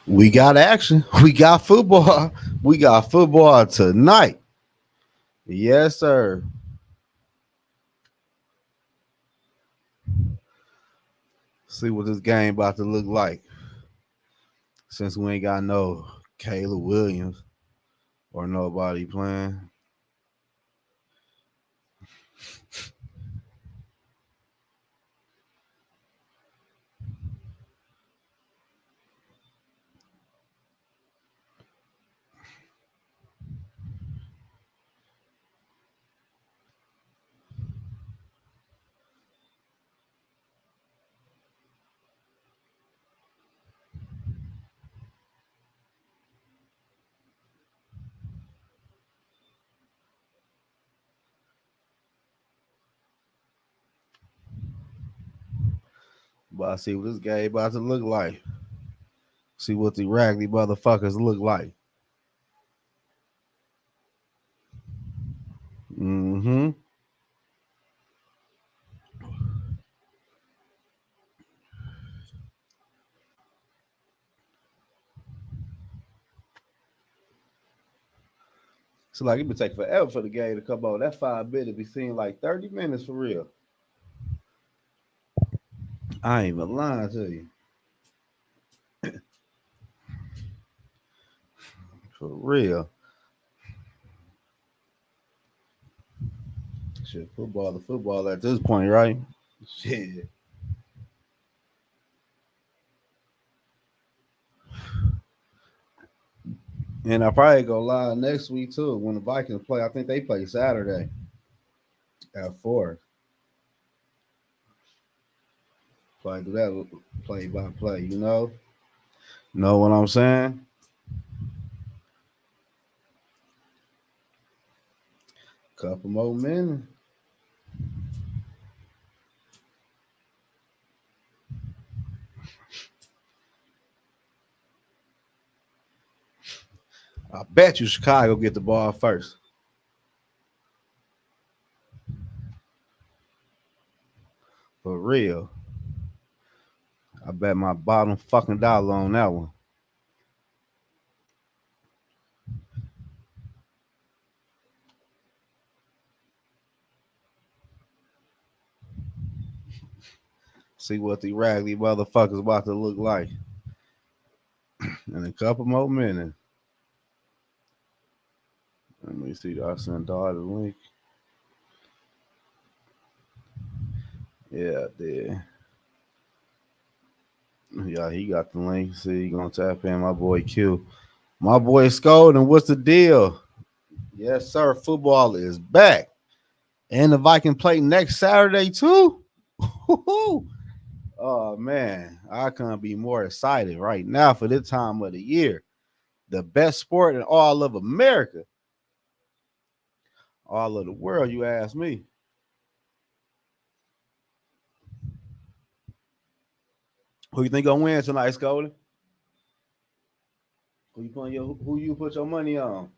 We got action. We got football. We got football tonight. Yes, sir. See what this game about to look like. Since we ain't got no Caleb Williams or nobody playing. But I see what this game about to look like. See what the raggedy motherfuckers look like. Mm-hmm. So like it would take forever for the game to come on. That 5 minutes be seeing like 30 minutes for real. I ain't even lying to you. For real. Shit, football the football at this point, right? Shit. And I probably go live next week too when the Vikings play. I think they play Saturday at 4. Probably do that play by play, you know? Know what I'm saying? Couple more minutes. I bet you Chicago get the ball first. For real. I bet my bottom fucking dollar on that one. See what the raggedy motherfuckers about to look like in a couple more minutes. Let me see. I sent Dog the link. Yeah, there. Yeah, he got the link. See, he gonna tap in my boy Q. My boy Scolding, what's the deal? Yes, sir. Football is back. And the Viking play next Saturday too. Oh man, I can't be more excited right now for this time of the year. The best sport in all of America, all of the world. You ask me. Who you think gonna win tonight, Scolding? Who you put your money on?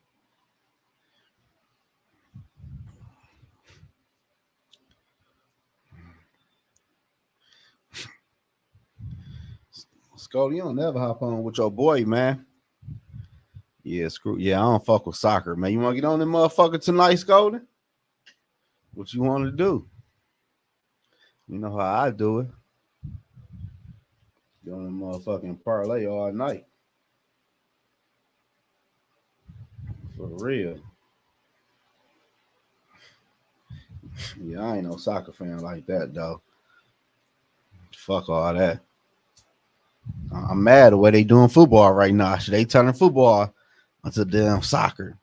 Scolding, you don't never hop on with your boy, man. Yeah, screw. Yeah, I don't fuck with soccer, man. You want to get on the motherfucker tonight, Scolding? What you want to do? You know how I do it. Get on the motherfucking parlay all night. For real. Yeah, I ain't no soccer fan like that, though. Fuck all that. I'm mad the way they doing football right now. Should they turning football into damn soccer?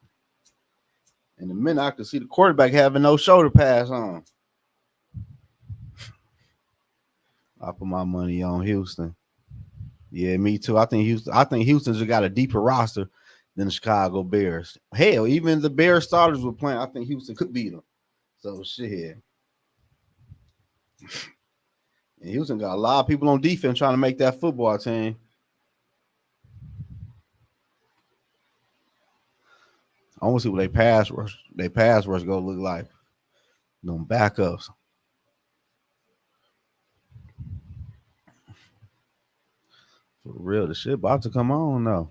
In a minute, I could see the quarterback having no shoulder pads on. I put my money on Houston. Yeah, me too. I think Houston. I think Houston just got a deeper roster than the Chicago Bears. Hell, even the Bears starters were playing. I think Houston could beat them. So shit. And Houston got a lot of people on defense trying to make that football team. I want to see what they pass rush go look like. Them backups. For real, the shit about to come on now.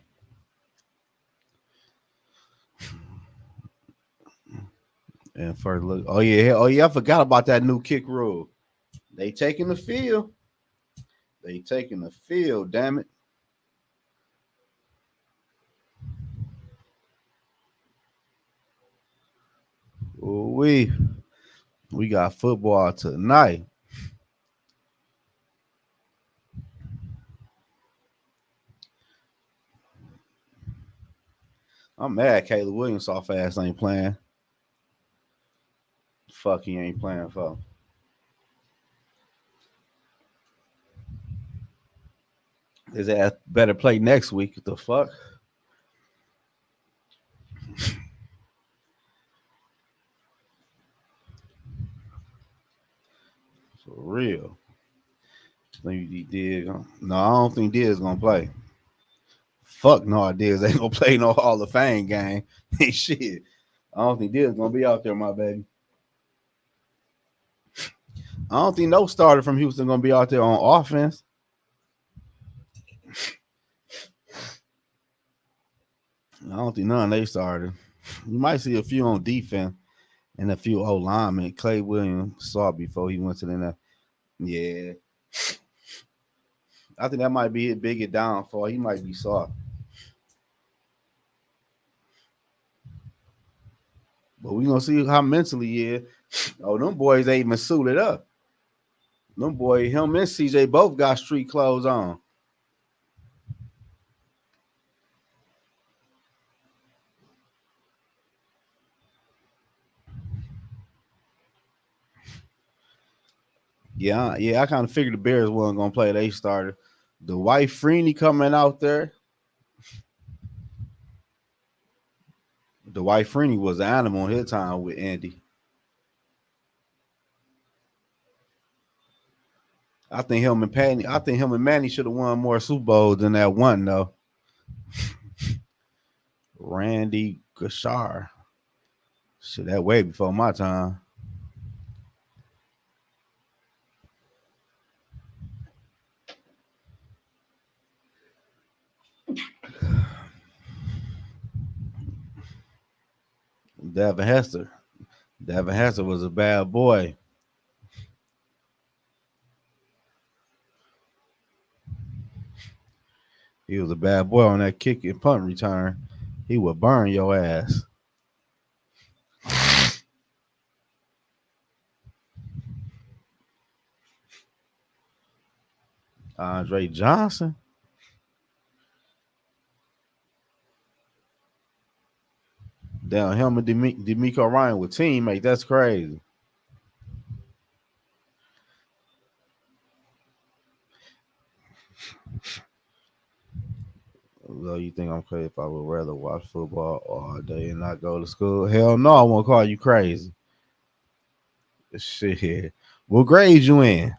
And first look, oh yeah, I forgot about that new kick rule. They taking the field. They taking the field. Damn it. Ooh, we got football tonight. I'm mad Caleb Williams so fast ain't playing. Fuck, he ain't playing for. His ass better play next week. What the fuck? For real. Think he did. No, I don't think Diggs gonna play. Fuck no, Diggs ain't gonna play no Hall of Fame game. Shit. I don't think Diggs gonna be out there, my baby. I don't think no starter from Houston gonna be out there on offense. I don't think none they started. You might see a few on defense and a few old linemen. Clay Williams saw before he went to the NFL. Yeah, I think that might be his biggest downfall. He might be soft, but we gonna see how mentally he is. Oh, them boys ain't even suited up. Them boy, him and CJ both got street clothes on. Yeah, I kind of figured the Bears wasn't gonna play. They started. The White Freeney coming out there. The White Freeney was an animal in his time with Andy. I think him and Manny should have won more Super Bowls than that one though. Randy Gashar. Shit, that way before my time. Devin Hester. Devin Hester was a bad boy. He was a bad boy on that kick and punt return. He would burn your ass. Andre Johnson. Down him and D'Amico Ryan with teammate. That's crazy. Well, you think I'm crazy if I would rather watch football all day and not go to school? Hell no, I won't call you crazy. Shit. What grade you in?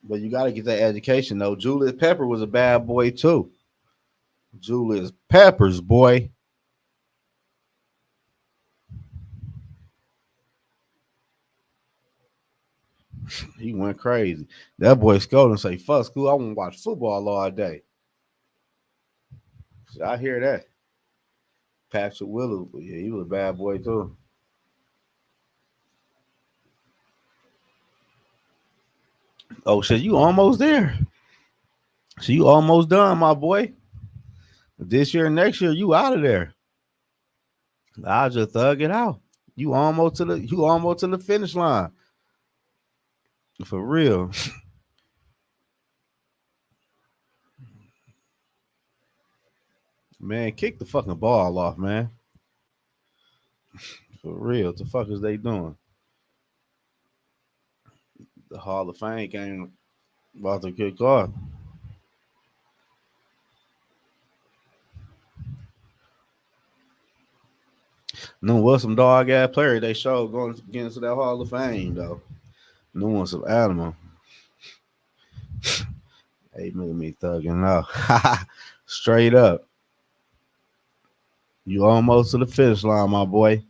But you gotta get that education though. Julius Pepper was a bad boy too. Julius Peppers, boy. He went crazy. That boy scolded and say, fuck school, I want to watch football all day. I hear that. Patrick Willis, yeah, he was a bad boy too. Oh shit, you almost there. So you almost done, my boy. This year, next year, you out of there. I'll just thug it out. You almost to the finish line. For real. Man, kick the fucking ball off, man. For real. What the fuck is they doing? The Hall of Fame game about to kick off. No was some dog ass player they showed going against that Hall of Fame though. No one some animal. 8 millimeter thugging out. Straight up. You almost to the finish line, my boy.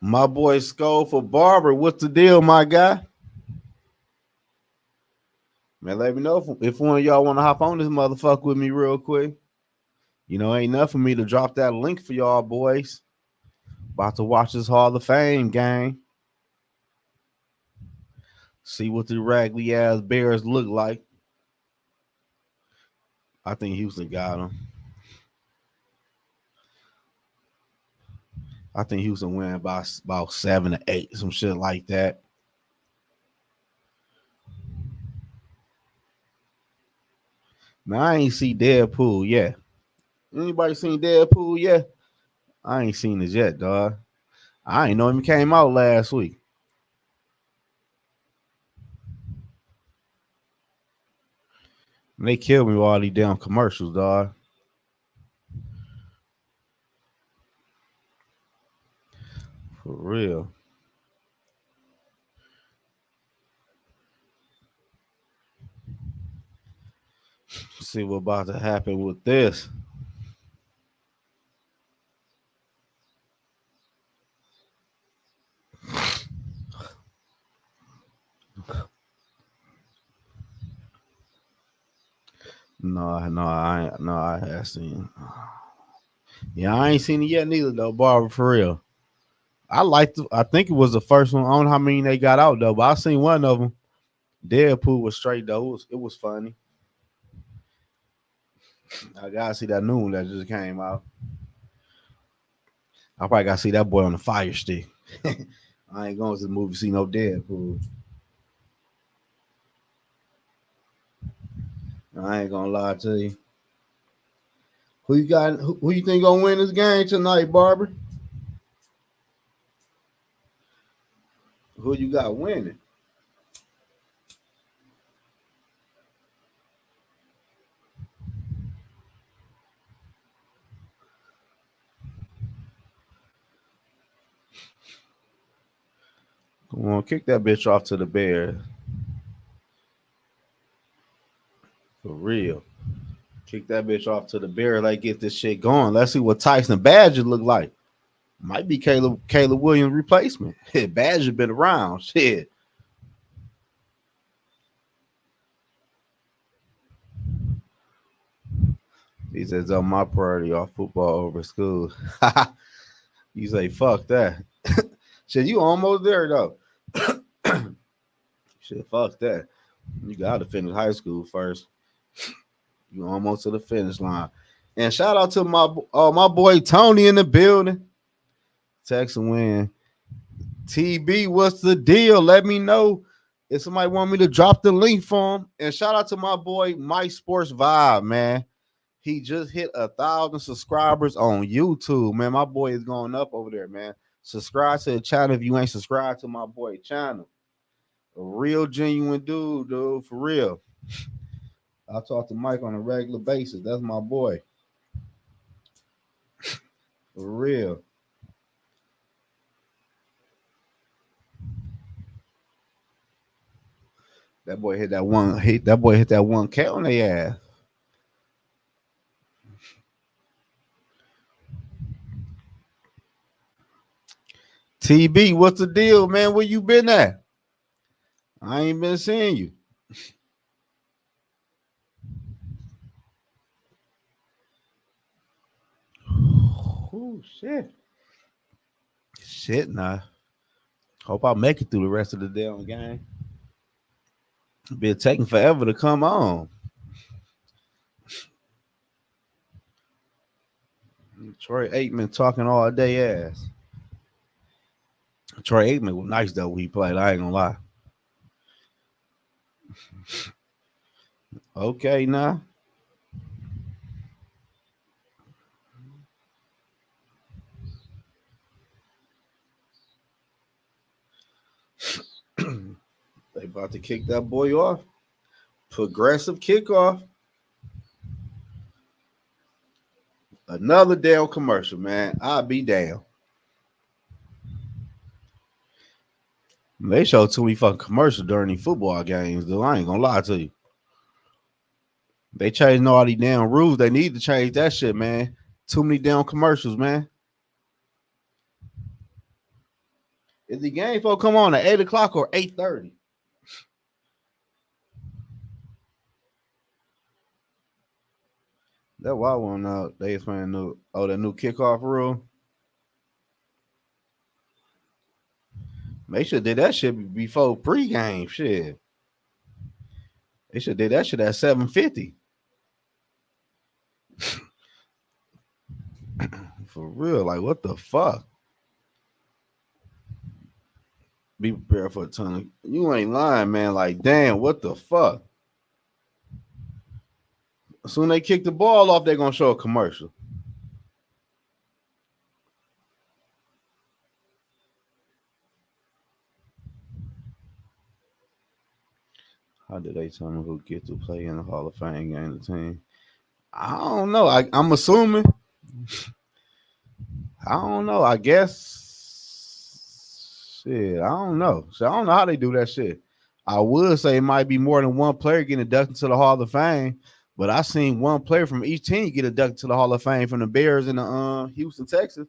My boy Skull for Barber. What's the deal, my guy? Man, let me know if one of y'all want to hop on this motherfucker with me real quick. Ain't enough for me to drop that link for y'all boys. About to watch this Hall of Fame gang. See what the raggedy ass Bears look like. I think Houston got them. I think Houston win by about 7-8, some shit like that. Man, I ain't see Deadpool yet. Anybody seen Deadpool yet? I ain't seen it yet, dog. I ain't know it came out last week. And they killed me with all these damn commercials, dog. For real. See what about to happen with this. I have seen. Yeah, I ain't seen it yet neither though, Barbara, for real. I think it was the first one. I don't know how many they got out though, but I seen one of them. Deadpool was straight though. It was funny. I gotta see that new one that just came out. I probably gotta see that boy on the fire stick. I ain't going to the movie see no Deadpool. I ain't gonna lie to you. Who you got? Who you think gonna win this game tonight, Barber? Who you got winning? Come on, kick that bitch off to the Bears. For real. Kick that bitch off to the Bears. Like get this shit going. Let's see what Tyson Badger look like. Might be Caleb Williams replacement. Badger been around. Shit. He says, "Oh, my priority off football over school." You say, "Fuck that." Shit, you almost there though. Shit, fuck that. You got to finish high school first. You almost to the finish line. And shout out to my boy Tony in the building. Texan win. TB, what's the deal? Let me know if somebody want me to drop the link for him. And shout out to my boy Mike Sports Vibe, man. He just hit 1,000 subscribers on YouTube, man. My boy is going up over there, man. Subscribe to the channel if you ain't subscribed to my boy channel. A real genuine dude, for real. I talk to Mike on a regular basis. That's my boy. For real. That boy hit that one. That boy hit that 1K on their ass. TB, what's the deal, man? Where you been at? I ain't been seeing you. Oh shit. Shit, nah. Hope I make it through the rest of the damn game. Been taking forever to come on. Troy Aikman talking all day ass. Troy Aikman was nice though when he played. I ain't gonna lie. Okay, now. They about to kick that boy off. Progressive kickoff. Another damn commercial, man. I'll be damn. They show too many fucking commercials during these football games, though. I ain't gonna lie to you. They changing all these damn rules. They need to change that shit, man. Too many damn commercials, man. Is the game for come on at 8 o'clock or 8:30? That's why I want to know. They explain the new kickoff rule. They should did that shit before pregame. Shit, they should did that shit at 7:50. For real, like what the fuck? Be prepared for a ton of. You ain't lying, man. Like damn, what the fuck? As soon as they kick the ball off, they're gonna show a commercial. How did they tell me who get to play in the Hall of Fame game? The team. I don't know. I'm assuming. I don't know. I guess shit. I don't know. So I don't know how they do that shit. I would say it might be more than one player getting inducted to the Hall of Fame, but I seen one player from each team get inducted to the Hall of Fame from the Bears and the Houston, Texas.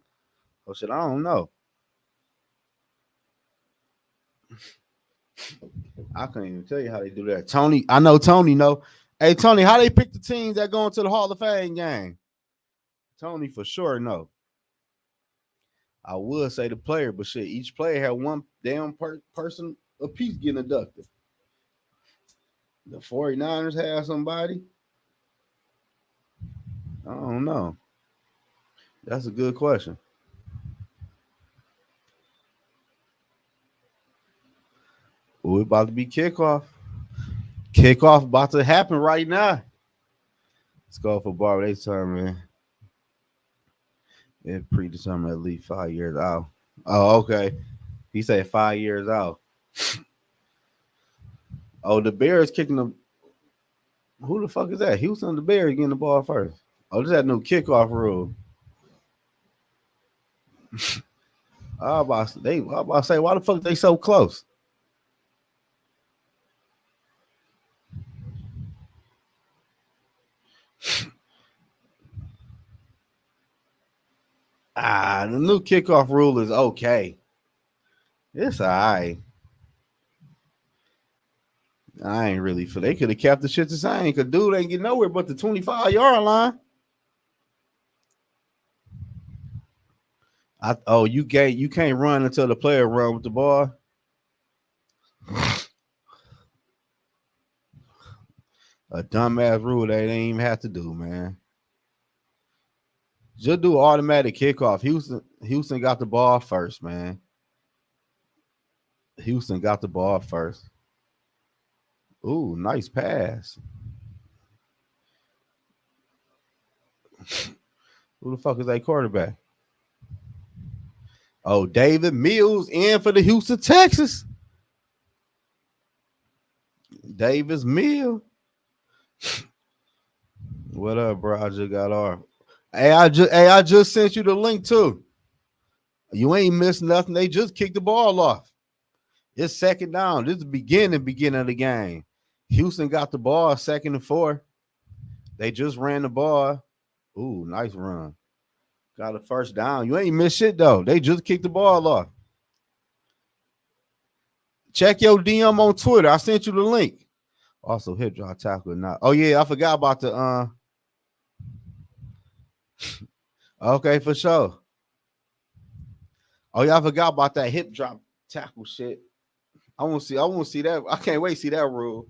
Oh shit, I don't know. I can't even tell you how they do that. Tony, I know Tony know. Hey Tony, how they pick the teams that go into the Hall of Fame game? Tony for sure know. I would say the player, but shit, each player had one damn person a piece getting inducted. The 49ers have somebody. I don't know. That's a good question. We're about to be kickoff. Kickoff about to happen right now. Let's go for Barber. They determined it predetermined at least 5 years out. Oh, okay. He said 5 years out. Oh, the Bears kicking the. Who the fuck is that? Houston, the Bears getting the ball first. Oh, this is that new kickoff rule. I was about to say, why the fuck they so close? The new kickoff rule is okay. It's all right. I ain't really feel they could have kept the shit the same because dude ain't get nowhere but the 25-yard line. You can't run until the player run with the ball. A dumbass rule they didn't even have to do, man. Just do automatic kickoff. Houston got the ball first, man. Houston got the ball first. Ooh, nice pass. Who the fuck is that quarterback? Oh, David Mills in for the Houston Texans. Davis Mills. What up, bro? I just got off. Hey, I just sent you the link too. You ain't missed nothing. They just kicked the ball off. It's second down. This is the beginning of the game. Houston got the ball, 2nd and 4. They just ran the ball. Ooh, nice run. Got a first down. You ain't missed shit though. They just kicked the ball off. Check your DM on Twitter. I sent you the link. Also, hip drop tackle or not. Oh yeah, I forgot about the Okay, for sure. Oh yeah, I forgot about that hip drop tackle shit. I want to see that. I can't wait to see that rule.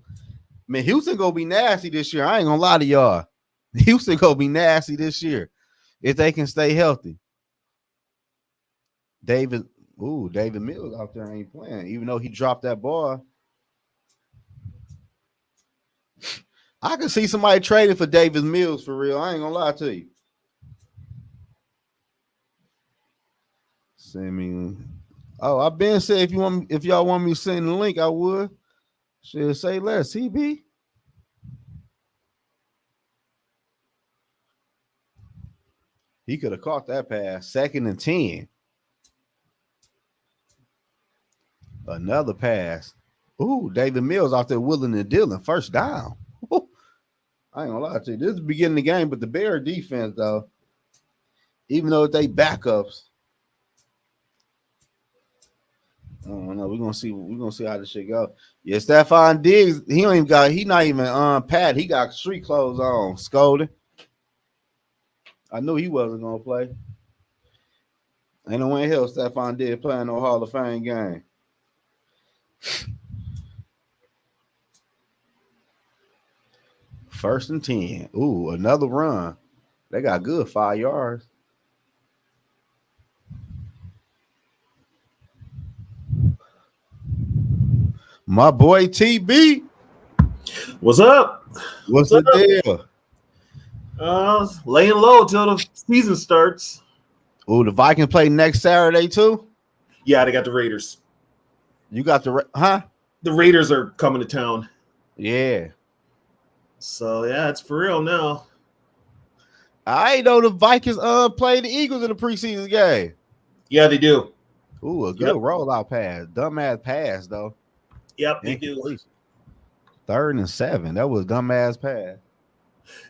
Man, Houston gonna be nasty this year. I ain't gonna lie to y'all. Houston gonna be nasty this year if they can stay healthy. David Mills out there ain't playing, even though he dropped that ball. I can see somebody trading for David Mills for real. I ain't gonna lie to you. Send me. Oh, I've been saying if y'all want me to send the link, I would. Should say less. CB. He could have caught that pass. 2nd and 10. Another pass. Ooh, David Mills out there willing and dealing. First down. Ooh. I ain't gonna lie to you. This is the beginning of the game, but the Bear defense, though, even though they backups, I don't know. We're gonna see. We're gonna see how this shit go. Yeah, Stephon Diggs, he don't even got. He not even pad. He got street clothes on, scolding. I knew he wasn't gonna play. Ain't no way in hell Stephon Diggs playing no Hall of Fame game. First and 10. Ooh, another run. They got good 5 yards. My boy TB. What's up? What's the deal? Laying low till the season starts. Ooh, the Vikings play next Saturday too? Yeah, they got the Raiders. You got the The Raiders are coming to town. Yeah. So yeah, it's for real now. I know the Vikings played the Eagles in the preseason game. Yeah, they do. Ooh, a good rollout pass. Dumbass pass though. Yep, they do. 3rd and 7. That was dumbass pass.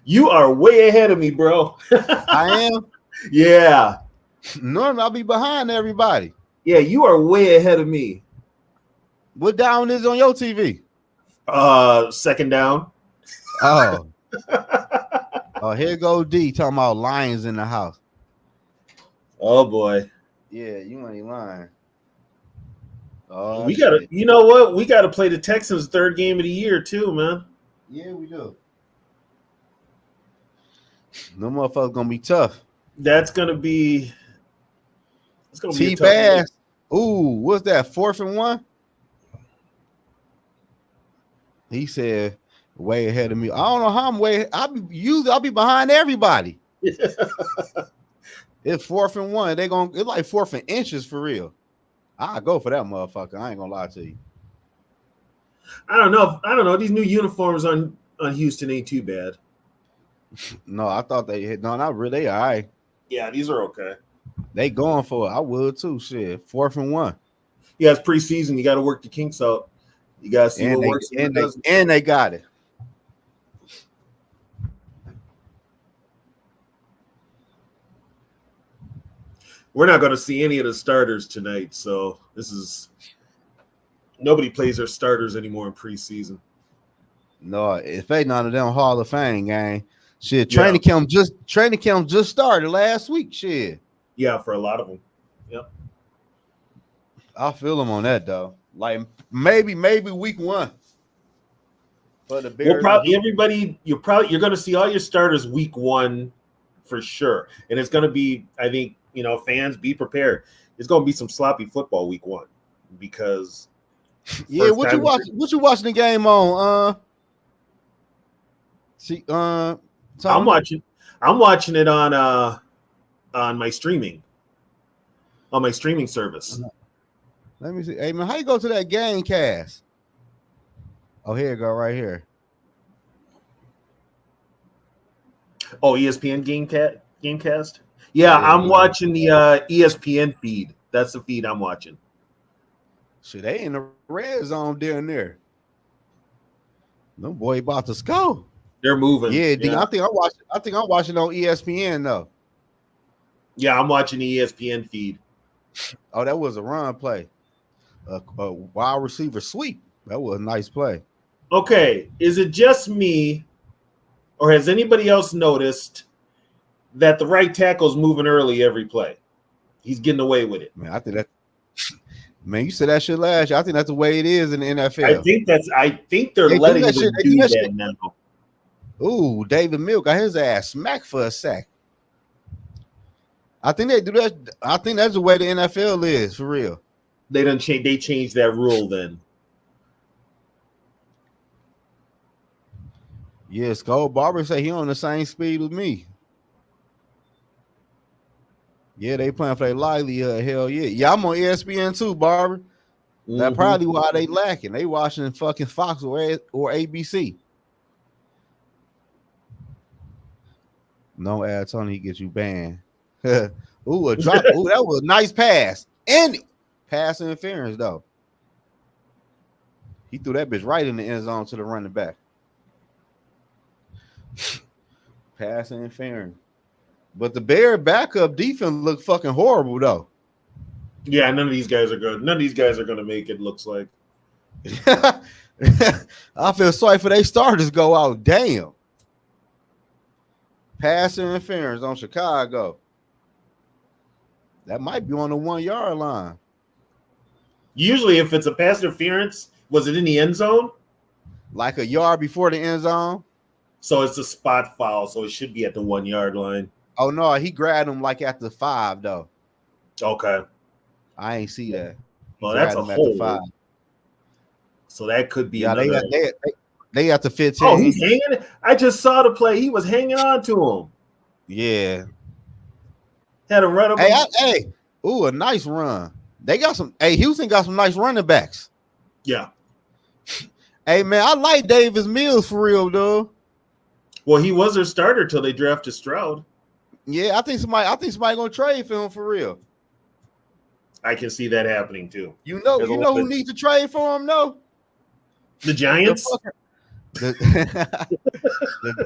You are way ahead of me, bro. I am? Yeah. Normally I'll be behind everybody. Yeah, you are way ahead of me. What down is on your TV? Second down. Oh. Oh, here go D talking about Lions in the house. Oh boy. Yeah, you ain't lying. Oh, we gotta, you know what? We gotta play the Texans' 3rd game of the year too, man. Yeah, we do. No motherfuckers gonna be tough. That's gonna be. It's gonna be a tough T-Bass. Ooh, what's that? 4th and 1. He said, "Way ahead of me." I don't know how I'm way. I'll be behind everybody. It's 4th and 1. It's like 4th and inches for real. I go for that motherfucker. I ain't gonna lie to you. I don't know. These new uniforms on Houston ain't too bad. No, I thought they hit. No, not really. All right. Yeah, these are okay. They going for it. I would too. Shit, 4th and 1. Yeah, it's preseason. You got to work the kinks out. You got to see what works and they got it. We're not going to see any of the starters tonight, so nobody plays their starters anymore in preseason. No, if ain't none of them Hall of Fame gang. Shit, training camp just started last week. Shit. Yeah, for a lot of them. Yep. I feel them on that though. Like maybe week 1. For the Bears. Well, probably you're going to see all your starters week 1 for sure, and it's going to be. I think fans be prepared. It's going to be some sloppy football week 1 because. Yeah, what you watching the game on? I'm watching it on my streaming service. Let me see. Hey man, how you go to that game cast? Oh, here you go, right here. Oh, ESPN Gamecast? Yeah, I'm watching the ESPN feed. That's the feed I'm watching. Shit, they in the red zone down there. No boy about to score. They're moving. Yeah, D, I think I'm watching on ESPN though. Yeah, I'm watching the ESPN feed. Oh, that was a run play. A wide receiver sweep. That was a nice play. Okay, is it just me, or has anybody else noticed that the right tackle's moving early every play? He's getting away with it. Man, I think that. Man, you said that shit last year. I think that's the way it is in the NFL. I think they're letting them do that now. Ooh, David Milk got his ass smacked for a sack. I think they do that. I think that's the way the NFL is for real. They done change. They changed that rule then. Yeah, Skull Barber say he on the same speed with me. Yeah, they playing for their livelihood. Hell yeah. Yeah, I'm on ESPN too, Barber. Mm-hmm. That's probably why they lacking. They watching fucking Fox or ABC. No ad, Tony, he gets you banned. Ooh, a drop. Ooh, that was a nice pass. And pass interference, though. He threw that bitch right in the end zone to the running back. Pass interference. But the Bear backup defense looked fucking horrible though. Yeah, none of these guys are good. None of these guys are going to make it. Looks like. I feel sorry for they starters go out. Damn. Pass interference on Chicago. That might be on the 1 yard line. Usually, if it's a pass interference, was it in the end zone? Like a yard before the end zone. So it's a spot foul. So it should be at the 1 yard line. Oh no, he grabbed him like at the 5 though. Okay. I ain't see that. Well, that's a hold. So that could be another. They at the 15. Oh, he's hanging. I just saw the play. He was hanging on to him. Yeah. Had a run up. Hey, ooh, a nice run. They got some. Hey, Houston got some nice running backs. Yeah. Hey man, I like Davis Mills for real, dude. Well, he was their starter till they drafted Stroud. Yeah, I think somebody gonna trade for him for real. I can see that happening too. You know who needs to trade for him though? The Giants.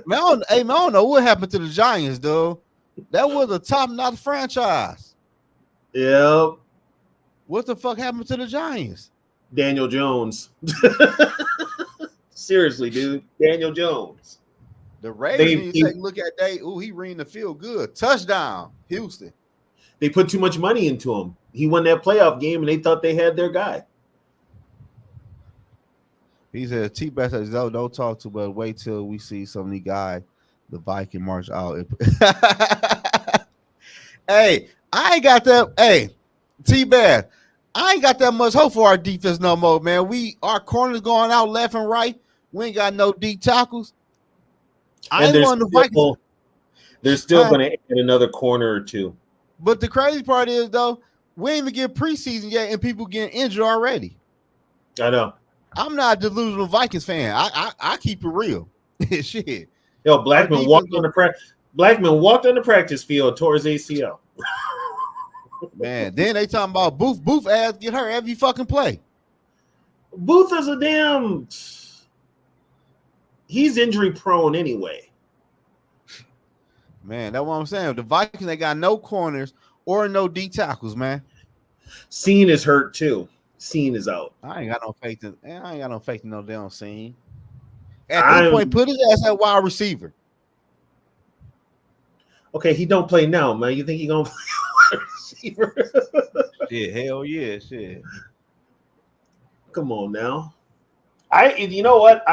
Man, I don't know what happened to the Giants, though. That was a top-notch franchise. Yep. What the fuck happened to the Giants? Daniel Jones. Seriously, dude. Daniel Jones. The Raiders need to take a look at he reading the field good. Touchdown, Houston. They put too much money into him. He won that playoff game, and they thought they had their guy. He said, T-Bass says, don't talk to, but wait till we see some of the guy, the Viking march out. Hey, I ain't got that. Hey, T-Bass, I ain't got that much hope for our defense no more, man. Our corners going out left and right. We ain't got no deep tackles. I ain't want the Vikings. They're still going to add another corner or two. But the crazy part is, though, we ain't even get preseason yet, and people getting injured already. I know. I'm not a delusional Vikings fan. I keep it real. Shit. Yo, Blackman walked on the practice field towards ACL. Man, then they talking about Booth. Booth ass get hurt every fucking play. Booth is a damn. He's injury prone anyway. Man, that's what I'm saying. The Vikings, they got no corners or no D tackles, man. Scene is hurt too. Scene is out. I ain't got no faith in no damn Scene. At this point, put his ass at wide receiver. Okay, he don't play now, man. You think he gonna play wide receiver? Shit, hell yeah, shit. Come on now. You know what?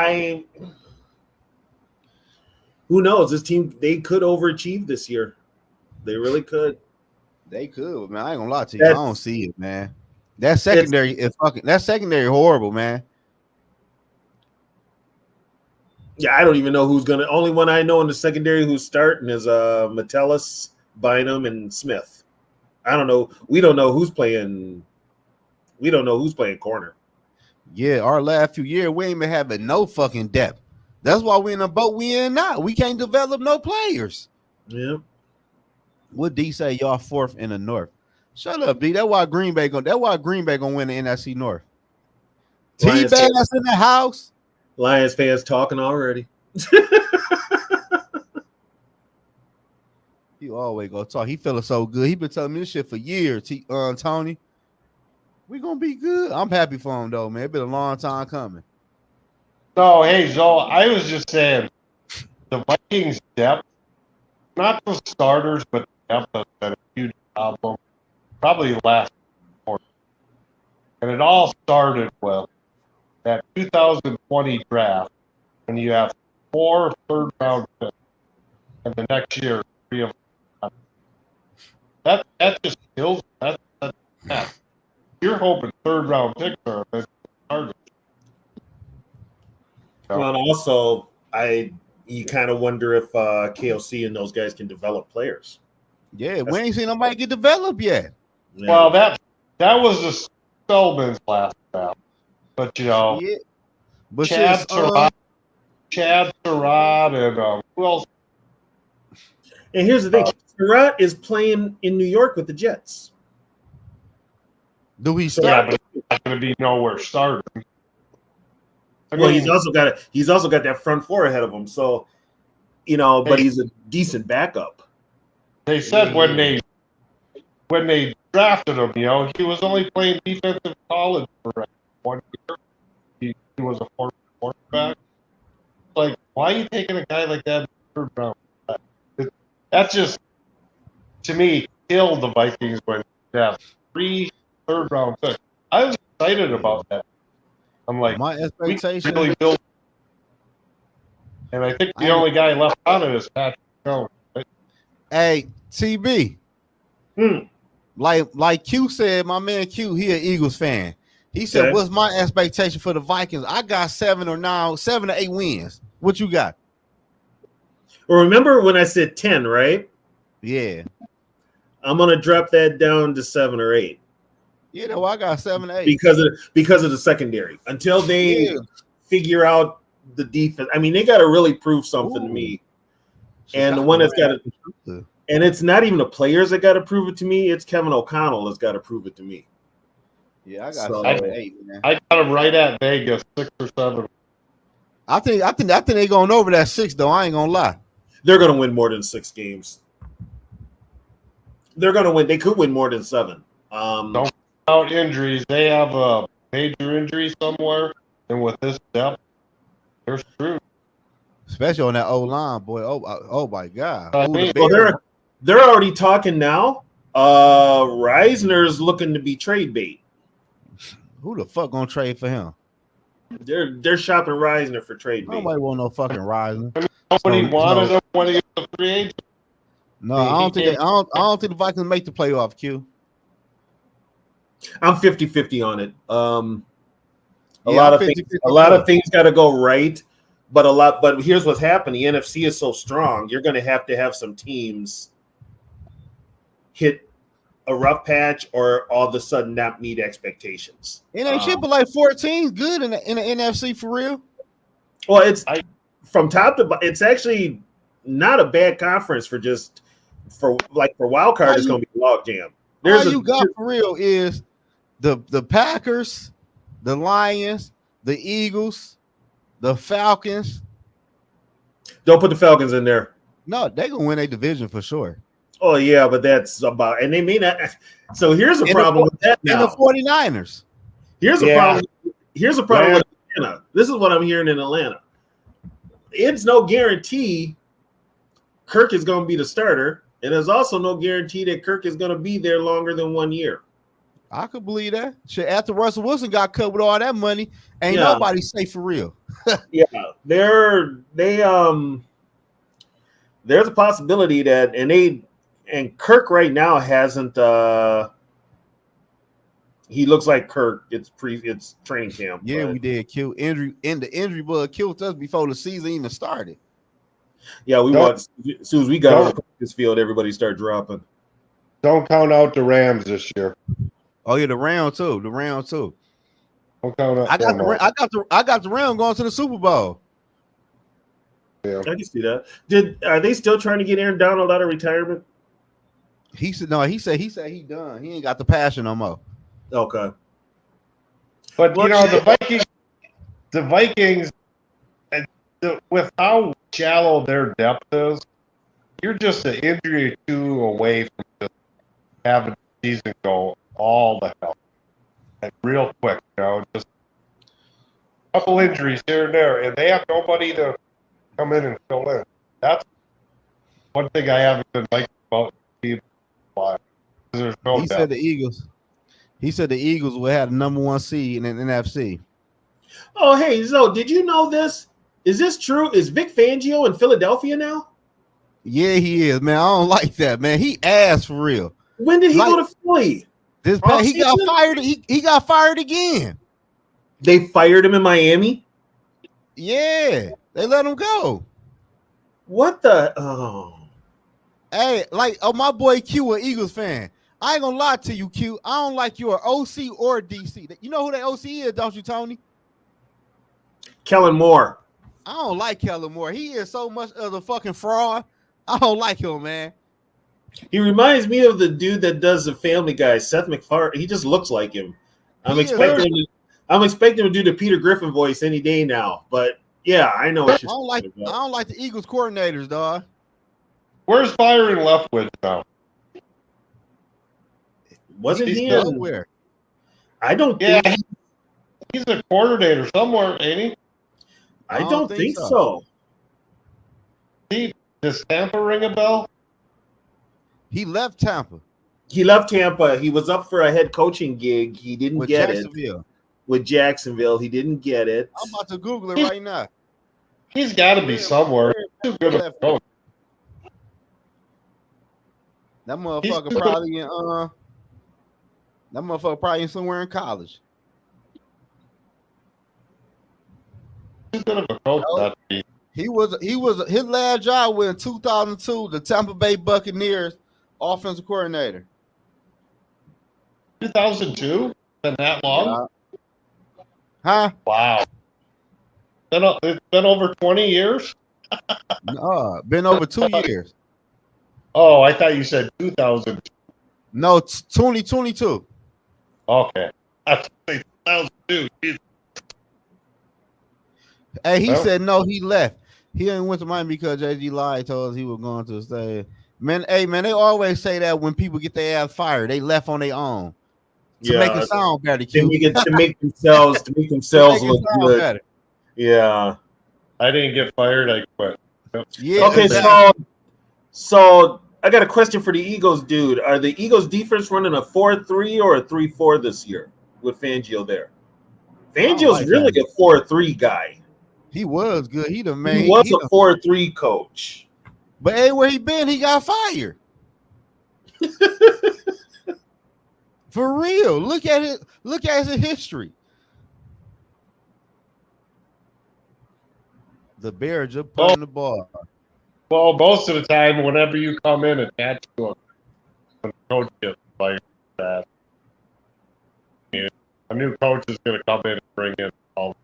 Who knows? This team, they could overachieve this year. They really could. They could, man. I ain't gonna lie to you. I don't see it, man. That secondary is fucking. That secondary horrible, man. Yeah, I don't even know who's gonna. Only one I know in the secondary who's starting is Metellus, Bynum, and Smith. I don't know. We don't know who's playing. We don't know who's playing corner. Yeah, our last few years we ain't been having no fucking depth. That's why we in the boat we in now. We can't develop no players. Yeah. What D say? Y'all fourth in the North. Shut up, D. That's why Green Bay gonna win the NFC North. T-Bass in the house. Lions fans talking already. He always gonna talk. He feeling so good. He been telling me this shit for years. Tony, we gonna be good. I'm happy for him though, man. It been a long time coming. No, hey Zoe, I was just saying the Vikings depth, not the starters, but the depth has been a huge problem. Probably last year. And it all started with that 2020 draft when you have 4 third-round picks, and the next year 3 of them. That just kills. That. You're hoping third-round picks are the starters. Well, and also, you kind of wonder if KOC and those guys can develop players. Yeah, we ain't seen nobody get developed yet. Yeah. Well, that was the Spellman's last draft, but yeah, but Chad Surratt, and who else? And here's the thing: Surratt is playing in New York with the Jets. Do we start? Yeah, but he's not going to be nowhere starting. Well, he's also got that front four ahead of him. So but he's a decent backup. They said when they drafted him, he was only playing defensive college for 1 year. He was a former quarterback. Like, why are you taking a guy like that in the third round? That's just, to me, killed the Vikings when they have 3 third-round picks. I was excited about that. I'm like, my expectation. really built. And I think the only guy left on it is Patrick Jones. Right? Hey, TB. Like Q said, my man Q, he an Eagles fan. He said, Okay. "What's my expectation for the Vikings?" I got 7 to 8 wins. What you got? Well, remember when I said 10, right? Yeah. I'm gonna drop that down to 7 or 8 Well, I got 7 to 8 because of the secondary until they figure out the defense. I mean, they got to really prove something to me. And the one that's got to, and it's not even the players that got to prove it to me. It's Kevin O'Connell that's got to prove it to me. Yeah, I got 7 to 8. Man. I got him right at Vegas, 6 or 7. I think they going over that 6 though. I ain't gonna lie. They're gonna win more than 6 games. They're gonna win. They could win more than 7. Don't count injuries. They have a major injury somewhere, and with this depth, they're screwed. Especially on that O line, boy. Oh my God. They're already talking now. Reisner's looking to be trade bait. Who the fuck gonna trade for him? They're shopping Reisner for trade bait. Nobody want no fucking Reisner. Nobody wanted him when he was a free agent. No, I don't think the Vikings make the playoff, Q. I'm 50-50 on it. A lot of things got to go right, but here's what's happening. The NFC is so strong. You're going to have some teams hit a rough patch or all of a sudden not meet expectations. It ain't shit, but like 14 good in the NFC for real. Well, from top to bottom, it's actually not a bad conference for wild card. It's going to be a log jam. All you got for real is the Packers, the Lions, the Eagles, the Falcons. Don't put the Falcons in there. No, they're gonna win a division for sure. Oh yeah, but that's about, and they may not. So here's a problem with that now. And the 49ers. Here's a problem. Here's a problem with Atlanta. This is what I'm hearing in Atlanta. It's no guarantee Kirk is going to be the starter, and there's also no guarantee that Kirk is going to be there longer than 1 year. I could believe that. Shit, after Russell Wilson got cut with all that money, ain't nobody safe for real. Yeah, there's a possibility that, and Kirk right now hasn't. He looks like Kirk. It's training camp. Yeah, we did kill injury, and the injury bug killed us before the season even started. Yeah, we watched as soon as we got on the practice field, everybody started dropping. Don't count out the Rams this year. Oh yeah, the round two. Don't count out. I got the round going to the Super Bowl. Yeah. I can see that. Are they still trying to get Aaron Donald out of retirement? He said no. He said he done. He ain't got the passion no more. Okay. But the Vikings, with how shallow their depth is, you're just an injury or two away from just having the season go all the hell, and real quick. Just a couple injuries here and there, and they have nobody to come in and fill in. That's one thing I haven't been liking about the Lions. There's no He depth. said the Eagles. He said the Eagles will have the number 1 seed in the NFC. Oh, hey, Zoe, did you know this? Is this true? Is Vic Fangio in Philadelphia now? Yeah, he is, man. I don't like that, man. He ass for real. When did he go to Philly? He got fired. He got fired again. They fired him in Miami? Yeah, they let him go. What the? Oh. Hey, my boy Q, an Eagles fan. I ain't gonna lie to you, Q. I don't like your OC or DC. You know who that OC is, don't you, Tony? Kellen Moore. I don't like Kellen Moore. He is so much of a fucking fraud. I don't like him, man. He reminds me of the dude that does the Family Guy, Seth MacFarlane. He just looks like him. I'm expecting him to do the Peter Griffin voice any day now, but Yeah, I know I what you're don't like. talking I about. don't like the Eagles coordinators, dog. Where's Byron Leftwich now? Wasn't He's he still- in? Nowhere. I don't Yeah, think. he's a coordinator somewhere, ain't he? I don't don't think think so. so. Does Tampa ring a bell? He left Tampa He left Tampa. He was up for a head coaching gig. He didn't with get Jacksonville. it with Jacksonville. He didn't get it. I'm about to Google it right now. He's got to be somewhere. He's too good of a coach. That motherfucker probably in that motherfucker probably somewhere in college. He's too good of a coach. No. Not to be. He was his last job was in 2002, the Tampa Bay Buccaneers offensive coordinator. 2002? Been that long? Yeah. Huh? Wow. It's been over 20 years? No, been over 2 years. Oh, I thought you said 2000. No, 2022. Okay. I think 2002. Jesus. Hey, he Well. said no, he left. He ain't went to Miami because JG Light told us he was going to stay. Man, hey man, they always say that when people get their ass fired, they left on their own to make it sound better. To make themselves look good. Better. Yeah. I didn't get fired. I quit. Yep. Yeah. Okay, exactly. so I got a question for the Eagles, dude. Are the Eagles defense running a 4-3 or a 3-4 this year with Fangio there? Fangio's like really Fangio. a 4-3 guy. He was good. He the man. He was a 4-3 coach. But hey, where he been? He got fired. For real. Look at it. Look at his history. The Bears just putting the ball. Well, most of the time, whenever you come in attached to a coach gets fired, that a new coach is going to come in and bring in all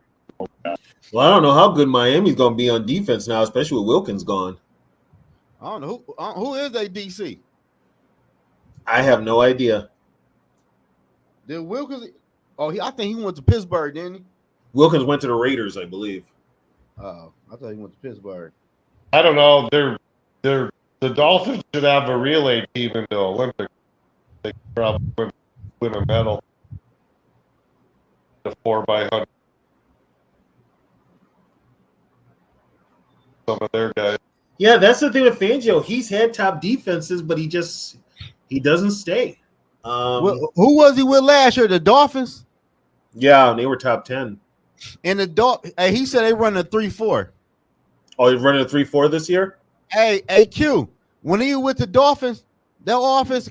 that. Well, I don't know how good Miami's going to be on defense now, especially with Wilkins gone. I don't know who is a DC. I have no idea. Did Wilkins? Oh, I think he went to Pittsburgh, didn't he? Wilkins went to the Raiders, I believe. Oh, I thought he went to Pittsburgh. I don't know. The Dolphins should have a relay team in the Olympics. They could probably win a medal. The 4x100. Some of their guys. Yeah, that's the thing with Fangio. He's had top defenses, but he doesn't stay. Who was he with last year? The Dolphins? Yeah, they were top 10. And hey, he said they run a 3-4. Oh, he's running a 3-4 this year? Hey, Q. When he was with the Dolphins, that offense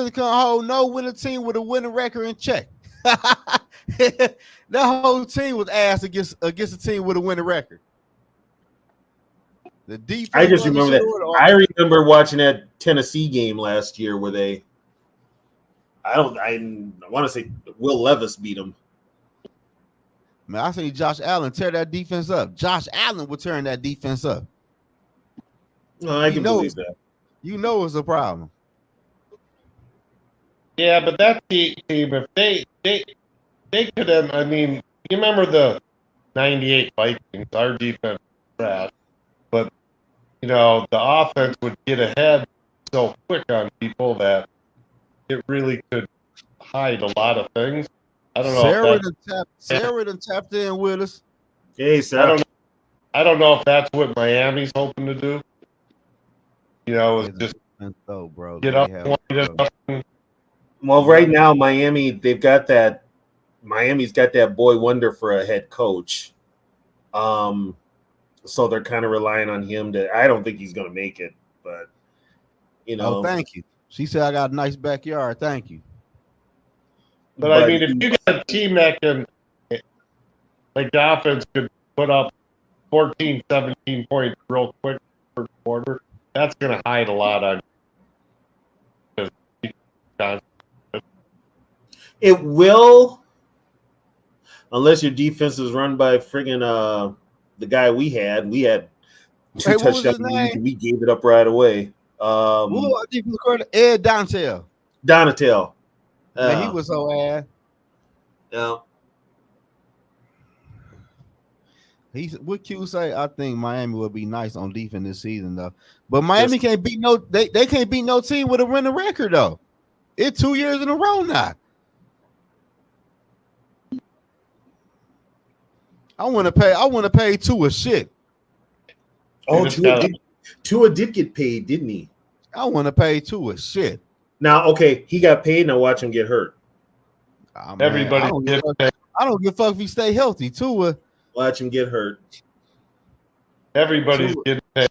can hold no winning team with a winning record in check. That whole team was ass against a team with a winning record. The defense. I just remember that. I remember watching that Tennessee game last year where I want to say Will Levis beat them. Man, I seen Josh Allen tear that defense up. Josh Allen would tearing that defense up. No, I can believe that. You know it's a problem. Yeah, but that team, if they could have, I mean, you remember the 98 Vikings, our defense was trash, but, the offense would get ahead so quick on people that it really could hide a lot of things. I don't know. Sarah done tapped in with us. Hey, Sarah. I don't know if that's what Miami's hoping to do. It's just bro. get up 20-0. Well, right now, Miami's got that boy wonder for a head coach. So they're kind of relying on him I don't think he's going to make it, but Oh, thank you. She said I got a nice backyard. Thank you. But I mean, if you got a team that can, like the offense could put up 14, 17 points real quick per quarter, that's going to hide a lot on you. It will, unless your defense is run by friggin' the guy we had. We had 2 touchdowns. We gave it up right away. Ed Dontel. Donatel. Man, he was so ass. Yeah. What Q say? I think Miami will be nice on defense this season though. But Miami can't beat they can't beat no team with a winning record though. It's 2 years in a row now. I want to pay Tua shit. Oh, Tua did get paid, didn't he? I want to pay Tua shit. Now, okay, he got paid. Now watch him get hurt. Oh, man, Everybody I don't give a fuck if he stay healthy. Tua. Watch him get hurt. Everybody's getting paid.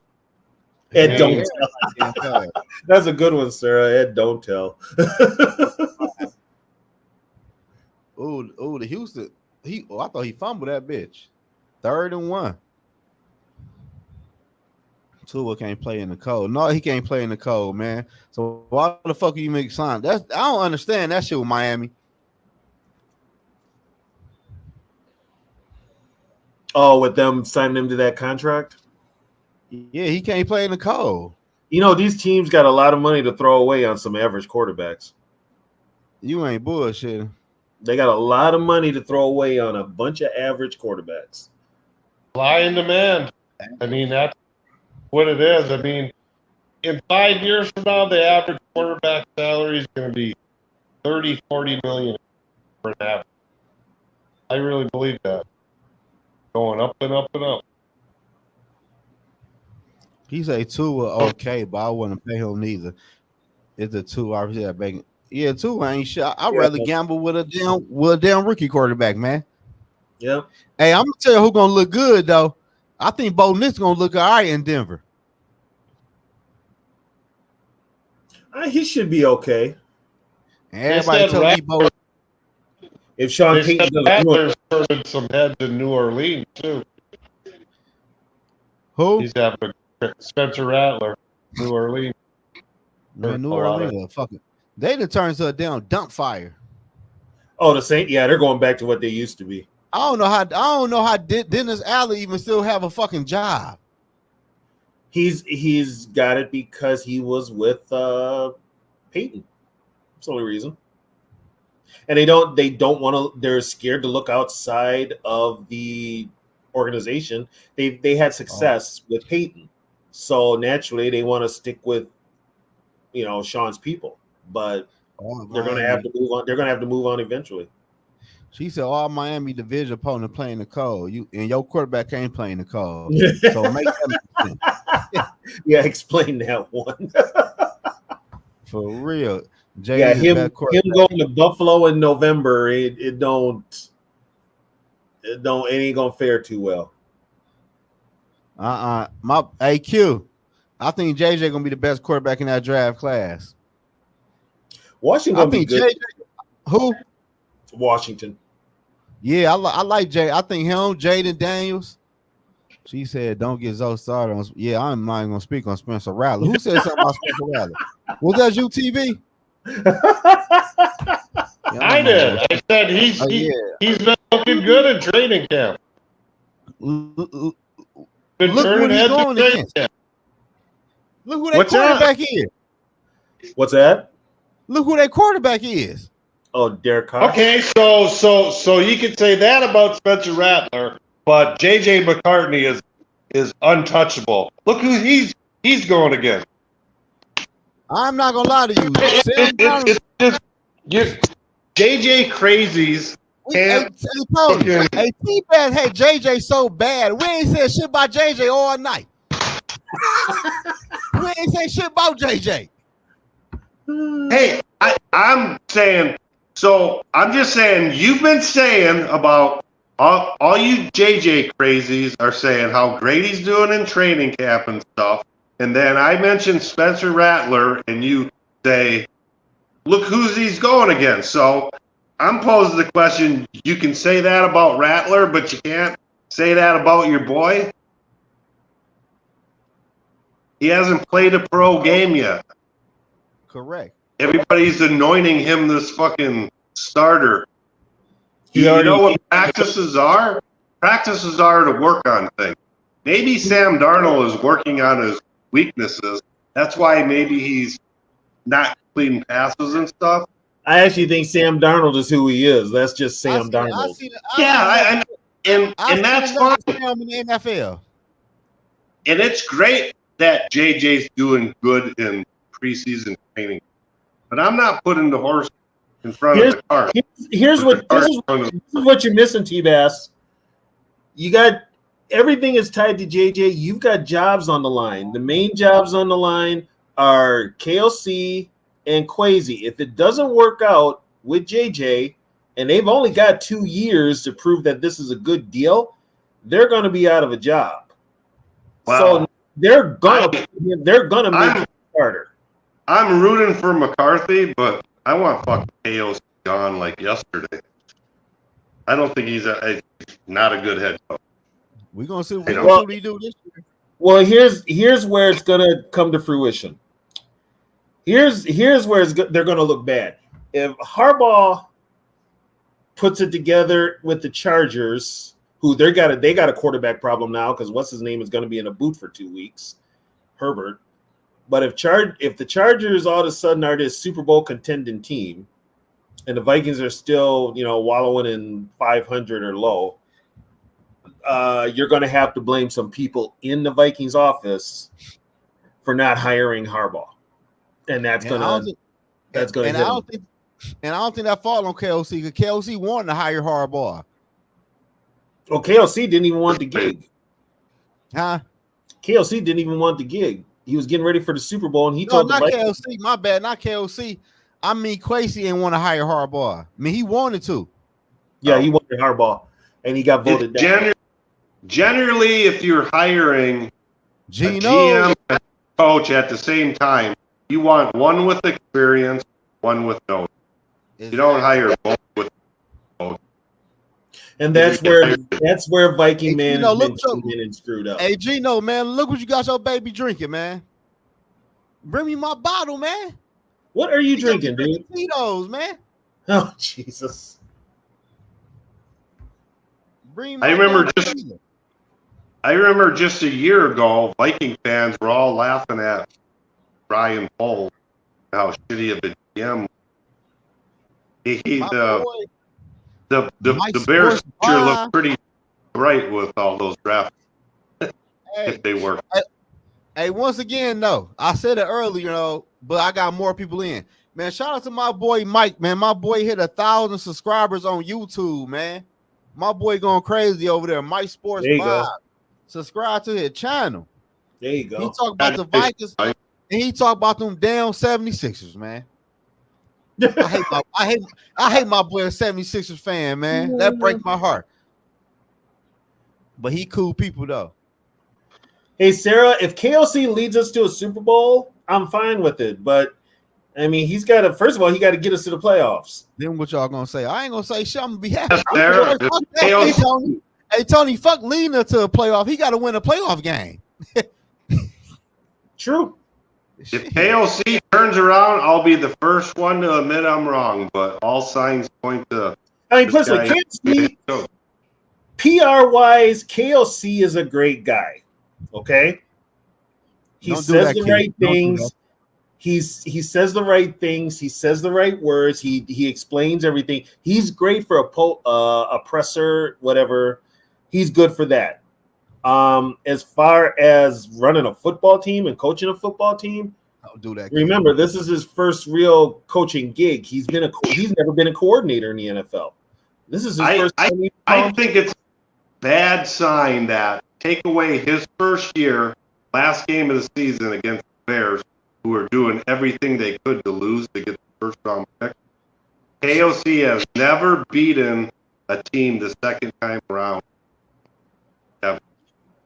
Ed, don't tell. That's a good one, Sarah. Ed, don't tell. The Houston. I thought he fumbled that bitch. 3rd and 1. Tua can't play in the cold. No, he can't play in the cold, man. So why the fuck are you make sign? I don't understand that shit with Miami. Oh, with them signing him to that contract? Yeah, he can't play in the cold. You know, these teams got a lot of money to throw away on some average quarterbacks. You ain't bullshitting. They got a lot of money to throw away on a bunch of average quarterbacks. Supply and demand. I mean, that's what it is. I mean, in 5 years from now, the average quarterback salary is going to be 30, 40 million for an average. I really believe that. Going up and up and up. He say Tua okay, but I wouldn't pay him neither. It's a 2 obviously that bacon. Yeah, Tua ain't shit. I'd rather gamble with a damn rookie quarterback, man. Yeah. Hey, I'm gonna tell you who's gonna look good though. I think Bo Nix gonna look all right in Denver. He should be okay. And everybody tell me Bo. If Sean Payton doesn't do it, turning some heads in New Orleans too. Who? He's having Spencer Rattler, New Orleans. Man, New Orleans, fuck it. They done turned to a damn dump fire. Oh, the Saints, yeah, they're going back to what they used to be. I don't know how Dennis Allen even still have a fucking job. He's got it because he was with Peyton. That's the only reason. And they don't want to. They're scared to look outside of the organization. They had success with Peyton, so naturally they want to stick with Sean's people. But they're going to have to move on. They're going to have to move on eventually. She said, "All Miami division opponent playing the cold. Your quarterback ain't playing the cold. So make that make sense." Yeah, explain that one. For real. Him going to Buffalo in November, it ain't gonna fare too well. My AQ. I think JJ gonna be the best quarterback in that draft class. Washington gonna be good. Who? Washington. Yeah, I like Jay. I think him, Jaden Daniels. She said, "Don't get Zoe started on." Yeah, I'm not even gonna speak on Spencer Rattler. Who said something about Spencer Rattler? Was that UTV? I did. I said he's been looking good in training camp. Look who he's going against. Look who that quarterback is. What's that? Look who that quarterback is. Oh, Derek Carr. Okay, so you could say that about Spencer Rattler, but JJ McCartney is untouchable. Look who he's going against. I'm not gonna lie to you. JJ crazies. Hey, T-Bad had JJ so bad. We ain't said shit about JJ all night. We ain't say shit about JJ. Hey, I'm saying. So I'm just saying, you've been saying about all you JJ crazies are saying how great he's doing in training camp and stuff. And then I mentioned Spencer Rattler, and you say, look who's he's going against. So I'm posing the question, you can say that about Rattler, but you can't say that about your boy? He hasn't played a pro game yet. Correct. Everybody's anointing him this fucking starter. You know what practices are? Practices are to work on things. Maybe Sam Darnold is working on his weaknesses. That's why maybe he's not completing passes and stuff. I actually think Sam Darnold is who he is. That's just Sam Darnold. and that's fine. In the NFL. And it's great that JJ's doing good in preseason training, but I'm not putting the horse in front of the cart. Here's what you're missing, T-Bass. You got everything is tied to JJ. You've got jobs on the line. The main jobs on the line are KLC and Kwesi. If it doesn't work out with JJ, and they've only got 2 years to prove that this is a good deal, they're going to be out of a job. Wow. So they're gonna make it harder. I'm rooting for McCarthy, but I want fucking KOC gone like yesterday. I don't think he's not a good head coach. We're gonna see what he do this year. Well, here's where it's gonna come to fruition. Here's where they're gonna look bad. If Harbaugh puts it together with the Chargers, who they got a quarterback problem now because what's his name is going to be in a boot for 2 weeks, Herbert. But if the Chargers all of a sudden are this Super Bowl contending team, and the Vikings are still wallowing in 500 or low, you're going to have to blame some people in the Vikings office for not hiring Harbaugh, and that's going to hit him. And I don't think that fall on KLC because KLC wanted to hire Harbaugh. Well, KLC didn't even want the gig. Huh? KLC didn't even want the gig. He was getting ready for the Super Bowl, and he told not KLC. My bad, not KLC. I mean, Kwesi didn't want to hire Harbaugh. I mean, he wanted to. Yeah, he wanted Harbaugh, and he got voted down. Generally, if you're hiring a GM and coach at the same time, you want one with experience, one with no. You don't hire both with both. And that's where Viking man came in and screwed up. Hey, Gino, man, look what you got your baby drinking, man. Bring me my bottle, man. What are you drinking, dude? Tito's, man. Oh, Jesus. I remember just a year ago, Viking fans were all laughing at Brian Pohl, how shitty of a GM. The Bears future looked pretty bright with all those drafts. If they work. Hey, once again, no, I said it earlier, but I got more people in. Man, shout out to my boy Mike, man. My boy hit 1,000 subscribers on YouTube, man. My boy going crazy over there. Mike Sports 5. Subscribe to his channel. There you go. He talk about the Vikings and he talk about them damn 76ers, man. I hate my boy a 76ers fan, man. That breaks my heart. But he cool people though. Hey Sarah, if KLC leads us to a Super Bowl, I'm fine with it. But I mean, he got to get us to the playoffs. Then what y'all gonna say? I ain't gonna say shit. I'm gonna be happy. Hey Tony, fuck leading us to a playoff. He got to win a playoff game. True. If KLC turns around, I'll be the first one to admit I'm wrong, but all signs point to. I mean, listen, PR-wise, KLC is a great guy. Okay? He says the right things. He says the right things. He says the right words. He explains everything. He's great for a presser, whatever. He's good for that. As far as running a football team and coaching a football team, don't do that. Remember, this is his first real coaching gig. He's never been a coordinator in the NFL. This is his first time. I think it's a bad sign that take away his first year, last game of the season against the Bears, who are doing everything they could to lose to get the first round pick. KOC has never beaten a team the second time around. Have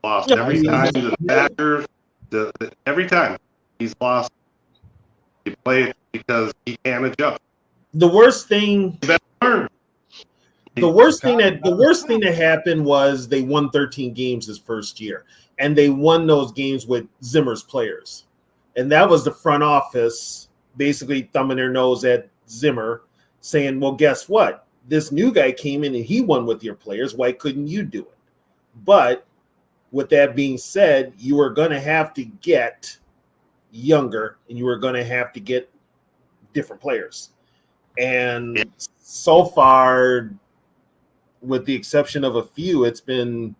lost every time to the Packers. Every time he's lost, he played because he can't adjust. The worst thing that happened was they won 13 games his first year, and they won those games with Zimmer's players, and that was the front office basically thumbing their nose at Zimmer, saying, "Well, guess what? This new guy came in and he won with your players. Why couldn't you do it?" But with that being said, you are going to have to get younger, and you are going to have to get different players. And so far, with the exception of a few, it's been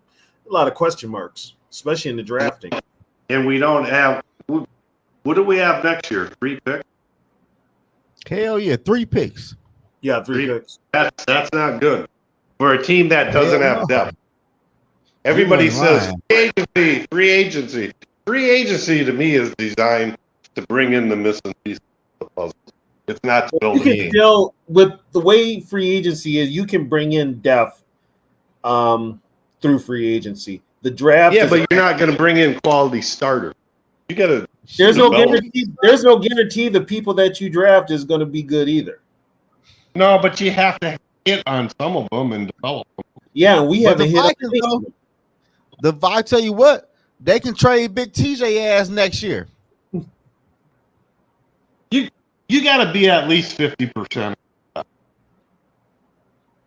a lot of question marks, especially in the drafting. And we don't have what do we have next year? 3 picks? Hell yeah, 3 picks. Yeah, 3 picks. That's not good for a team that doesn't have depth. Everybody says free agency. Free agency to me is designed to bring in the missing piece of the puzzle. It's not to build a team. Still, with the way free agency is, you can bring in depth through free agency. The draft, yeah, but you're not going to bring in quality starters. You got to. There's no guarantee. There's no guarantee the people that you draft is going to be good either. No, but you have to hit on some of them and develop them. Yeah, and we haven't hit. I tell you what, they can trade Big TJ ass next year. You got to be at least 50%.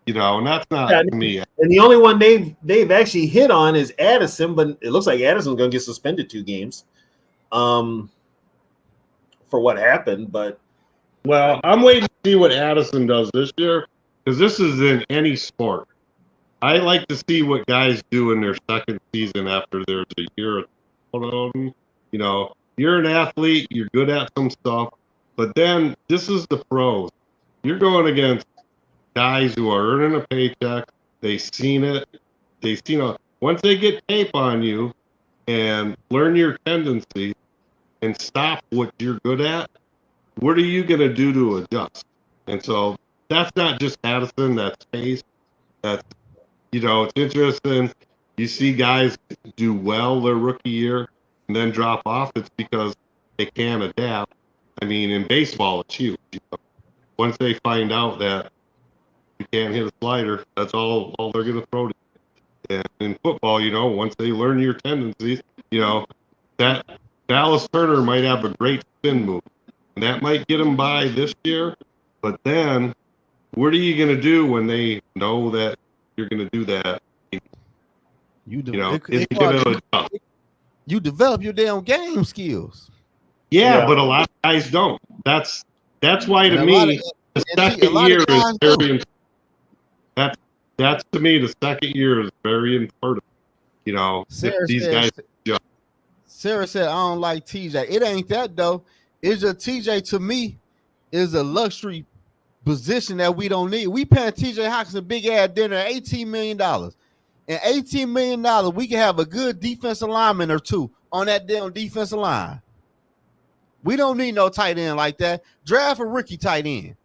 You know, and that's not to me. And the only one they've actually hit on is Addison, but it looks like Addison's going to get suspended 2 games for what happened. But well, I'm waiting to see what Addison does this year because this is in any sport. I like to see what guys do in their second season after there's a year. You know, you're an athlete, you're good at some stuff, but then this is the pros. You're going against guys who are earning a paycheck. They've seen it. Once they get tape on you and learn your tendencies and stop what you're good at, what are you going to do to adjust? And so that's not just Addison, that's Pace. That's, you know, it's interesting. You see guys do well their rookie year and then drop off. It's because they can't adapt. I mean, in baseball, it's huge. You know? Once they find out that you can't hit a slider, that's all they're going to throw to you. And in football, you know, once they learn your tendencies, you know, that Dallas Turner might have a great spin move. And that might get them by this year. But then what are you going to do when they know that you're going to do that? You develop your damn game skills. Yeah, but a lot of guys don't. That's why to me the second year is very important. That's to me the second year is very important. You know, these guys. Sarah said, "I don't like TJ." It ain't that though. It's just TJ to me is a luxury position that we don't need. We paying TJ Hawkins a big ass dinner at $18 million. And $18 million, we can have a good defensive lineman or 2 on that damn defensive line. We don't need no tight end like that. Draft a rookie tight end.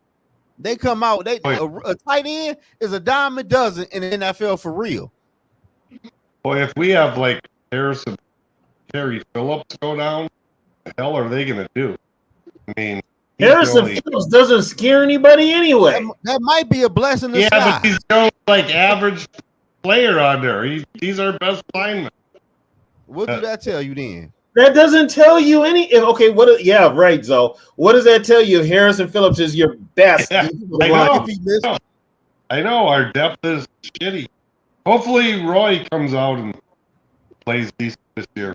They come out. A tight end is a dime a dozen in the NFL for real. Boy, if we have like Harrison, Terry Phillips go down, what the hell are they going to do? I mean, Harrison Phillips doesn't scare anybody anyway. That might be a blessing. Yeah, but he's no like average player on there. He's our best lineman. What do that tell you then? That doesn't tell you any. Okay, what? Yeah, right, Zoe. What does that tell you if Harrison Phillips is your best? Yeah, I know our depth is shitty. Hopefully, Roy comes out and plays decent this year.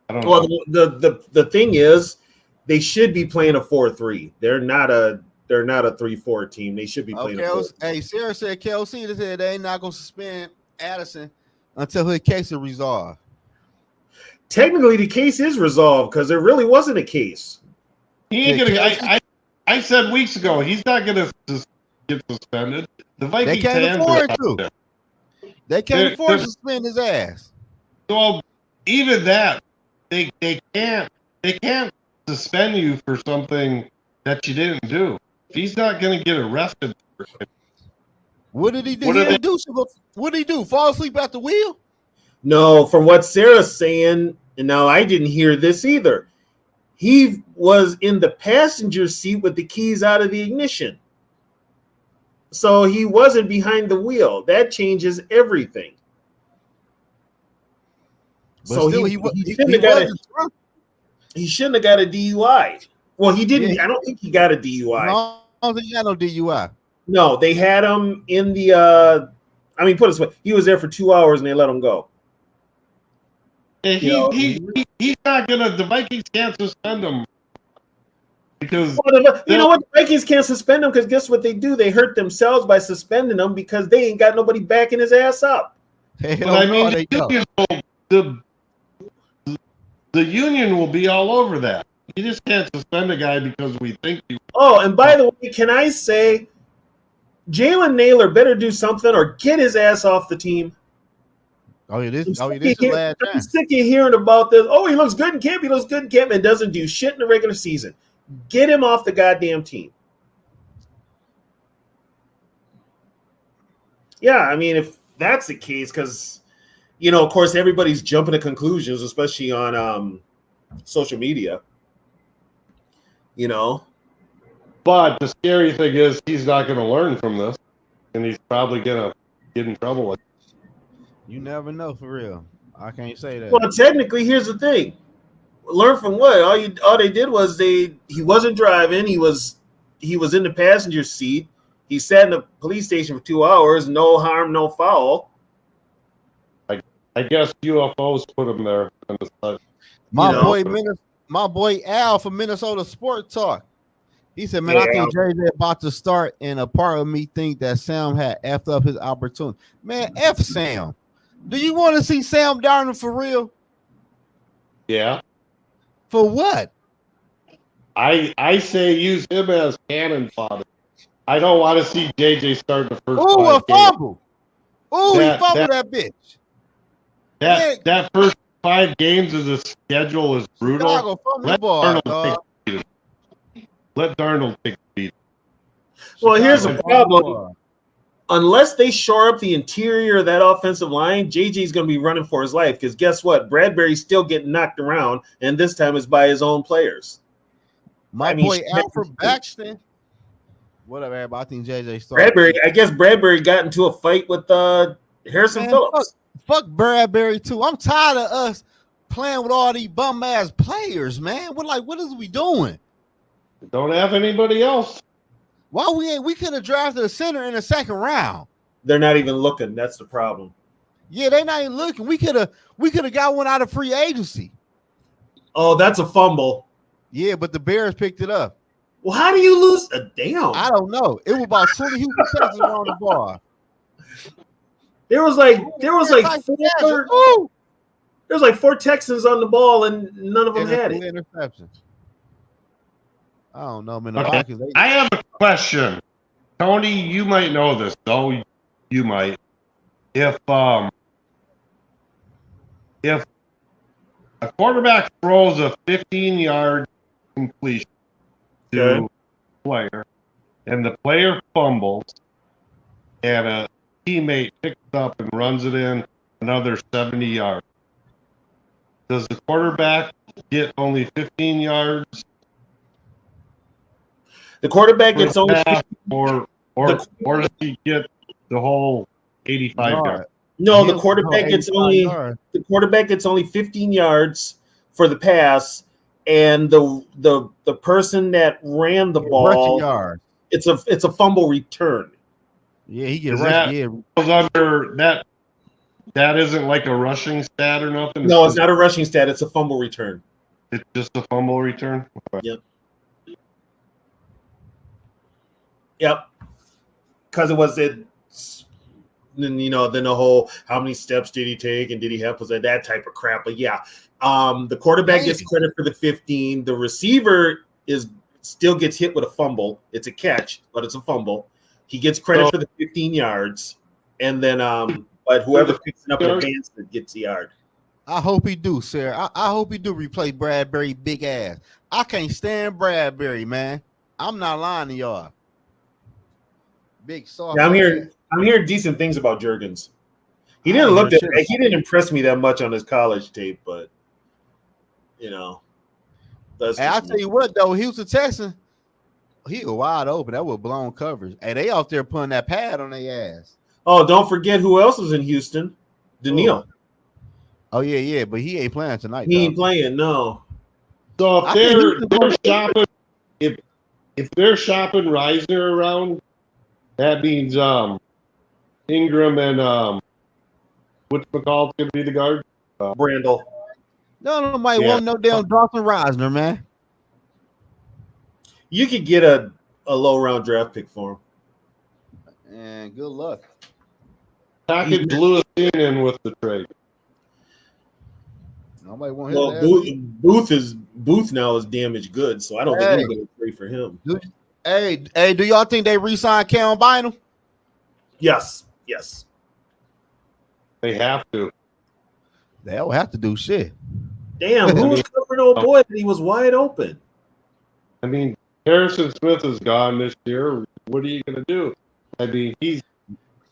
I don't know. The thing is, they should be playing a 4-3. They're not a 3-4 team. They should be playing a 4-3. Hey, Sarah said Kelsey said they ain't not gonna suspend Addison until her case is resolved. Technically, the case is resolved because there really wasn't a case. He ain't gonna. I said weeks ago he's not gonna get suspended. The Vikings can't afford to. They can't afford to suspend his ass. Well, even that they can't suspend you for something that you didn't do. If he's not gonna get arrested. What did he do? What did he do? Fall asleep at the wheel? No, from what Sarah's saying, and now I didn't hear this either. He was in the passenger seat with the keys out of the ignition. So he wasn't behind the wheel. That changes everything. But so still, he shouldn't have got a DUI. Well, he didn't. Yeah. I don't think he got a DUI. No, I don't think he got no DUI. No, they had him in the put it this way, he was there for 2 hours and they let him go. And he's not gonna. The Vikings can't suspend him because you know what? The Vikings can't suspend him because guess what they do? They hurt themselves by suspending him because they ain't got nobody backing his ass up. but I mean, the union will be all over that. You just can't suspend a guy because we think you. Oh, and by the way, can I say Jalen Naylor better do something or get his ass off the team? This is last I'm time. sick of hearing about this. Oh, he looks good in camp. He looks good in camp and doesn't do shit in the regular season. Get him off the goddamn team. Yeah, I mean, if that's the case, because, you know, of course, everybody's jumping to conclusions, especially on social media. You know? But the scary thing is he's not going to learn from this, and he's probably going to get in trouble with it. You never know, for real. I can't say that. Well, technically, here's the thing. Learn from what? All they did was he wasn't driving. He was in the passenger seat. He sat in the police station for 2 hours. No harm, no foul. I guess UFOs put him there. My boy Al from Minnesota Sport Talk. He said, "Man, I think JJ about to start, and a part of me think that Sam had effed up his opportunity. Man, F Sam. Do you want to see Sam Darnold for real? Yeah. For what? I say use him as cannon fodder. I don't want to see JJ start the first. Ooh, a fumble. Ooh, he fumbled that bitch. That first 5 games of the schedule is brutal. Let Darnold take the beat. Well, here's the problem. Unless they shore up the interior of that offensive line, JJ's going to be running for his life because guess what? Bradbury's still getting knocked around, and this time it's by his own players. My boy Alfred Baxton. Whatever, everybody. I think JJ started. Bradbury, I guess Bradbury got into a fight with Harrison Phillips. Fuck Bradbury, too. I'm tired of us playing with all these bum-ass players, man. What is we doing? Don't have anybody else. Why we could have drafted a center in the second round. They're not even looking. That's the problem. Yeah, they're not even looking. We could have got one out of free agency. Oh, that's a fumble. Yeah, but the Bears picked it up. Well, how do you lose a damn? I don't know. It was about 20 Houston Texans on the ball. There was like 4 Texans on the ball and none of them had it. Interceptions. I don't know, man. Okay. I have a question. Tony, you might know this, though. You might. If a quarterback throws a 15-yard completion to a player, and the player fumbles, and a teammate picks it up and runs it in another 70 yards, does the quarterback get only 15 yards? The quarterback gets only or does he get the whole 85 yards? No, the quarterback gets only 15 yards for the pass, and the person that ran the ball, it's a fumble return. Yeah, he gets rushed. Yeah, goes under that. That isn't like a rushing stat or nothing. No, it's not a rushing stat. It's a fumble return. It's just a fumble return. Yep. Yep. Because it was it. Then the whole how many steps did he take and did he have that type of crap. But yeah, the quarterback gets credit for the 15. The receiver still gets hit with a fumble. It's a catch, but it's a fumble. He gets credit for the 15 yards, and then but whoever picks it up in advance gets the yard. I hope he do, sir. I hope he do replace Bradbury big ass. I can't stand Bradbury, man. I'm not lying to y'all. Big soft. Yeah, I'm hearing decent things about Juergens. He didn't impress me that much on his college tape, but I'll tell you what though, Houston Texans, he was wide open. That was blown coverage. Hey, they out there putting that pad on their ass. Oh, don't forget who else is in Houston? Daniil. Oh yeah, but he ain't playing tonight. He ain't playing, no. So if they're shopping, if they're shopping Reisner around, that means Ingram and what's gonna be the guard? Brandel. No, nobody want no damn Dawson Reisner, man. You could get a low round draft pick for him. And good luck. Package Lewis in with the trade. Nobody want his Well, ass. Booth now is damaged goods, so I don't think anybody would trade for him. Hey, do y'all think they re-signed Cam Bynum? Yes. They have to. They don't have to do shit. Damn, who was covering old boy? He was wide open. I mean, Harrison Smith is gone this year. What are you going to do? I mean,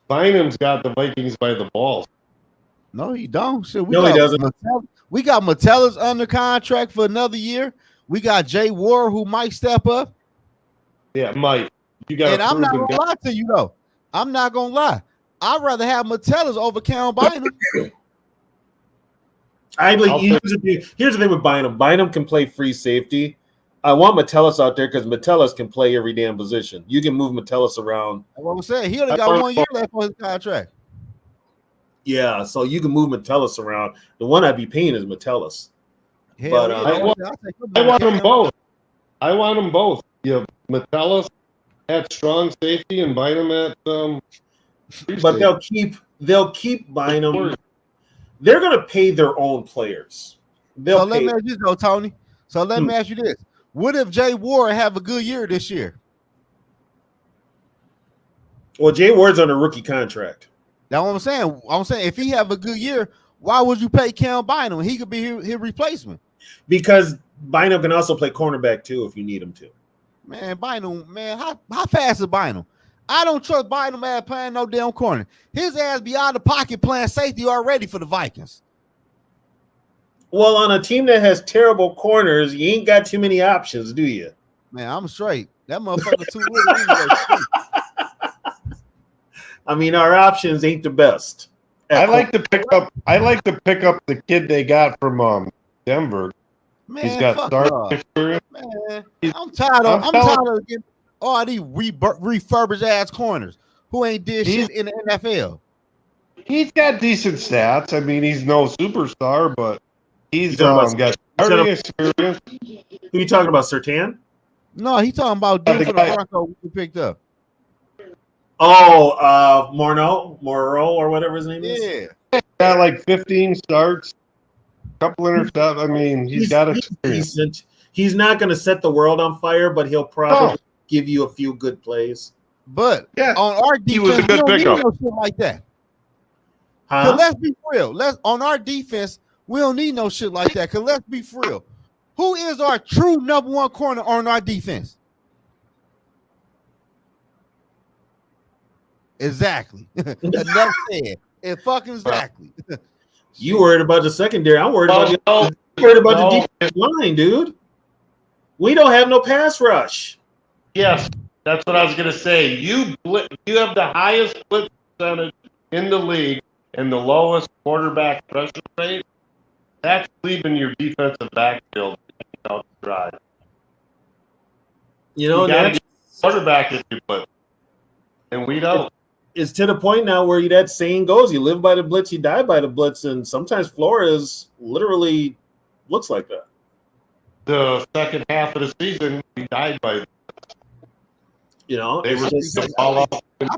Bynum's got the Vikings by the balls. No, he don't. Shit, He doesn't. We got Metellus under contract for another year. We got Jay Ward who might step up. Yeah, Mike. You got. And I'm not gonna lie to you though. I'm not gonna lie. I'd rather have Metellus over Cam Bynum. Here's the thing with Bynum. Bynum can play free safety. I want Metellus out there because Metellus can play every damn position. You can move Metellus around. That's what I'm saying. He only got 1 year left on his contract. Yeah, so you can move Metellus around. The one I'd be paying is Metellus. But I want them both. I want them both. You have Metellus at strong safety and Bynum at free but safety. they'll keep Bynum. They're gonna pay their own players. Let me ask you though, Tony. So let me ask you this. What if Jay Ward have a good year this year? Well, Jay Ward's on a rookie contract. That's what I'm saying. I'm saying if he have a good year, why would you pay Cam Bynum? He could be his replacement. Because Bynum can also play cornerback too if you need him to. Man, Bynum, man, how fast is Bynum? I don't trust Bynum ass playing no damn corner. His ass be out of the pocket playing safety already for the Vikings. Well, on a team that has terrible corners, you ain't got too many options, do you? Man, I'm straight. That motherfucker too little. I mean, our options ain't the best. I like to pick up the kid they got from Denver. Man, he's got start experience. Man, I'm tired of getting all these refurbished ass corners who ain't did shit in the NFL. He's got decent stats. I mean, he's no superstar, but he's got starting experience. Who you talking about, Surtain? No, he's talking about dude from the Broncos we picked up. Oh, Morneau or whatever his name is. Yeah, got like 15 starts, couple intercepts. I mean, he's got experience. Decent. He's not going to set the world on fire, but he'll probably give you a few good plays. But on our defense, he was a good we don't pickup. need no shit like that. Huh? Let's be real. On our defense, we don't need no shit like that. Cause let's be for real. Who is our true number one corner on our defense? Exactly. Enough said. It fucking exactly. You worried about the secondary? I'm worried about the defensive line, dude. We don't have no pass rush. Yes, that's what I was going to say. You have the highest blitz percentage in the league and the lowest quarterback pressure rate. That's leaving your defensive backfield out to dry. You know, got quarterback if you blitz, and we don't. It's to the point now where that saying goes: you live by the blitz, you die by the blitz, and sometimes Flores literally looks like that. The second half of the season, we died by. You know, they were just the ball off. I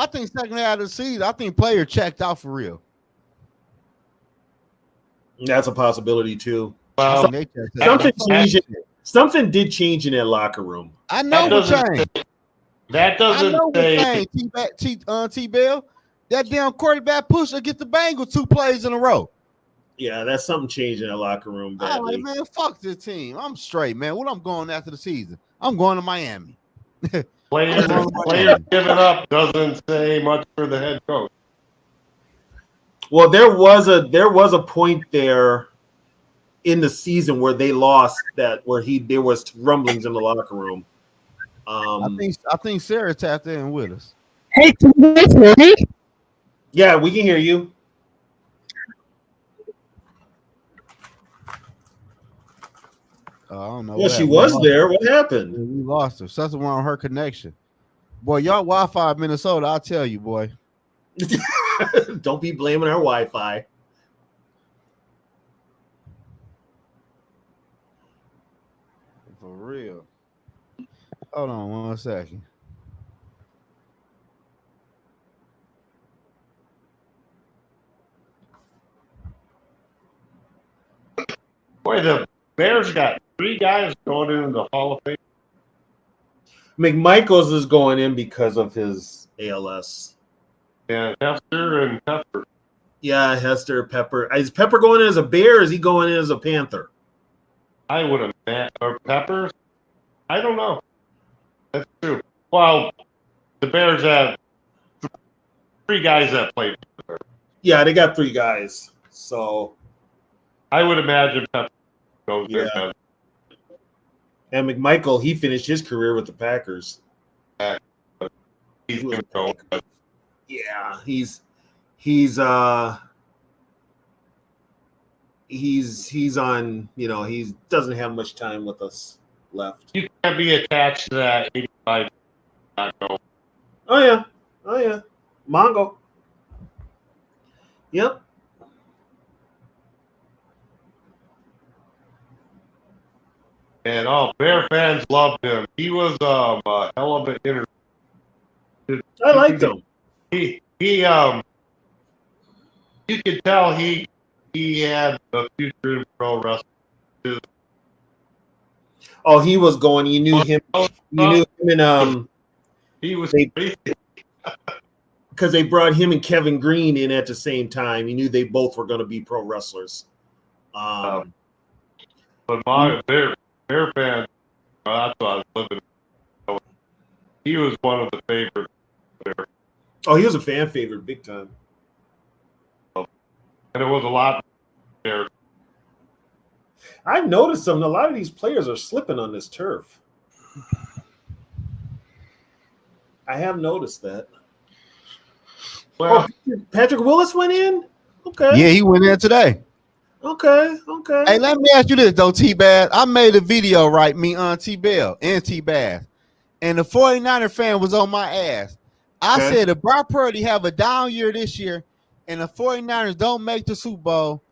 think second half of the season, I think player checked out for real. That's a possibility too. Well, something did change in that locker room. I know what changed. That doesn't say T-Bell. That damn quarterback pusher get the Bengals 2 plays in a row. Yeah, that's something changed in that locker room. I'm like, man, fuck this team. I'm straight, man. What I'm going after the season? I'm going to Miami. Players giving up doesn't say much for the head coach. Well, there was a point there in the season where they lost where there was rumblings in the locker room. I think Sarah tapped in with us. Hey, can you guys hear me? Yeah, we can hear you. I don't know. Yeah, she was there. What happened? We lost her. Something wrong with her connection. Boy, y'all Wi-Fi in Minnesota, I'll tell you, boy. Don't be blaming our Wi-Fi. For real. Hold on 1 second. Boy, the Bears got 3 guys going into the Hall of Fame. McMichaels is going in because of his ALS. Yeah, Hester and Pepper. Yeah, Hester, Pepper. Is Pepper going in as a Bear or is he going in as a Panther? I would have met or Peppers. I don't know. That's true. Well, the Bears have 3 guys that played for the Bears. Yeah, they got 3 guys. So I would imagine Pepper goes in. yeah. And McMichael, he finished his career with the Packers. He's going to go. Yeah, he's on, he doesn't have much time with us left. You can't be attached to that 85. Not go. Oh yeah. Mongo. Yep. And Bear fans loved him. He was a hell of an interview. I liked him. He you could tell he had the future in pro wrestling. Oh, he was going. You knew him. You knew him, and he was because they brought him and Kevin Green in at the same time. You knew they both were going to be pro wrestlers. But my Bear fan, that's what I was living. He was one of the favorites there. Oh, he was a fan favorite, big time. And it was a lot there. I've noticed a lot of these players are slipping on this turf. I have noticed that. Well, Patrick Willis went in? Okay. Yeah, he went in today. Okay. Hey, let me ask you this though, T-Baz. I made a video, right? Me on T-Bell and T-Baz. And the 49er fan was on my ass. I said if Brock Purdy have a down year this year and the 49ers don't make the Super Bowl,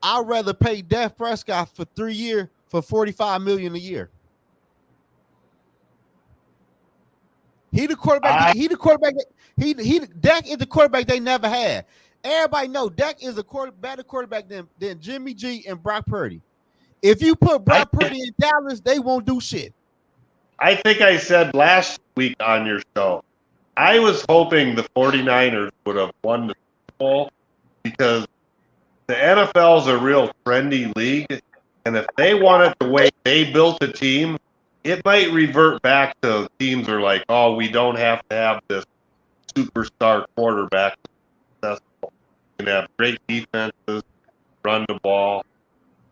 I'd rather pay Dak Prescott for 3 years for $45 million a year. He the quarterback. Dak is the quarterback they never had. Everybody know Dak is a better quarterback than Jimmy G and Brock Purdy. If you put Brock Purdy in Dallas, they won't do shit. I think I said last week on your show, I was hoping the 49ers would have won the Super Bowl because the NFL is a real trendy league, and if they want it the way they built the team, it might revert back to teams are like, oh, we don't have to have this superstar quarterback. We can have great defenses, run the ball,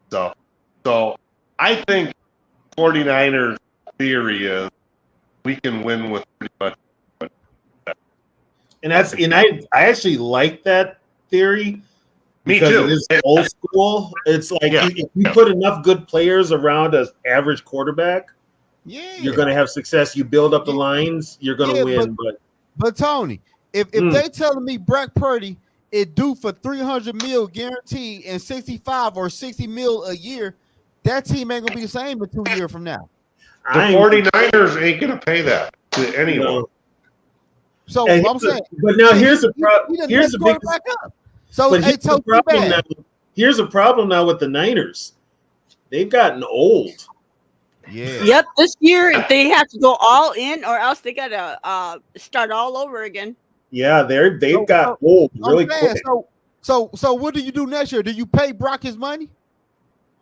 stuff. So I think 49ers theory is we can win with pretty much. And I actually like that theory because Me too. it is old school. It's like if you put enough good players around an average quarterback, you're going to have success. You build up the lines, you're going to win. But Tony, if they telling me Brock Purdy is due for $300 million guaranteed and 65 or 60 mil a year, that team ain't gonna be the same in 2 years from now. The 49ers ain't gonna pay that to anyone. So I'm saying, but now here's the problem. Here's the big So here's a problem now with the Niners. They've gotten old. Yeah. Yep. This year they have to go all in, or else they gotta start all over again. Yeah, they've got old really quick. So what do you do next year? Do you pay Brock his money?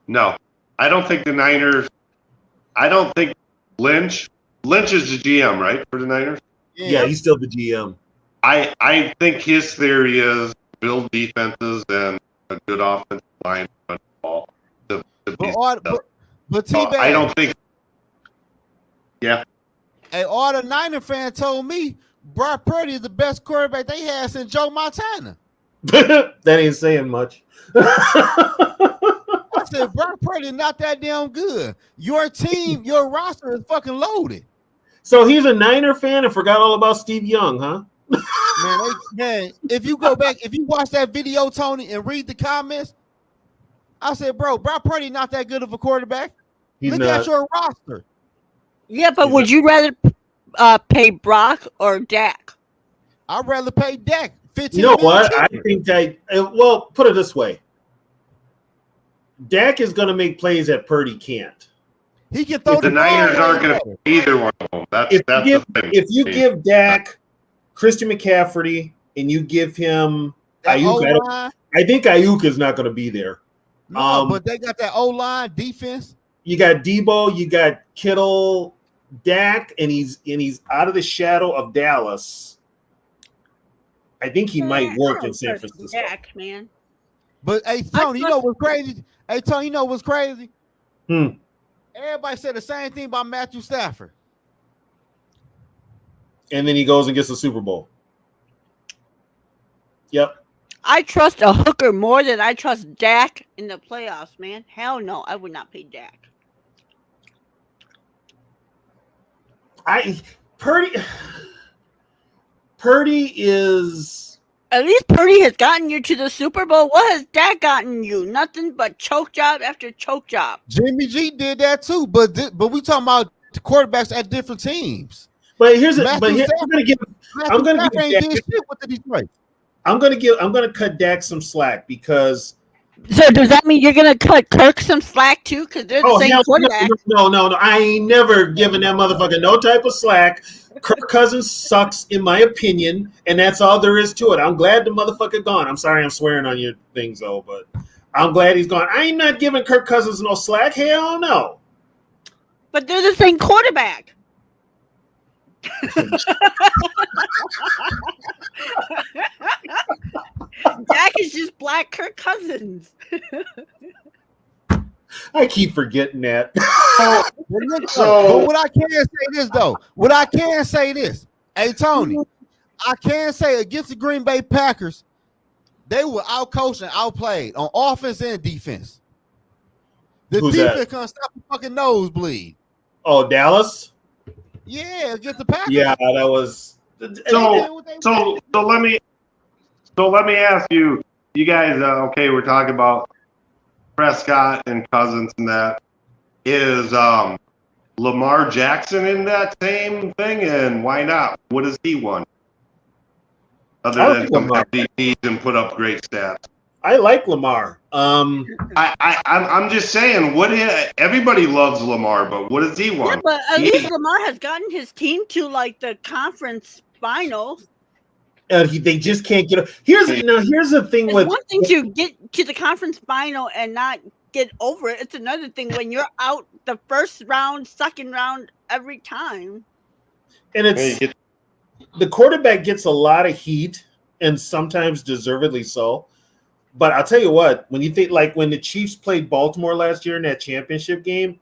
No, I don't think the Niners. I don't think Lynch is the GM, right, for the Niners? Yeah, he's still the GM. I think his theory is build defenses and a good offensive line run the ball. But T-Bag, I don't think. Yeah. Hey, all the Niner fan told me Brock Purdy is the best quarterback they had since Joe Montana. That ain't saying much. I said Brock Purdy is not that damn good. Your team, your roster is fucking loaded. So he's a Niner fan and forgot all about Steve Young, huh? Man, if you go back, if you watch that video, Tony, and read the comments, I said, bro, Brock Purdy not that good of a quarterback. Look at your roster. Yeah, but would you rather pay Brock or Dak? I'd rather pay Dak 15 You know million what? I cheaper. think well, put it this way. Dak is going to make plays that Purdy can't. He can throw The the Niners ball aren't going better. to pay either one of them. That's the thing. If you give Dak Christian McCaffrey and you give him That Ayuk, O-line. I think Ayuk is not going to be there. No, but they got that O-line defense. You got Debo, you got Kittle, Dak, and he's out of the shadow of Dallas. I think he might work in San Francisco. Dak, man. But hey, Tony, you know what's crazy? Hey, Tony, you know what's crazy? Everybody said the same thing about Matthew Stafford. And then he goes and gets the Super Bowl. Yep. I trust a hooker more than I trust Dak in the playoffs, man. Hell no, I would not pay Dak. Purdy is. At least Purdy has gotten you to the Super Bowl. What has Dak gotten you? Nothing but choke job after choke job. Jimmy G did that too, but we talking about the quarterbacks at different teams. But I'm going to give Dak some slack because. So does that mean you're gonna cut Kirk some slack too? Because they're the same quarterback. No. I ain't never given that motherfucker no type of slack. Kirk Cousins sucks, in my opinion, and that's all there is to it. I'm glad the motherfucker gone. I'm sorry I'm swearing on your things, though, but I'm glad he's gone. I ain't not giving Kirk Cousins no slack. Hell no. But they're the same quarterback. Dak is just black Kirk Cousins. I keep forgetting that. But what I can say this, hey Tony, I can say against the Green Bay Packers, they were outcoached and outplayed on offense and defense. The defense couldn't stop the fucking nosebleed. Oh, Dallas? Yeah, against the Packers. Yeah, that was. So let me ask you guys. Okay, we're talking about Prescott and Cousins and that. Is Lamar Jackson in that same thing? And why not? What has he won? Other than some MVPs and put up great stats. I like Lamar. I'm just saying, everybody loves Lamar, but what has he won? Yeah, but at least Lamar has gotten his team to like the conference finals. They just can't get. Here's the thing. It's one thing to get to the conference final and not get over it. It's another thing when you're out the first round, second round every time. And the quarterback gets a lot of heat, and sometimes deservedly so. But I'll tell you what, when you think like when the Chiefs played Baltimore last year in that championship game,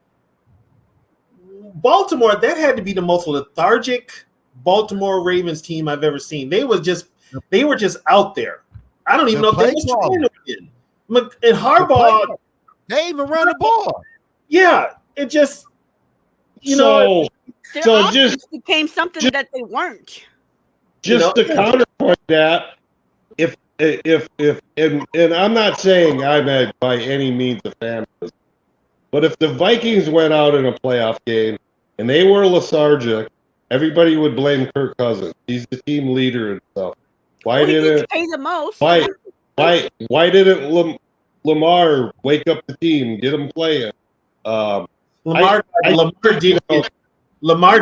Baltimore, that had to be the most lethargic Baltimore Ravens team I've ever seen. They were just out there. I don't even know if they was trying to win. And Harbaugh, they even run the ball. Yeah, it just their offense became something that they weren't. Just to counterpoint that, if I'm not saying I'm by any means a fan of this, but if the Vikings went out in a playoff game and they were lethargic, everybody would blame Kirk Cousins. He's the team leader and stuff. Why didn't pay the most? Why didn't Lamar wake up the team, get them playing? Lamar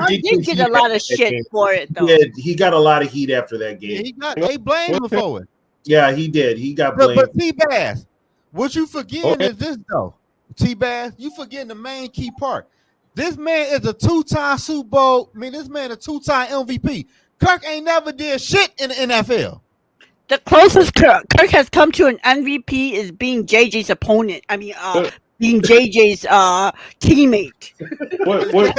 did get a lot of shit for it, though. Yeah, he got a lot of heat after that game. They blamed him for it. Yeah, he did. He got blamed. But T-Bass, what you forgetting is this, though. T-Bass, you forgetting the main key part. This man is a two-time Super Bowl. I mean, this man a two-time MVP. Kirk ain't never did shit in the NFL. The closest Kirk has come to an MVP is being JJ's opponent. I mean, being JJ's teammate. What is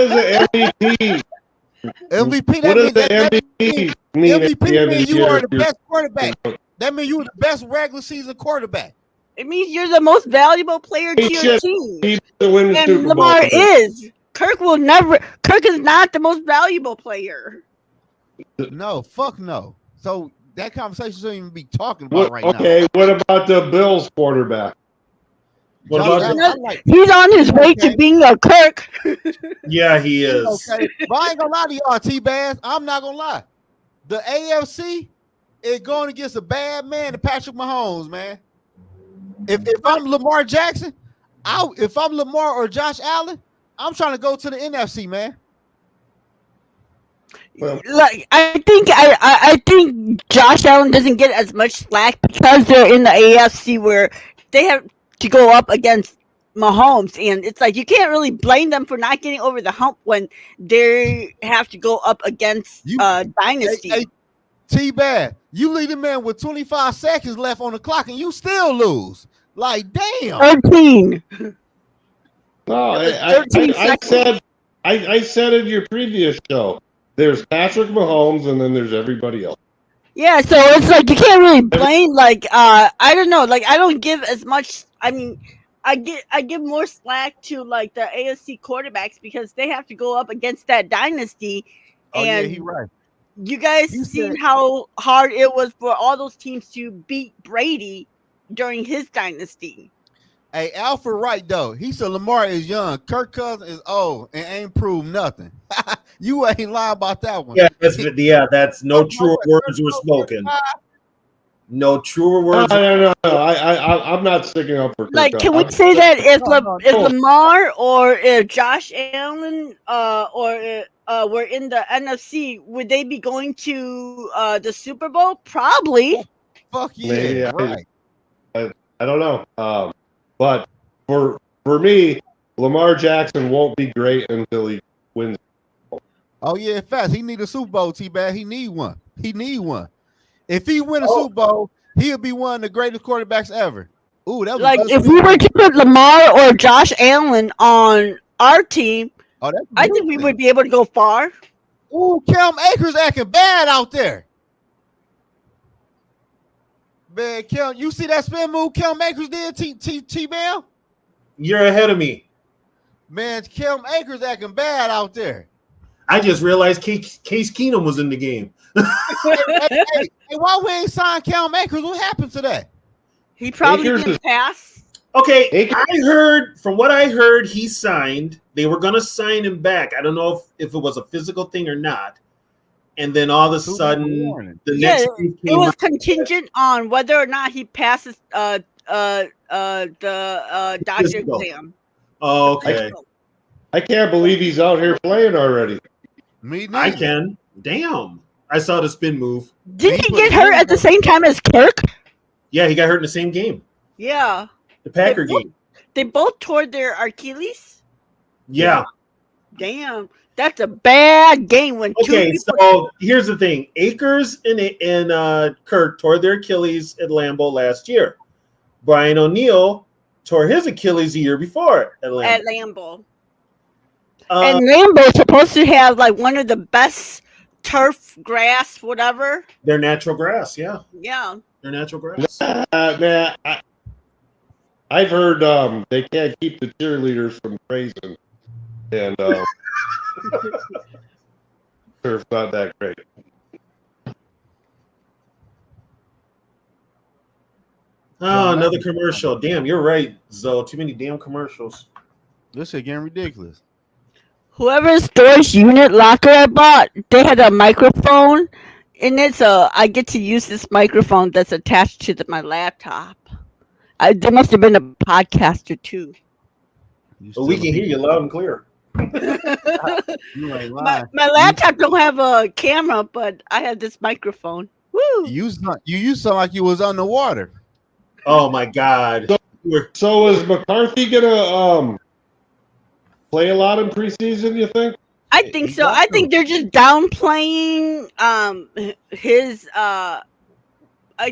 the MVP? MVP. What does the MVP mean? MVP means you are the best quarterback. That means you are the best regular season quarterback. It means you're the most valuable player to your team. And Lamar is. Kirk will never. Kirk is not the most valuable player. No, fuck no. So that conversation shouldn't even be talking about right now. Okay, what about the Bills quarterback? What Josh about Allen, I like He's on his way okay. to being a Kirk. Yeah, he He's is. okay. But I ain't gonna lie to y'all, T-Bass. I'm not gonna lie. The AFC is going against a bad man, the Patrick Mahomes, man. If I'm Lamar Jackson, if I'm Lamar or Josh Allen, I'm trying to go to the NFC, man. Well, Like I think Josh Allen doesn't get as much slack because they're in the AFC where they have to go up against Mahomes, and it's like you can't really blame them for not getting over the hump when they have to go up against You, Dynasty. hey, T-Bad, you lead a man with 25 seconds left on the clock and you still lose. Like, damn. 13. no, It was 13 seconds. I said in your previous show, there's Patrick Mahomes and then there's everybody else. Yeah, so it's like you can't really blame I don't know, like I don't give as much. I mean, I give more slack to like the AFC quarterbacks because they have to go up against that dynasty, Oh, yeah, and he right. you guys You seen said- how hard it was for all those teams to beat Brady during his dynasty. Hey, Alfred Wright, though. He said Lamar is young. Kirk Cousins is old and ain't proved nothing. You ain't lying about that one. That's no truer words were spoken. No truer words. No. I'm not sticking up for Kirk Like, can we Cousins. say that if if no. Lamar or if Josh Allen were in the NFC, would they be going to the Super Bowl? Probably. Fuck yeah. Maybe right. I don't know. But for me, Lamar Jackson won't be great until he wins. Oh, yeah, fast. He need a Super Bowl, T-Bad. He need one. If he win a Super Bowl, he'll be one of the greatest quarterbacks ever. Ooh, that was Like, if we were to put Lamar or Josh Allen on our team, I think we would be able to go far. Ooh, Kelm Akers acting bad out there. Man, Kelm, you see that spin move Kelm Akers did, T-Bell? You're ahead of me. Man, Kelm Akers acting bad out there. I just realized Case Keenum was in the game. hey, why we ain't signed Kelm Akers? What happened to that? He probably Akers didn't pass. Okay, from what I heard, he signed. They were going to sign him back. I don't know if it was a physical thing or not. And then all of a sudden, the next it was contingent on whether or not he passes the doctor Physical. exam. Oh, okay. I can't believe he's out here playing already. Me neither. I can. Damn. I saw the spin move. Didn't he get hurt at the same time as Kirk? Yeah, he got hurt in the same game. Yeah. The Packer game. They both tore their Achilles? Yeah. Damn. That's a bad game when Okay, so here's the thing. Akers and Kirk tore their Achilles at Lambeau last year. Brian O'Neill tore his Achilles the year before at Lambeau. And Lambeau's supposed to have like one of the best turf, grass, whatever. Their natural grass, yeah. Yeah. Their natural grass. Man, I've heard they can't keep the cheerleaders from praising, and turf's not that great. Oh, another commercial. Damn, you're right, Zoe. Too many damn commercials. This shit getting ridiculous. Whoever's storage unit locker I bought, they had a microphone in it, so I get to use this microphone that's attached to my laptop. There must have been a podcaster too. But we can hear you loud and clear. You ain't lying. My laptop don't have a camera, but I have this microphone. Woo! You sound like you was underwater. Oh my God. So is McCarthy gonna play a lot in preseason? You think? I think so. I think they're just downplaying his. I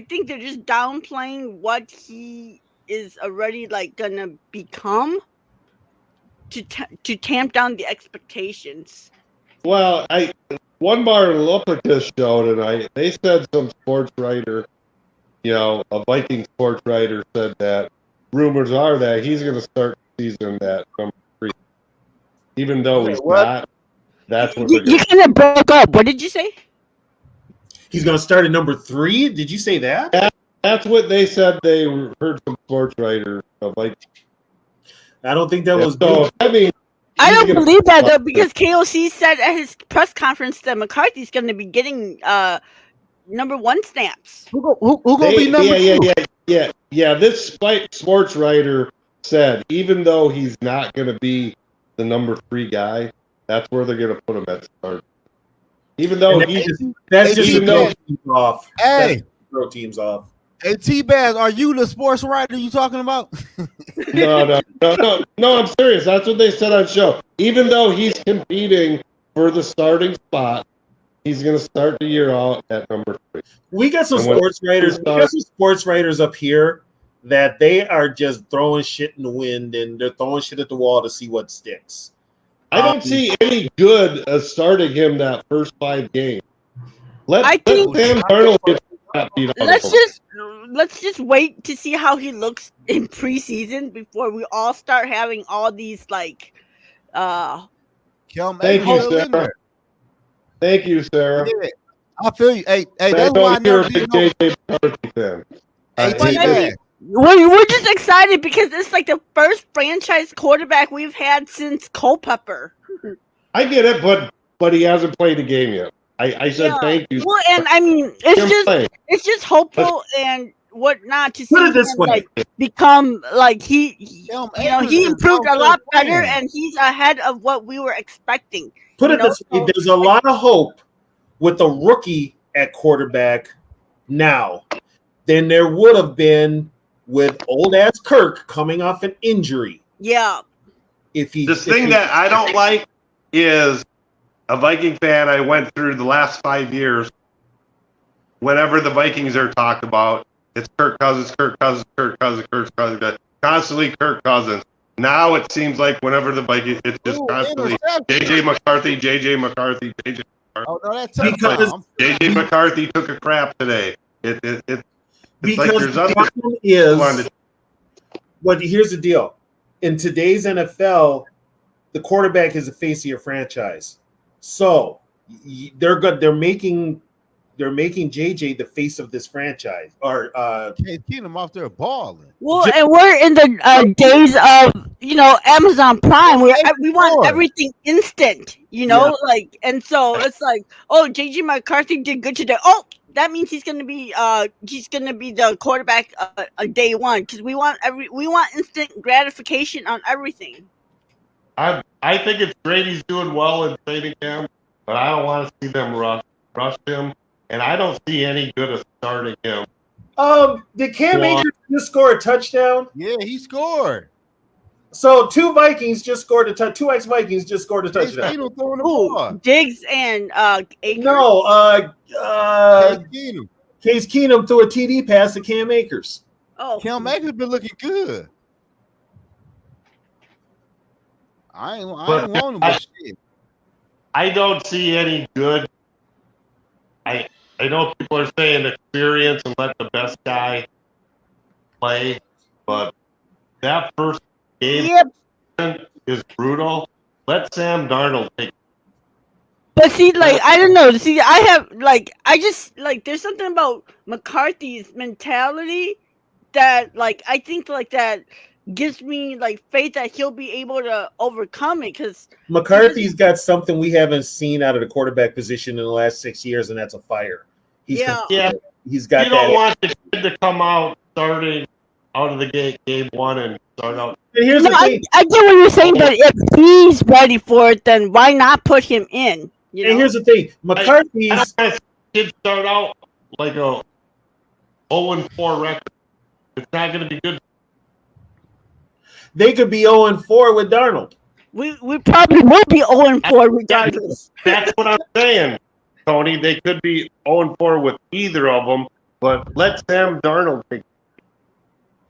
think they're just downplaying what he is already like gonna become to tamp down the expectations. Well, one bar look at this show tonight. They said some sports writer, a Viking sports writer said that rumors are that he's going to start the season at number 3, even though he's not. That's what you kind of broke up. What did you say? He's going to start at number 3? Did you say that? That's what they said. They heard some sports writer, a Viking I don't think that was So I mean, I he's don't gonna- believe that though, because KOC said at his press conference that McCarthy's going to be getting number 1 stamps. Who gonna be number two? Yeah. This sports writer said even though he's not going to be the number 3 guy, that's where they're going to put him at start. Even though that's just even to though- throw teams off. Hey. That's to throw teams off. Hey, T-Baz, are you the sports writer you talking about? No, I'm serious. That's what they said on show. Even though he's competing for the starting spot, he's going to start the year out at number 3. We got some And when- sports writers. We got some sports writers up here that they are just throwing shit in the wind and they're throwing shit at the wall to see what sticks. I don't see any good starting him that first 5 games. I think- Sam Darnold get that beat out of him. Let's just wait to see how he looks in preseason before we all start having all these like Kelm Thank you, Akers in Sarah. there. Thank you, Sarah. Yeah, I feel you. Hey, I that's why I know you're never a did big no. JJ McCarthy fan. Hey, Well, T-Baz. we're just excited because it's like the first franchise quarterback we've had since Culpepper. I get it, but he hasn't played a game yet. I said Yeah. thank you. Well, and I mean, it's just hopeful and whatnot to see Put it this him, way. like become like he Kelm you know Akers he is improved a also lot playing. better and he's ahead of what we were expecting. Put it You know, this way, so- there's a lot of hope with a rookie at quarterback now than there would have been with old ass Kirk coming off an injury. Yeah, If he The thing that I don't like is a Viking fan. I went through the last 5 years. Whenever the Vikings are talked about, it's Kirk Cousins, constantly Kirk Cousins. Now it seems like whenever the Vikings, it's just Ooh, constantly interception. JJ McCarthy. Oh, no, that's Because- JJ McCarthy took a crap today. It's like because there's the other problem is on the- what here's the deal. In today's NFL, the quarterback is the face of your franchise. So they're good. They're making JJ the face of this franchise. Or Case Keenum off there balling. well, and we're in the days of Amazon Prime where we want Sure. everything instant, like, and so it's like, oh, JJ McCarthy did good today. Oh, that means he's gonna be the quarterback on day one because we want instant gratification on everything. I think it's great he's doing well in training camp, but I don't want to see them rush him, and I don't see any good of starting him. did Cam Well, Akers just score a touchdown? Yeah, he scored. So two Vikings just scored a touchdown. Two ex-Vikings just scored a Case touchdown. Keenum throwing the Who? ball. Diggs and Akers. No, Case Keenum. Case Keenum threw a TD pass to Cam Akers. Oh, Kelm Akers been looking good. I ain't But want him, but shit. I don't see any good. I know people are saying experience and let the best guy play, but that first game yep. is brutal. Let Sam Darnold take. But see, like, I don't know. See, I just there's something about McCarthy's mentality that, like, I think like that gives me like faith that he'll be able to overcome it. Because McCarthy's got something we haven't seen out of the quarterback position in the last 6 years, and that's a fire. He's Yeah, he's got you don't that. want the kid to come out starting out of the gate game one and start out. And here's no, the thing. I get what you're saying, but if he's ready for it, then why not put him in? You know? And here's the thing. I McCarthy's don't want to see kids start out like a 0-4 record. It's not going to be good. they could be 0-4 with Darnold. we probably will be 0-4 regardless. That's what I'm saying, Tony. They could be 0-4 with either of them, but let Sam Darnold take.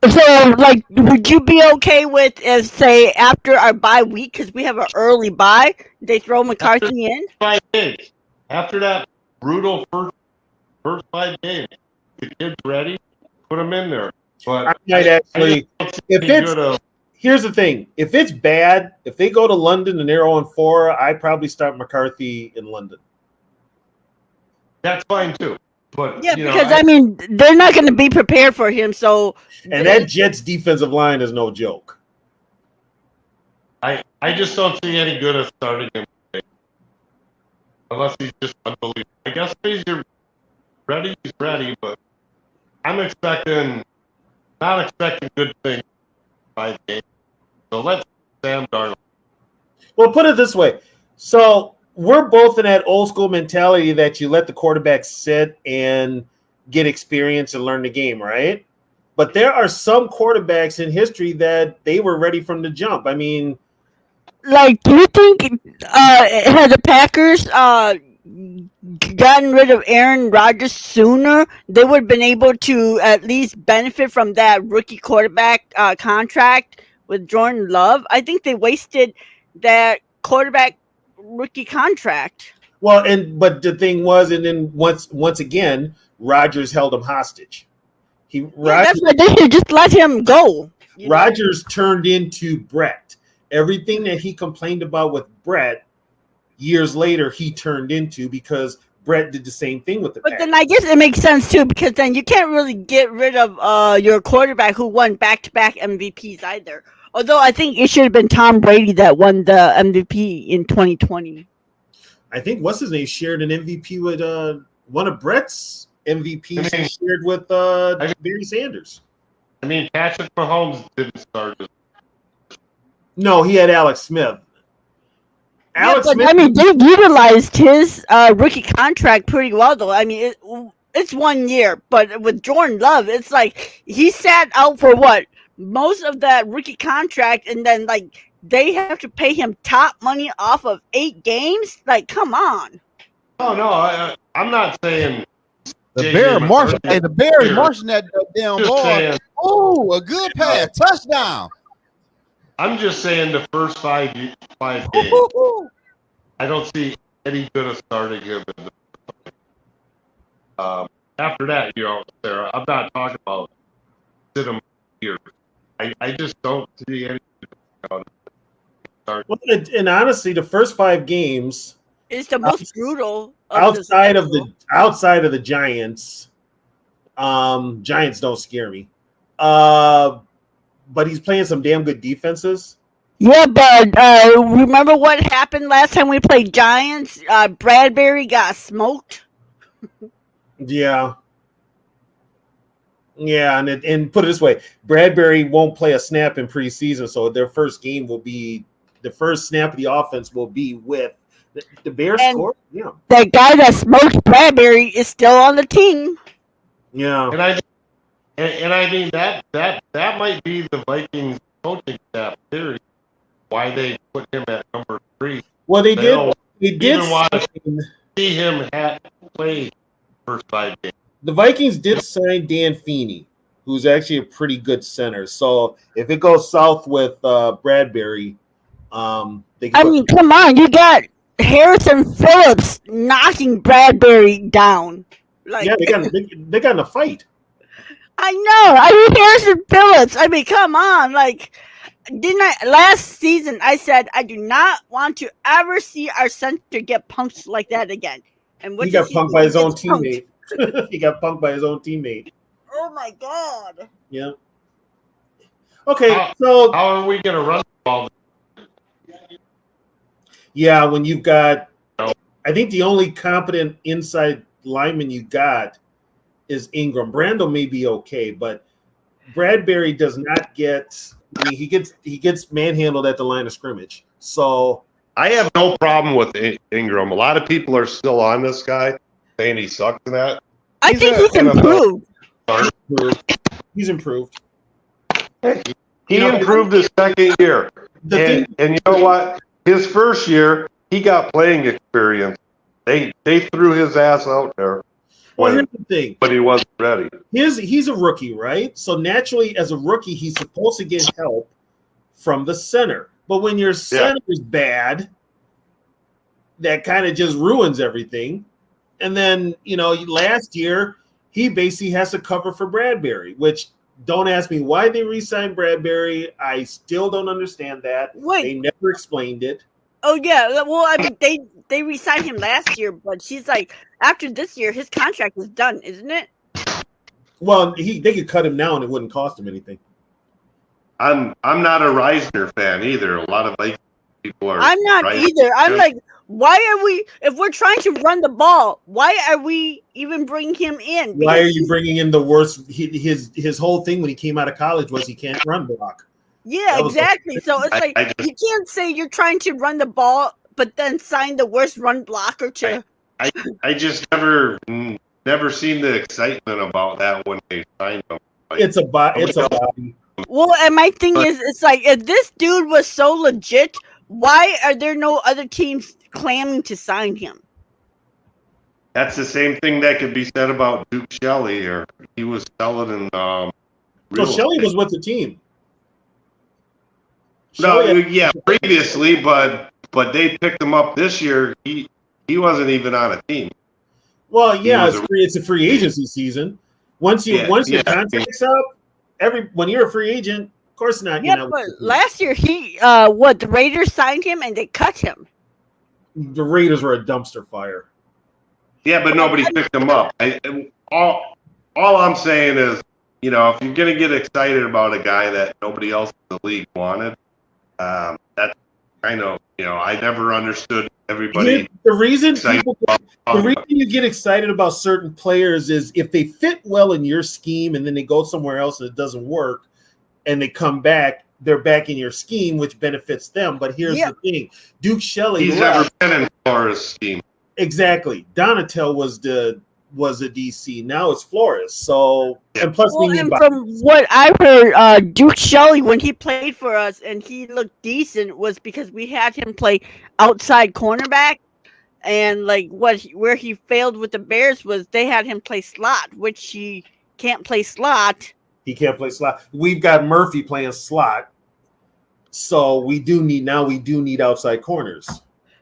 So, like, would you be okay with if, say, after our bye week, because we have an early bye, they throw McCarthy in? 5 games. After that brutal first 5 games, the kid's ready, put him in there. But I might actually. I don't see If any it's good of- here's the thing. If it's bad, if they go to London and they're 0-4, I'd probably start McCarthy in London. that's fine too. But Yeah, you know, because, I mean, they're not going to be prepared for him, so... And that Jets defensive line is no joke. I just don't see any good at starting him today. Unless he's just unbelievable. I guess if he's ready, he's ready, but I'm not expecting good things by the game. So let's Sam Darnold. Well, put it this way. So we're both in that old school mentality that you let the quarterback sit and get experience and learn the game, right? But there are some quarterbacks in history that they were ready from the jump. I mean, Like, do you think had the Packers gotten rid of Aaron Rodgers sooner, they would have been able to at least benefit from that rookie quarterback contract with Jordan Love? I think they wasted that quarterback rookie contract. well, but the thing was, and then once again, Rodgers held him hostage. Yeah, that's why they should just let him go. Rodgers turned into Brett. Everything that he complained about with Brett, years later, he turned into because Brett did the same thing with the But Packers. then I guess it makes sense too, because then you can't really get rid of your quarterback who won back-to-back MVPs either. Although I think it should have been Tom Brady that won the MVP in 2020. I think what's his name shared an MVP with one of Brett's MVPs he shared with Barry Sanders. I mean, Patrick Mahomes didn't start. No, he had Alex Smith. Smith. I mean, they utilized his rookie contract pretty well, though. I mean, it's 1 year, but with Jordan Love, it's like he sat out for what? Most of that rookie contract, and then like they have to pay him top money off of 8 games. Like, come on. Oh no, I'm not saying the Bear Marshall. Hey, the Bears marching that damn ball. Oh, a good pass, touchdown. I'm just saying the first five games. I don't see any good of starting him. After that, Sarah, I'm not talking about sit him here. I just don't see any. Well, and honestly, the first 5 games is the most brutal outside of the Giants. Giants don't scare me. But he's playing some damn good defenses. Yeah, but remember what happened last time we played Giants? Bradbury got smoked. Yeah. Yeah, and put it this way, Bradbury won't play a snap in preseason, so their first game will be the first snap of the offense will be with the Bears score. Yeah, that guy that smoked Bradbury is still on the team. Yeah, and I mean that might be the Vikings coaching staff theory why they put him at number 3. Well, they did want to see him play first 5 games. The Vikings did sign Dan Feeney, who's actually a pretty good center. So if it goes south with Bradbury, come on, you got Harrison Phillips knocking Bradbury down. Like, yeah, they got in a fight. I know. Harrison Phillips. I mean, come on. Like, last season I said I do not want to ever see our center get punked like that again. And he got punked by his own teammate. He got punked by his own teammate. Oh my god. Yeah. Okay, so how are we gonna run the ball? Yeah, when you've got, I think the only competent inside lineman you got is Ingram. Brando may be okay, but Bradbury does not get. I mean, he gets manhandled at the line of scrimmage. So I have no problem with Ingram. A lot of people are still on this guy, saying he sucks in that. I think he's improved. He's improved. He improved his second year. And you know what? His first year, he got playing experience. They threw his ass out there. Well, here's the thing. But he wasn't ready. He's a rookie, right? So naturally, as a rookie, he's supposed to get help from the center. But when your center is bad, that kind of just ruins everything. And then, last year, he basically has to cover for Bradbury, which don't ask me why they re-signed Bradbury. I still don't understand that. Wait. They never explained it. Oh, yeah. Well, I mean, they re-signed him last year, but she's like, after this year, his contract is done, isn't it? Well, they could cut him now and it wouldn't cost him anything. I'm not a Reisner fan either. A lot of Vikings people are. I'm not Reisner either. I'm fans. like, why are we? If we're trying to run the ball, why are we even bringing him in? Why are Because you bringing in the worst? His whole thing when he came out of college was he can't run block. yeah, That was exactly. So it's like I you can't say you're trying to run the ball, but then sign the worst run blocker to. I just never seen the excitement about that when they signed him. Like, It's a body. Well, and my thing is, it's like if this dude was so legit, why are there no other teams clamming to sign him? that's the same thing that could be said about Duke Shelley, or he was selling in. So real Shelley estate. was with the team. No, Shelley- yeah, previously, but they picked him up this year. He wasn't even on a team. Well, yeah, was it's a free agency season. Once your contract's up, when you're a free agent, of course not. Yeah, but last year the Raiders signed him and they cut him. The Raiders were a dumpster fire. Yeah, but nobody picked him up. All I'm saying is, if you're gonna get excited about a guy that nobody else in the league wanted, that's kind of I never understood everybody. The reason excited you get excited about certain players is if they fit well in your scheme and then they go somewhere else and it doesn't work, and they come back, they're back in your scheme, which benefits them. But here's the thing: Duke Shelley. He's never been in Flores' scheme. Exactly. Donatel was a DC. Now it's Flores. So and plus from what I've heard, Duke Shelley, when he played for us and he looked decent, was because we had him play outside cornerback, and like where he failed with the Bears was they had him play slot, which he can't play slot. He can't play slot. We've got Murphy playing slot, so we do need outside corners.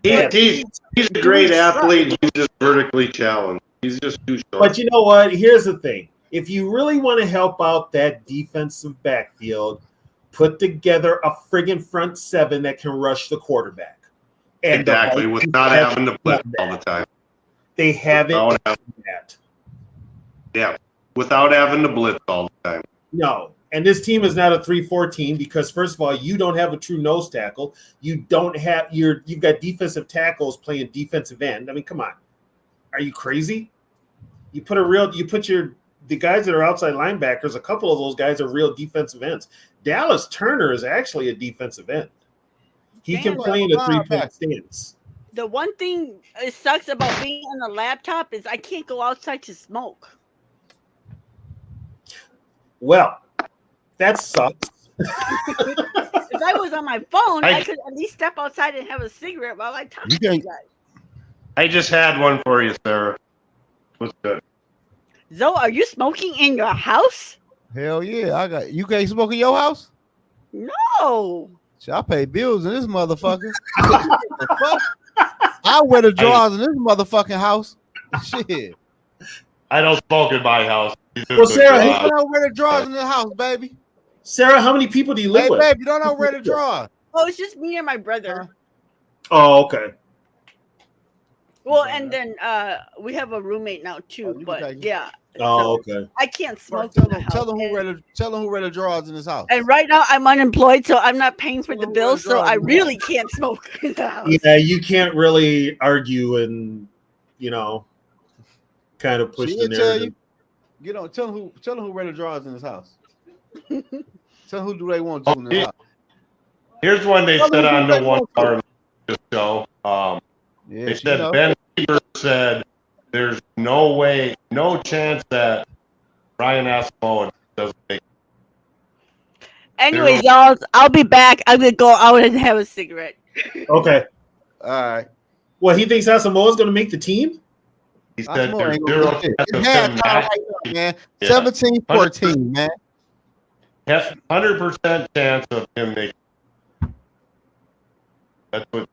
He's a great athlete. He's just vertically challenged. He's just too short. But you know what? Here's the thing. If you really want to help out that defensive backfield, put together a friggin' front seven that can rush the quarterback. And exactly, without having to blitz all the time. They haven't done that. Yeah, without having to blitz all the time. No. And this team is not a 3-4 team because, first of all, you don't have a true nose tackle. You've got defensive tackles playing defensive end. I mean, come on. Are you crazy? The guys that are outside linebackers, a couple of those guys are real defensive ends. Dallas Turner is actually a defensive end. He can play in a 3-point stance. The one thing it sucks about being on the laptop is I can't go outside to smoke. Well, that sucks. If I was on my phone, I could at least step outside and have a cigarette while I talk to you guys. I just had one for you, Sarah. What's good? Zoe, are you smoking in your house? Hell yeah. You can't smoke in your house? No. I pay bills in this motherfucker. I wear the drawers in this motherfucking house. Shit. I don't smoke in my house. Well, Sarah, I don't wear the drawers in the house, baby. Sarah, how many people do you live with? Hey, baby, don't wear the drawers. Oh, it's just me and my brother. Oh, okay. Well, and then we have a roommate now too, but yeah. Oh, okay. I can't smoke in the house. Tell them who wear the drawers in this house. And right now I'm unemployed, so I'm not paying for the bills, so I really can't smoke in the house. Yeah, you can't really argue and kind of push the narrative. Tell them who wear the drawers in this house. Tell them who do they want to in this house. Here's one they said on the one part of the show. They said Ben Weaver said there's no chance that Ryan Asamoah doesn't make it. Anyways, y'all, I'll be back. I'm gonna go out and have a cigarette. Okay. All right. Well, he thinks Asamoah's gonna make the team? He said there's 0 chance of him man. 17-14, man. 100% chance of him making it. That's what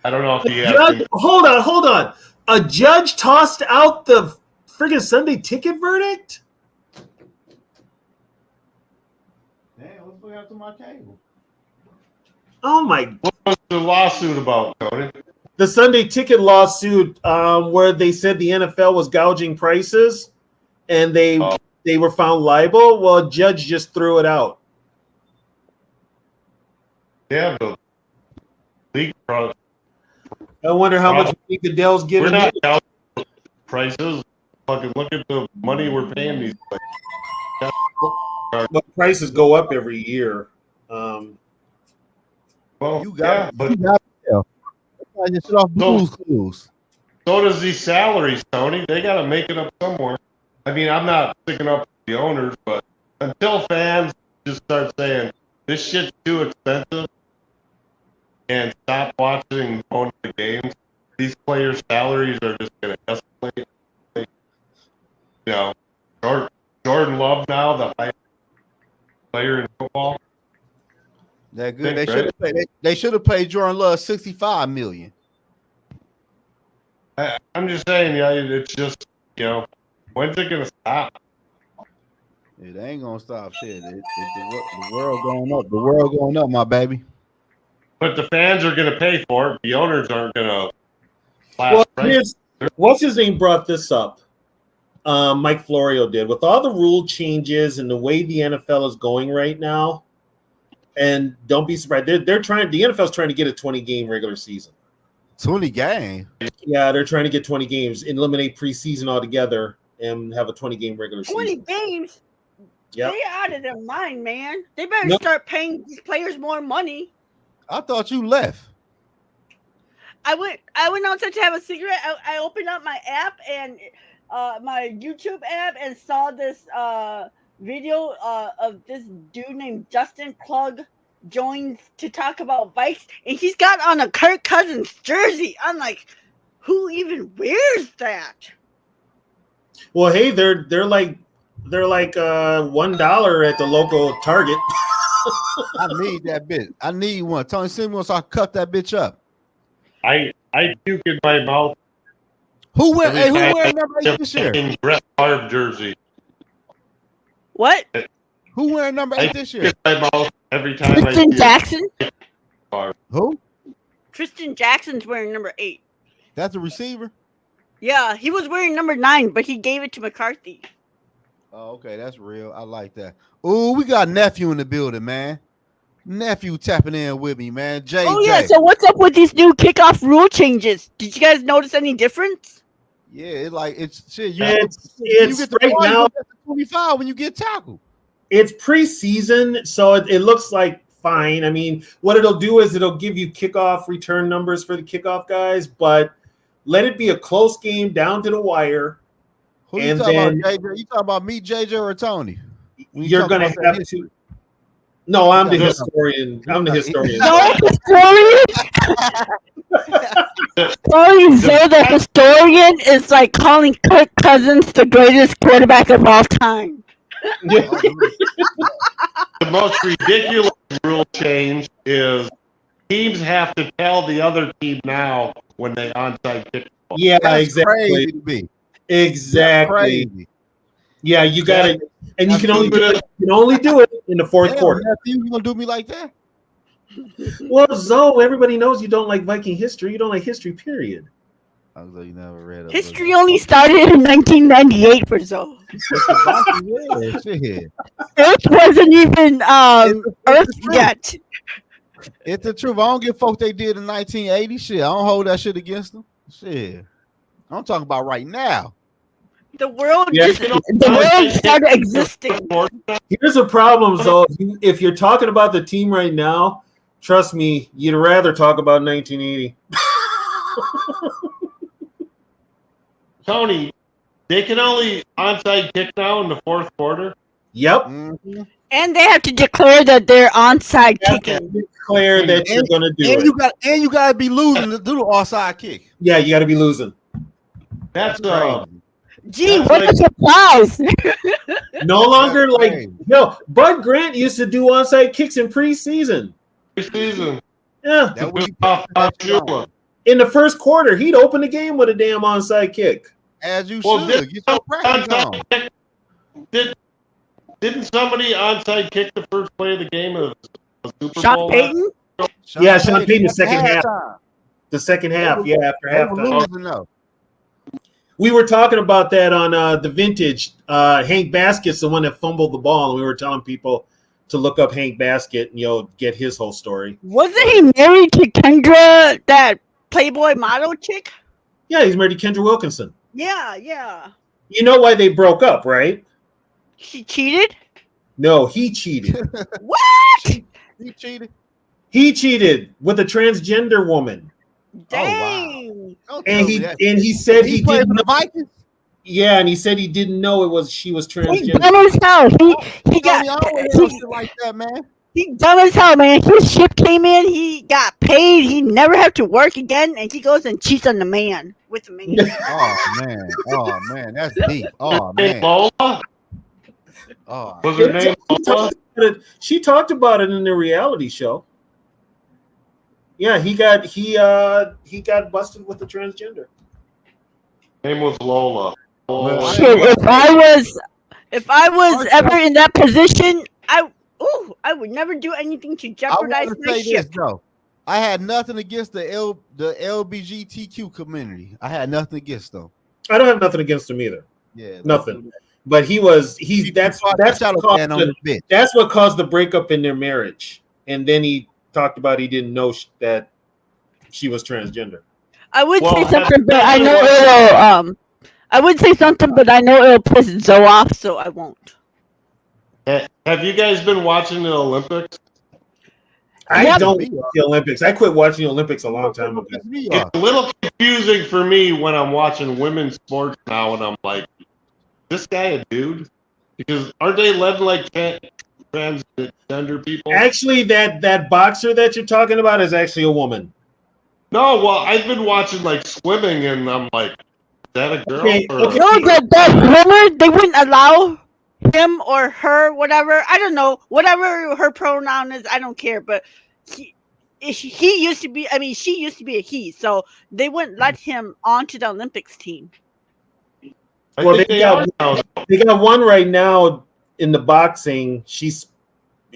I don't know if he has. Hold on. A judge tossed out the friggin' Sunday ticket verdict? Damn, let's go out to my table. Oh my! What was the lawsuit about, Tony? The Sunday ticket lawsuit, where they said the NFL was gouging prices, and they were found liable. Well, a judge just threw it out. Yeah, the league product. I wonder how much money Goodell's We're giving. not down prices. Fucking look at the money we're paying these players. But prices go up every year. Well, You got yeah, it. but You got it. I just shit off Blues Clues. so does these salaries, Tony. They got to make it up somewhere. I mean, I'm not sticking up for the owners, but until fans just start saying this shit's too expensive and stop watching going to the games, these players' salaries are just going to escalate. You know, Jordan Love now, the highest player in football. That good. Think, They should have paid. They should have paid Jordan Love $65 million. I'm just saying, yeah, it's just, when's it going to stop? It ain't gonna stop shit. The world going up. The world going up, my baby. But the fans are going to pay for it. The owners aren't going to. Well, what's his name brought this up? Mike Florio did. With all the rule changes and the way the NFL is going right now, and don't be surprised, they're trying. The NFL's trying to get a 20-game regular season. 20 games. Yeah, they're trying to get 20 games, eliminate preseason altogether, and have a 20-game regular 20 season. games? Yep. They're out of their mind, man. They better start paying these players more money. I thought you left. I went outside to have a cigarette. I opened up my app and my YouTube app and saw this video of this dude named Justin Plug joins to talk about bikes, and he's got on a Kirk Cousins jersey. I'm like, who even wears that? Well, hey, they're like $1 at the local Target. I need that bitch. I need one. Tony, send me one so I can cut that bitch up. I puke in my mouth. Who wearing number 8 this year? Brett Favre jersey. What? Who wearing number 8 this year? In my mouth every time Tristan Jackson? Who? Tristan Jackson's wearing number 8. That's a receiver? Yeah, he was wearing number 9, but he gave it to McCarthy. Oh, okay, that's real. I like that. Ooh, we got nephew in the building, man. Nephew tapping in with me, man. JJ. Oh yeah, so what's up with these new kickoff rule changes? Did you guys notice any difference? Yeah, it's shit. You It's get the right ball, now. you get the 25 when you get tackled. It's preseason, so it looks like fine. I mean, what it'll do is it'll give you kickoff return numbers for the kickoff guys, but let it be a close game down to the wire. Who you talking about, JJ? You talking about me, JJ, or Tony? You're going to have to. No, I'm the historian. I'm the historian. No, historian. Sorry, Zoe, the historian is like calling Kirk Cousins the greatest quarterback of all time. The most ridiculous rule change is teams have to tell the other team now when they onside kick. Yeah, That's exactly. Crazy to be. Exactly. Yeah, you got it, and you can only do it. You can only do it in the fourth quarter. Nephew, you gonna do me like that? Well, Zoe, everybody knows you don't like Viking history. You don't like history, period. I was like, you never read it. History only started in 1998 for Zoe. Earth wasn't even Earth yet. It's the truth. I don't give fuck they did in 1980. Shit, I don't hold that shit against them. Shit, I'm talking about right now. The world started existing. Here's a problem, Zoe. If you're talking about the team right now, trust me, you'd rather talk about 1980. Tony, they can only onside kick now in the fourth quarter. Yep. Mm-hmm. And they have to declare that they're onside kicking. Declare that you're going to do it. You got to be losing to do the offside kick. Yeah, you got to be losing. That's Gee, what a surprise! No longer no. Bud Grant used to do onside kicks in preseason. Yeah. In the first quarter, he'd open the game with a damn onside kick. As you should. Get your practice on. Didn't somebody onside kick the first play of the game of the Super Sean Bowl? Payton? Yeah, Sean Payton, the second half. The second half, after halftime. We were talking about that on the vintage. Hank Baskett's the one that fumbled the ball, and we were telling people to look up Hank Basket and get his whole story. Wasn't he married to Kendra, that Playboy model chick? Yeah, he's married to Kendra Wilkinson. Yeah. You know why they broke up, right? She cheated? No, he cheated. What? He cheated. He cheated with a transgender woman. Dang. Don't And tell me that. he said he played didn't for the know. Vikings. Yeah, and he said he didn't know she was He transgender. dumb as hell. He Tony always got does shit like that, man. he dumb as hell, man. His ship came in. He got paid. He never had to work again, and he goes and cheats on the man with the man. Oh man, that's deep. Oh Hey, man. Lola? Oh, Was her name Lola? She talked about it in the reality show. Yeah, he got busted with the transgender. Name was Lola. Well, Shit, if I was ever in that position, I would never do anything to I jeopardize want to my say this ship. though. I had nothing against the LBGTQ community. I had nothing against them. I don't have nothing against him either. Yeah, Nothing. But that's what caused the breakup in their marriage. And then he talked about he didn't know that she was transgender. I would Well, say something, but have I you know it'll I would say something, but I know it'll piss Zoe off, so I won't. Have you guys been watching the Olympics? I don't watch the Olympics. I quit watching the Olympics a long time ago. It's a little confusing for me when I'm watching women's sports now, and I'm like, this guy a dude? Because aren't they led like transgender people? Actually, that boxer that you're talking about is actually a woman. No, well, I've been watching like swimming, and I'm like, is that a girl? Okay, or- okay. No, that swimmer, they wouldn't allow him or her, whatever. I don't know, whatever her pronoun is. I don't care. But he used to be. I mean, she used to be a he, so they wouldn't let him onto the Olympics team. I Well, think they they are now. They got one right now in the boxing. She's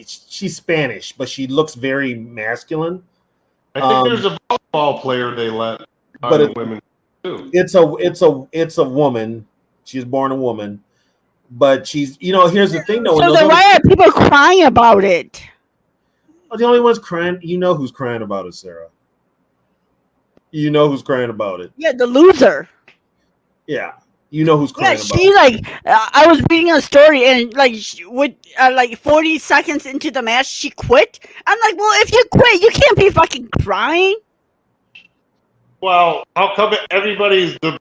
Spanish, but she looks very masculine. I think there's a volleyball player they let on but the women too. It's a woman. She's born a woman, but she's here's the thing though. So then why are people crying about it? The only ones crying, you know who's crying about it, Sarah. You know who's crying about it. Yeah, the loser. Yeah, you know who's crying about she it. I was reading a story and with 40 seconds into the match she quit. I'm like, well, if you quit, you can't be fucking crying. Well, how come everybody's the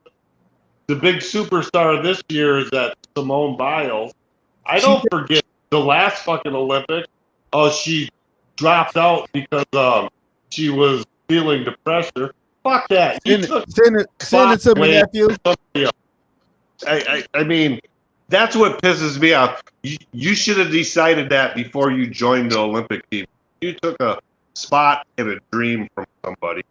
big superstar this year is that Simone Biles? I don't forget the last fucking Olympics. Oh, she dropped out because she was feeling the pressure. Fuck that. Send it to me, nephew. I mean, that's what pisses me off. You should have decided that before you joined the Olympic team. You took a spot and a dream from somebody,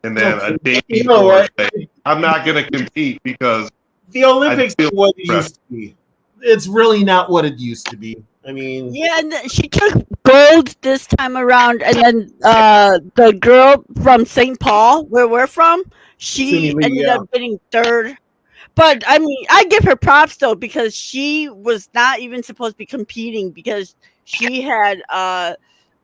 and then a day before say, I'm not going to compete because the Olympics is what it used to be. It's really not what it used to be. I mean, yeah, and she took gold this time around, and then the girl from St. Paul, where we're from, she ended up getting third. But I mean, I give her props though, because she was not even supposed to be competing because she had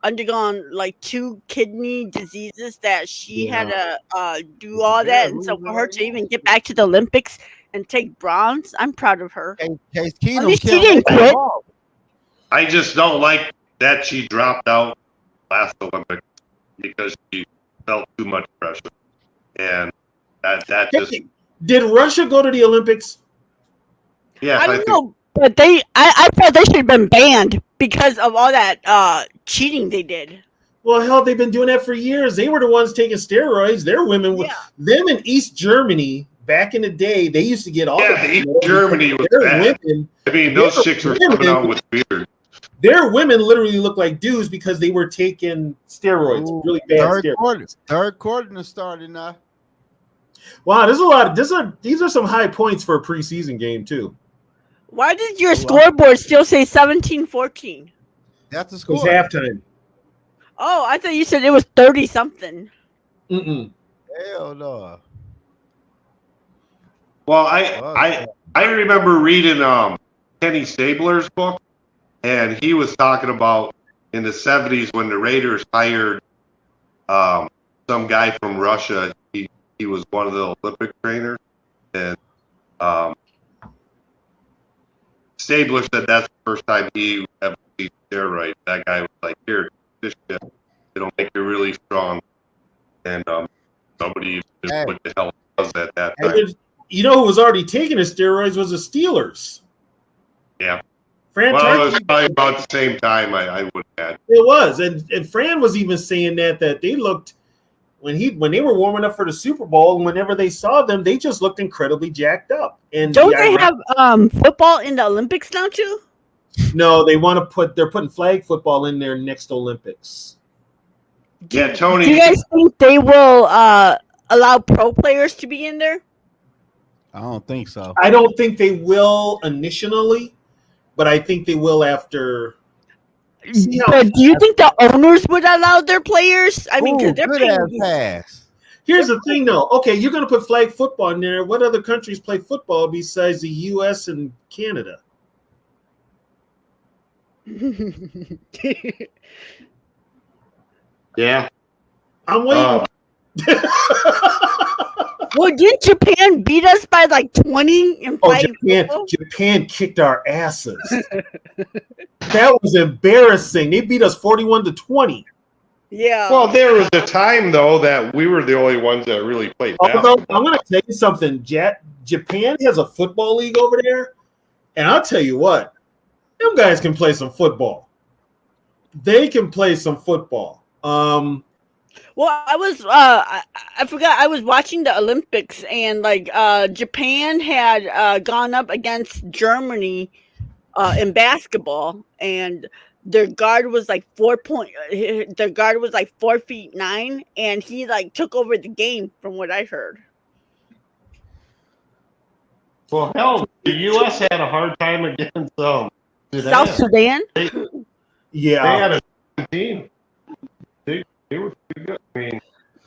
undergone 2 kidney diseases that she had to do all that, and so for her to even get back to the Olympics and take bronze, I'm proud of her. Case At Keenum least she didn't quit. I just don't like that she dropped out last Olympics because she felt too much pressure, and that just. Did Russia go to the Olympics? Yeah, I don't know, but I thought they should have been banned because of all that cheating they did. Well, hell, they've been doing that for years. They were the ones taking steroids. Their women, them in East Germany back in the day, they used to get all. Yeah, East Germany was bad. Women, I mean, those chicks were coming out with beards. Their women literally look like dudes because they were taking steroids, really bad steroids. Third quarter started now. Wow, there's a lot. These are some high points for a preseason game too. Why did your scoreboard still say 17-14? That's the score. It's halftime. Oh, I thought you said it was 30 something. Hell no. Well, I remember reading Kenny Stabler's book, and he was talking about in the 70s when the Raiders hired some guy from Russia. He was one of the Olympic trainers, and Stabler said that's the first time he ever seen steroids. That guy was like, "Here, this shit, it'll make you really strong," and nobody knew what the hell it was at that time. You know who was already taking his steroids was the Steelers. Yeah. Fran Well, it was Tarkenton- probably about the same time I would add. It was, and Fran was even saying that they looked when they were warming up for the Super Bowl, and whenever they saw them, they just looked incredibly jacked up. And Don't they have football in the Olympics now too? No, they're putting flag football in their next Olympics. Yeah, Tony. Do you guys think they will allow pro players to be in there? I don't think so. I don't think they will initially, but I think they will after. But do you think the owners would allow their players? I mean, because they're good paying. pass. Here's the thing, though. Okay, you're going to put flag football in there. What other countries play football besides the U.S. and Canada? Yeah. I'm waiting. Well, didn't Japan beat us by like 20 in flag football? Japan kicked our asses. That was embarrassing. They beat us 41-20. Yeah. Well, there was a time though that we were the only ones that really played Although basketball. I'm going to tell you something. Japan has a football league over there, and I'll tell you what, them guys can play some football. They can play some football. Well, I was I forgot I was watching the Olympics, and like Japan had gone up against Germany in basketball, and their guard was like 4'9", and he like took over the game from what I heard. Well, hell, the U.S. had a hard time against Sudan. South Sudan. Yeah. They had a team. They were pretty good. I mean,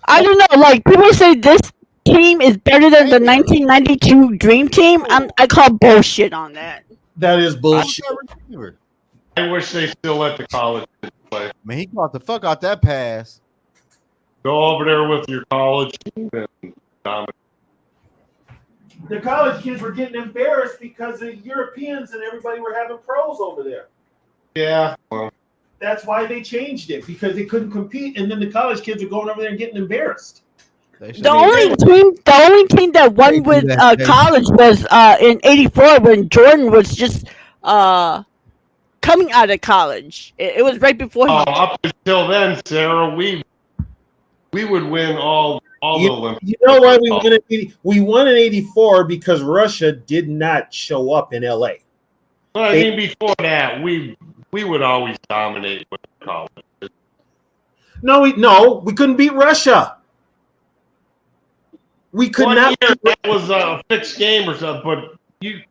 I don't know. Like people say, this team is better than the 1992 Dream Team. I call bullshit on that. That is bullshit. I wish they still let the college kids play. Man, he caught the fuck out that pass. Go over there with your college team and dominate. The college kids were getting embarrassed because the Europeans and everybody were having pros over there. Yeah, well, That's why they changed it, because they couldn't compete, and then the college kids were going over there and getting embarrassed. The only team that won with college was in '84 when Jordan was just coming out of college. It was right before. up until then, Sarah, we would win all the Olympics. You know why we won in we won in '84 because Russia did not show up in LA. But I mean, before that, we would always dominate with college. No, we couldn't beat Russia. We could One not. year, that was a fixed game or something. But you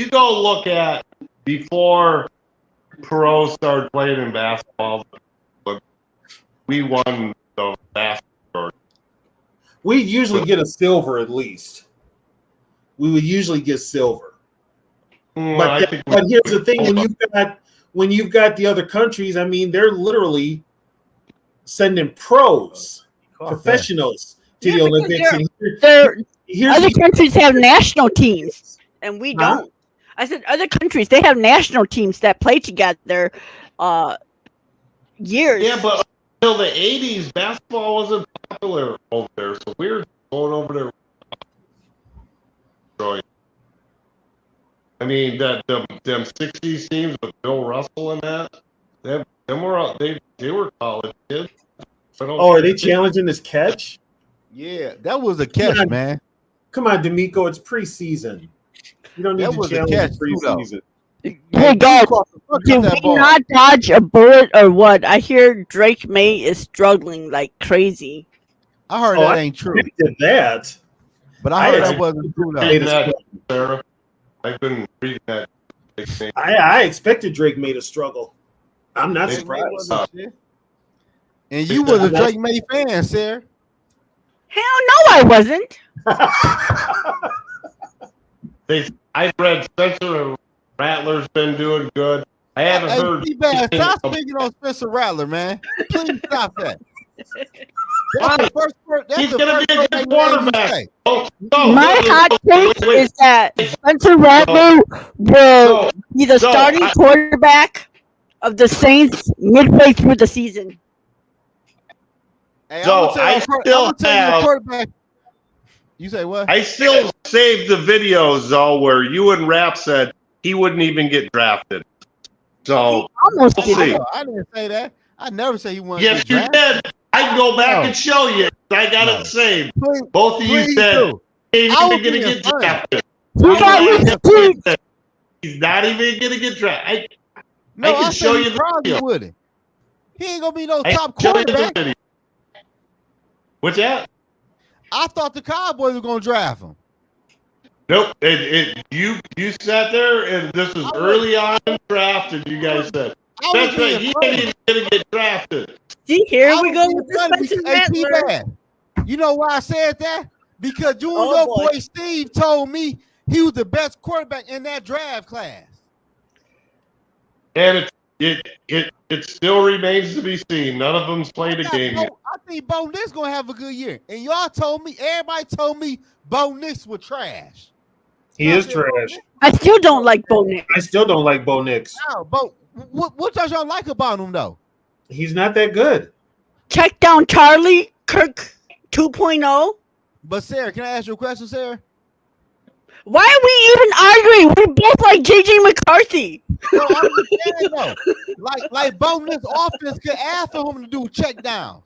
go look at before pros started playing in basketball. We won the basketball. We usually get a silver at least. We would usually get silver. But here's the thing: when you've got the other countries, I mean, they're literally sending pros, professionals to the Olympics. Other countries have national teams, and we don't. I said other countries, they have national teams that play together years. Yeah, but until the 80s, basketball wasn't popular over there, so we were going over there. I mean, them 60s teams with Bill Russell and that, they were college kids. Are they challenging this catch? Yeah, that was a catch, man. Come on, D'Amico, it's preseason. You don't need to challenge preseason. Hey guys, did we not dodge a bullet or what? I hear Drake May is struggling like crazy. I heard that ain't true. Did that, but I heard that wasn't true. Sarah, I've been reading that. I expected Drake May to struggle. I'm not surprised. And you was a Drake May fan, Sarah. Hell no, I wasn't. I've read Spencer and Rattler's been doing good. I haven't heard. T-Bag, stop speaking on Spencer Rattler, man. Please stop that. Why? That's the first word. That's He's the gonna first be a word good they made you quarterback. say. Oh, no, My wait, hot wait, take wait. is that Spencer Rattler will be the starting quarterback of the Saints midway through the season. Hey, So, I'm gonna tell you a quarterback. You say what? I still saved the videos though where you and Rap said he wouldn't even get drafted. So Almost we'll did. see. I didn't say that. I never say he wanted Yes, to you get drafted. did. I can go back No. and show you. I got No. it saved. Please, Both of you please said do. he ain't I was even gonna being get funny. drafted. He got received. He's not even gonna get drafted. No, can I show said you he the probably video. wouldn't. He ain't gonna be no I top can show you the quarterback. video. What's that? I thought the Cowboys were gonna draft him. Nope. You sat there and this is early on in the draft and you guys said I was that's right. being He funny. ain't even gonna get drafted. See, here I we was go being with the funny Spencer because- hey, Rattler. T-Bag, you know why I said that? Because you and Oh, your boy. boy Steve told me he was the best quarterback in that draft class. And it still remains to be seen. None of them's played a game yet. I think Bo Nix gonna have a good year. And y'all told me, everybody told me Bo Nix was trash. He is trash. I still don't like Bo Nix. I still don't like Bo Nix. No, Bo, what does y'all like about him though? He's not that good. Check down Charlie Kirk 2.0. But Sarah, can I ask you a question, Sarah? Why are we even arguing? We both like JJ McCarthy. No, I'm just saying though. Like Bo Nix offense could ask for him to do check downs.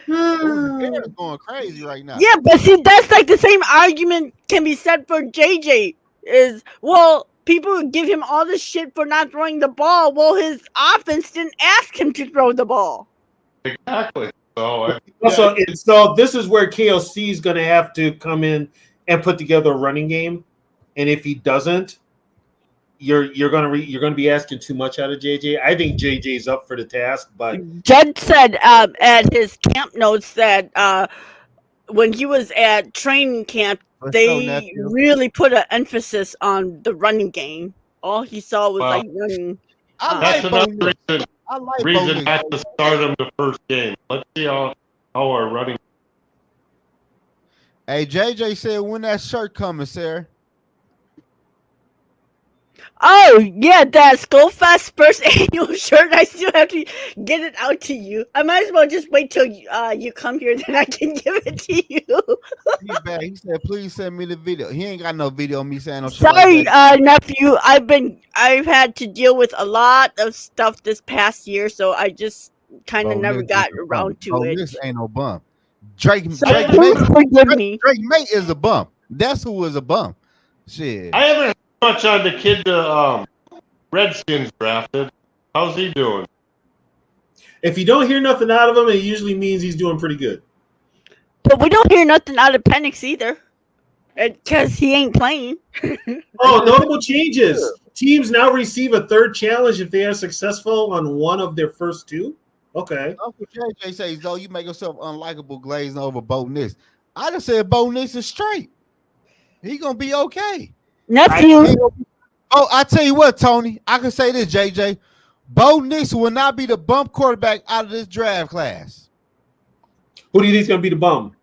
The Bears going crazy right now. Yeah, but see, that's like the same argument can be said for JJ. Is, well, people give him all this shit for not throwing the ball. Well, his offense didn't ask him to throw the ball. Exactly. So So this is where KOC is going to have to come in and put together a running game, and if he doesn't, you're going to be asking too much out of JJ. I think JJ's up for the task, but Judd said at his camp notes that when he was at training camp, they really put an emphasis on the running game. All he saw was like running. that's another reason Bo not to start him the first game. Let's see how our running. Hey, JJ said, when that shirt coming, Sarah? Oh, yeah, that Skullfest first annual shirt. I still have to get it out to you. I might as well just wait till you come here, then I can give it to you. He said, please send me the video. He ain't got no video of me saying no shit Sorry, like nephew. I've had to deal with a lot of stuff this past year, so I just kind of never got around to it. This ain't no bump. Drake So please forgive me. Drake May is a bump. That's who was a bump. Shit. I haven't heard much on the kid the Redskins drafted. How's he doing? if you don't hear nothing out of him, it usually means he's doing pretty good. But we don't hear nothing out of Penix either, because he ain't playing. Oh, notable changes. Teams now receive a third challenge if they are successful on one of their first two. Okay. Uncle JJ says, though, you make yourself unlikable glazing over Bo Nix. I just said Bo Nix is straight. He gonna be okay. Nephew. I tell you what, Tony. I can say this, JJ. Bo Nix will not be the bump quarterback out of this draft class. Who do you think is gonna be the bum?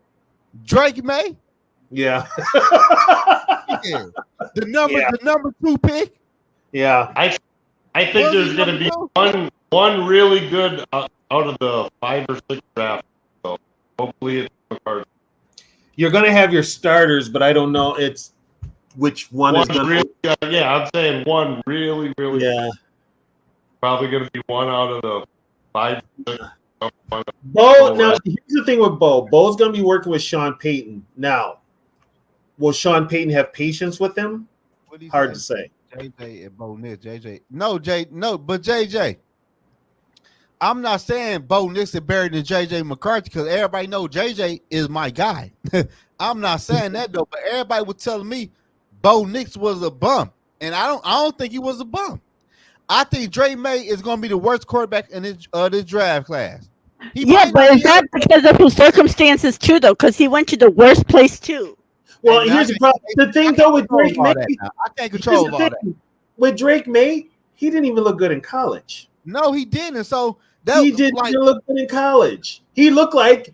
Drake May. Yeah. Yeah. The number 2 pick. Yeah. I think there's going to be one really good out of the 5 or 6 drafts. So hopefully it's McCarthy. You're gonna have your starters, but I don't know it's which one is gonna really, yeah, I'm saying one really yeah. Probably going to be one out of the 5 or 6. Bo, now here's the thing with Bo. Bo's gonna be working with Sean Payton. Now, will Sean Payton have patience with him? Hard to say. JJ and Bo Nix. JJ. But JJ. I'm not saying Bo Nix is better than JJ McCarthy because everybody knows JJ is my guy. I'm not saying that though, but everybody was telling me Bo Nix was a bum. And I don't think he was a bum. I think Drake May is going to be the worst quarterback in this draft class. Yeah, but is that because of his circumstances too, though? Because he went to the worst place too. Well, here's the problem. The thing though with Drake May, I can't control all that. With Drake May, He didn't even look good in college. No, he didn't. So that He didn't like, even look good in college. He looked like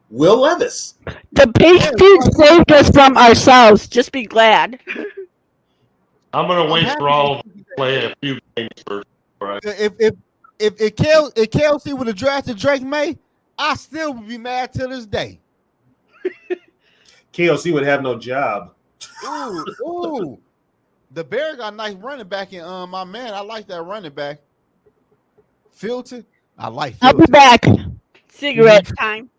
Will Levis. The Patriots saved us from ourselves. Just be glad. I'm gonna wait happy for all to to play a few games first. Right. if Kelsey would have drafted Drake May, I still would be mad to this day. KLC would have no job. Ooh. The Bears got a nice running back in my man. I like that running back. Filton. I like I'll be Filton. back. Cigarette time.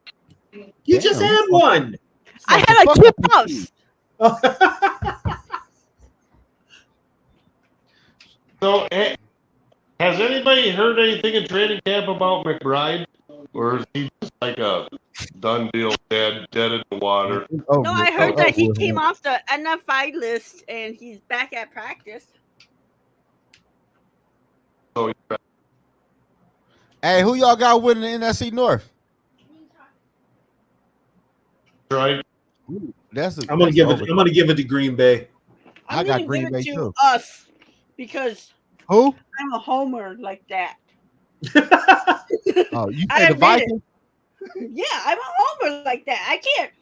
You just Damn, had one. I had like 2 puffs. So, has anybody heard anything in training camp about McBride, or is he just like a done deal, dead in the water? No, I heard that he came off the NFI list and he's back at practice. So, Hey, who y'all got winning the NFC North? right? I'm gonna give it to Green Bay. I I'm got gonna Green give Bay it to too. us because Who? I'm a homer like that. Oh, you I said the admit Vikings? Yeah, I'm a homer like that. I can't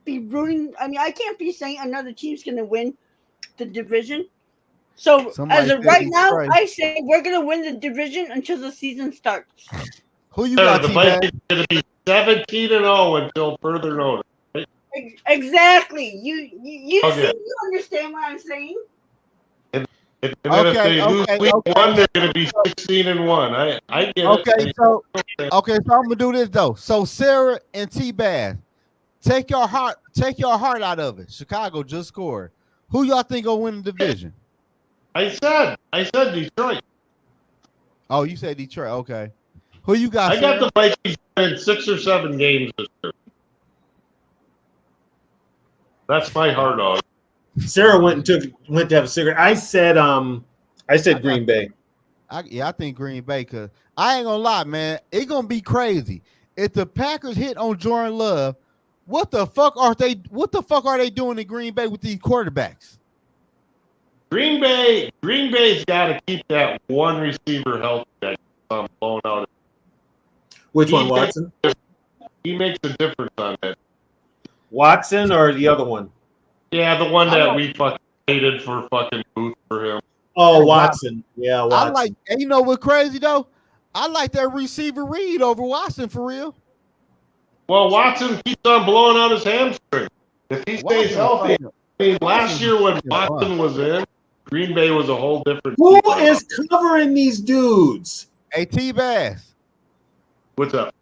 be rooting. I mean, I can't be saying another team's gonna win the division. So Somebody as of said right now, Detroit. I say we're gonna win the division until the season starts. Who you got, The T-Bag? Vikings are going to be 17-0 until further notice. Exactly. You Okay. see, you understand what I'm saying? And then if they lose week one, they're going to be 16-1. I get it. So I'm gonna do this though. So Sarah and T-Bag, take your heart out of it. Chicago just scored. Who y'all think will win the division? I said Detroit. Oh, you said Detroit. Okay. Who you got? I got the Vikings in 6 or 7 games this year. That's my hard dog. Sarah went to have a cigarette. I said Green Bay. I think Green Bay, cause I ain't gonna lie, man. It's gonna be crazy if the Packers hit on Jordan Love. What the fuck are they doing in Green Bay with these quarterbacks? Green Bay's got to keep that one receiver healthy that blown out. Which one, Watson? He makes a difference on that. Watson or the other one? Yeah, the one that we fucking hated for fucking Booth for him. Oh, Watson. Yeah, Watson. I like, and you know what's crazy though? I like that receiver Reed over Watson for real. Well, Watson keeps on blowing out his hamstring. If he stays healthy, I mean, last year when Watson was in, Green Bay was a whole different. Who is covering these dudes? Hey, T-Bass. What's up?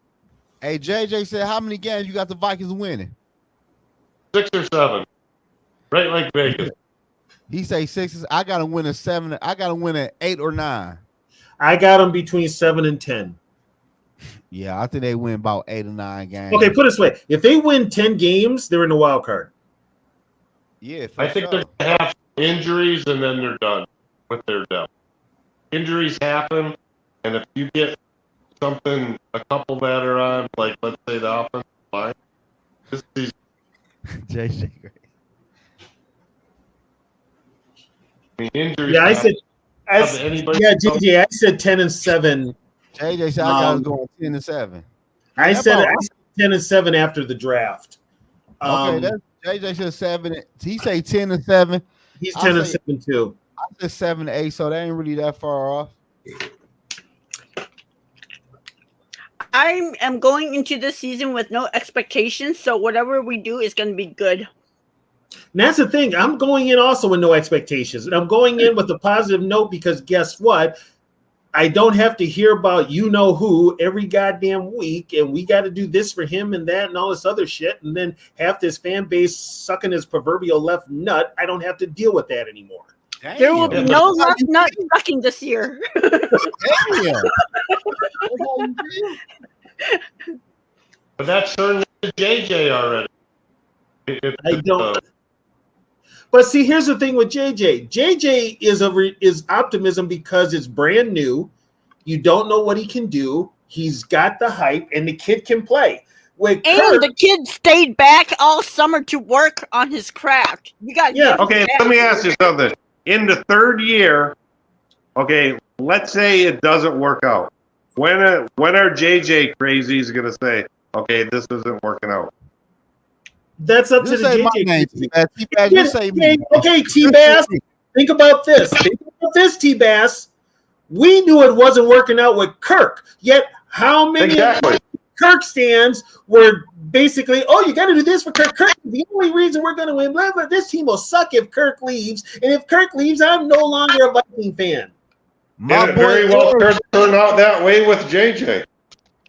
Hey, JJ said, how many games you got the Vikings winning? 6 or 7. Right like Vegas. He say 6. I gotta win a 7. I gotta win an 8 or 9. I got them between 7 and 10. Yeah, I think they win about 8 or 9 games. Okay, put it this way: if they win 10 games, they're in the wild card. Yeah, I think they're gonna have injuries and then they're done with their depth. Injuries happen, and if you get something, a couple that are on, like let's say the offensive line, this is JJ. I mean, injuries. Yeah, anybody JJ, I said 10 and 7. JJ said I gotta go 10 and 7. I said 10 and 7 after the draft. Okay, that's JJ said 7. He say 10 and 7. He's 10 and 7 too. I said 7 to 8, so that ain't really that far off. I am going into this season with no expectations, so whatever we do is going to be good. And that's the thing. I'm going in also with no expectations. And I'm going in with a positive note because guess what? I don't have to hear about you-know-who every goddamn week, and we got to do this for him and that and all this other shit, and then have this fan base sucking his proverbial left nut. I don't have to deal with that anymore. Damn. There will be no left nut sucking this year. Damn. But that's turned into JJ already. I don't. But see, here's the thing with JJ. JJ is optimism because it's brand new. You don't know what he can do. He's got the hype, and the kid can play. The kid stayed back all summer to work on his craft. You got Okay, let me ask you something. In the third year Okay, let's say it doesn't work out. When are JJ crazies going to say, okay, this isn't working out? That's up to You the say my JJ. name, T-Bass. You say me. Okay, T-Bass. Think about this. Think about this, T-Bass. We knew it wasn't working out with Kirk. Yet, how many of Kirk stands were basically, oh, you got to do this for Kirk. Kirk is the only reason we're going to win. Blah, blah. This team will suck if Kirk leaves. And if Kirk leaves, I'm no longer a Viking fan. And it very well turned out that way with JJ.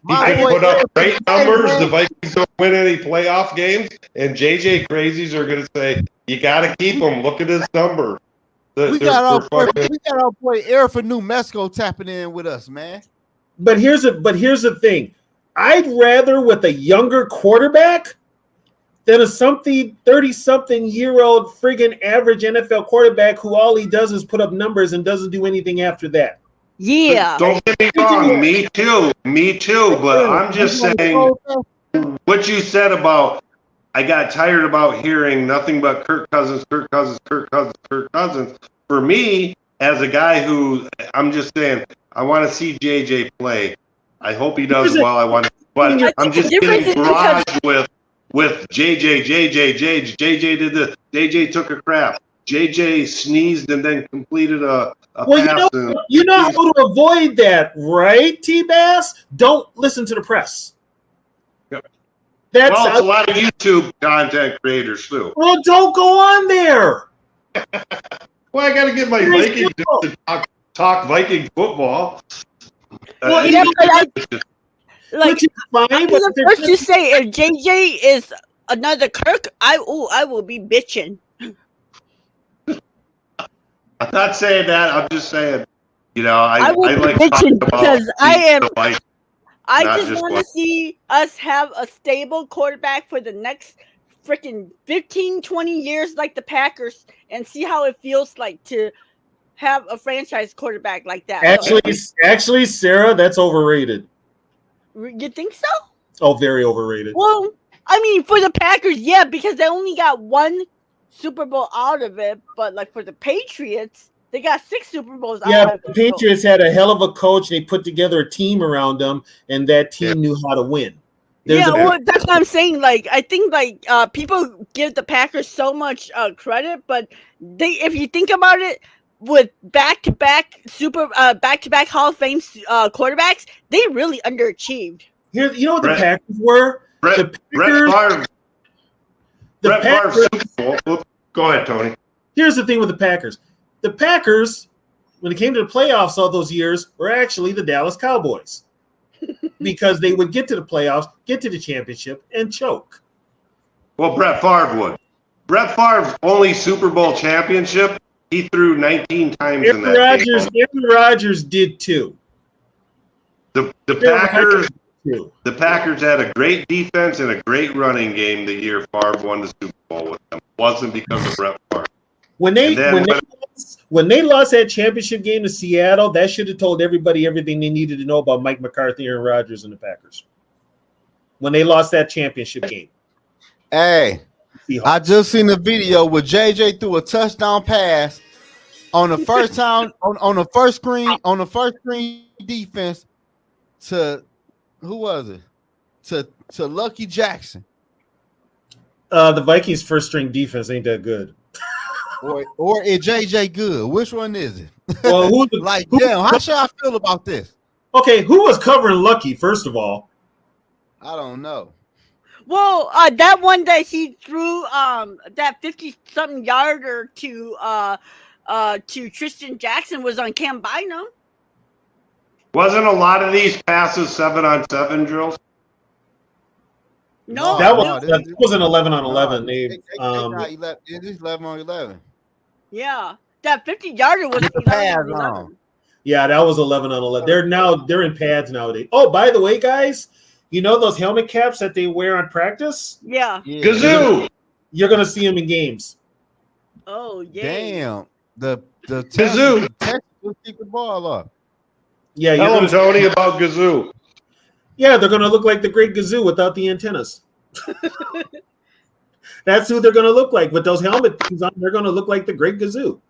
He could put up great numbers. The Vikings don't win any playoff games. And JJ crazies are going to say, you got to keep him. Look at his number. We got our boy Air for New Mexico tapping in with us, man. But here's the thing. I'd rather with a younger quarterback than a 30-something-year-old friggin' average NFL quarterback who all he does is put up numbers and doesn't do anything after that. Yeah. Don't get me wrong. Me too. But I'm just saying what you said about I got tired about hearing nothing but Kirk Cousins. For me, as a guy who I'm just saying, I want to see JJ play. I hope he does well. But I'm just getting barraged with JJ. JJ did this. JJ took a crap. JJ sneezed and then completed a pass. You know how to avoid that, right, T-Bass? Don't listen to the press. Yep. It's a lot of YouTube content creators too. Well, don't go on there. Well, I got to get my Vikings to talk Viking football. Well, the first you say if JJ is another Kirk, I will be bitching. I'm not saying that. I'm just saying, I will be bitching because I just want to see us have a stable quarterback for the next freaking 15, 20 years like the Packers and see how it feels like to have a franchise quarterback like that. Actually, Sarah, that's overrated. You think so? Oh, very overrated. Well, I mean, for the Packers, yeah, because they only got one Super Bowl out of it. But like for the Patriots, they got 6 Super Bowls out of it. The Patriots had a hell of a coach. They put together a team around them, and that team knew how to win. That's what I'm saying. Like, I think people give the Packers so much credit, but if you think about it, with back-to-back Hall of Fame quarterbacks, they really underachieved. Here, you know what the Packers were? Brett Favre Super Bowl. Go ahead, Tony. Here's the thing with the Packers. The Packers, when it came to the playoffs all those years, were actually the Dallas Cowboys. Because they would get to the playoffs, get to the championship, and choke. Well, Brett Favre would. Brett Favre's only Super Bowl championship, he threw 19 times in that game. Aaron Rodgers did too. The Packers had a great defense and a great running game the year Favre won the Super Bowl with them. It wasn't because of Brett Favre. When they lost that championship game to Seattle, that should have told everybody everything they needed to know about Mike McCarthy, Aaron Rodgers, and the Packers. When they lost that championship game. Hey, I just seen a video where JJ threw a touchdown pass on the first time on the first screen defense to who was it? To Lucky Jackson. The Vikings' first string defense ain't that good. Or is JJ good? Which one is it? Well, how should I feel about this? Okay, who was covering Lucky, first of all? I don't know. Well, that one that he threw that 50-something yarder to Tristan Jackson was on Cam Bynum. Wasn't a lot of these passes 7-on-7 drills? No, that was an 11-on-11. It is 11-on-11. Yeah, that 50-yarder was the pads on. Yeah, that was 11-on-11. They're in pads nowadays. Oh, by the way, guys, you know those helmet caps that they wear on practice? Yeah. Gazoo! You're gonna see them in games. Oh yeah. Damn. The Gazoo. Texans will keep the ball up. Yeah, tell them, Tony, about Gazoo. Yeah, they're gonna look like the Great Gazoo without the antennas. That's who they're gonna look like with those helmet things on. They're gonna look like the Great Gazoo.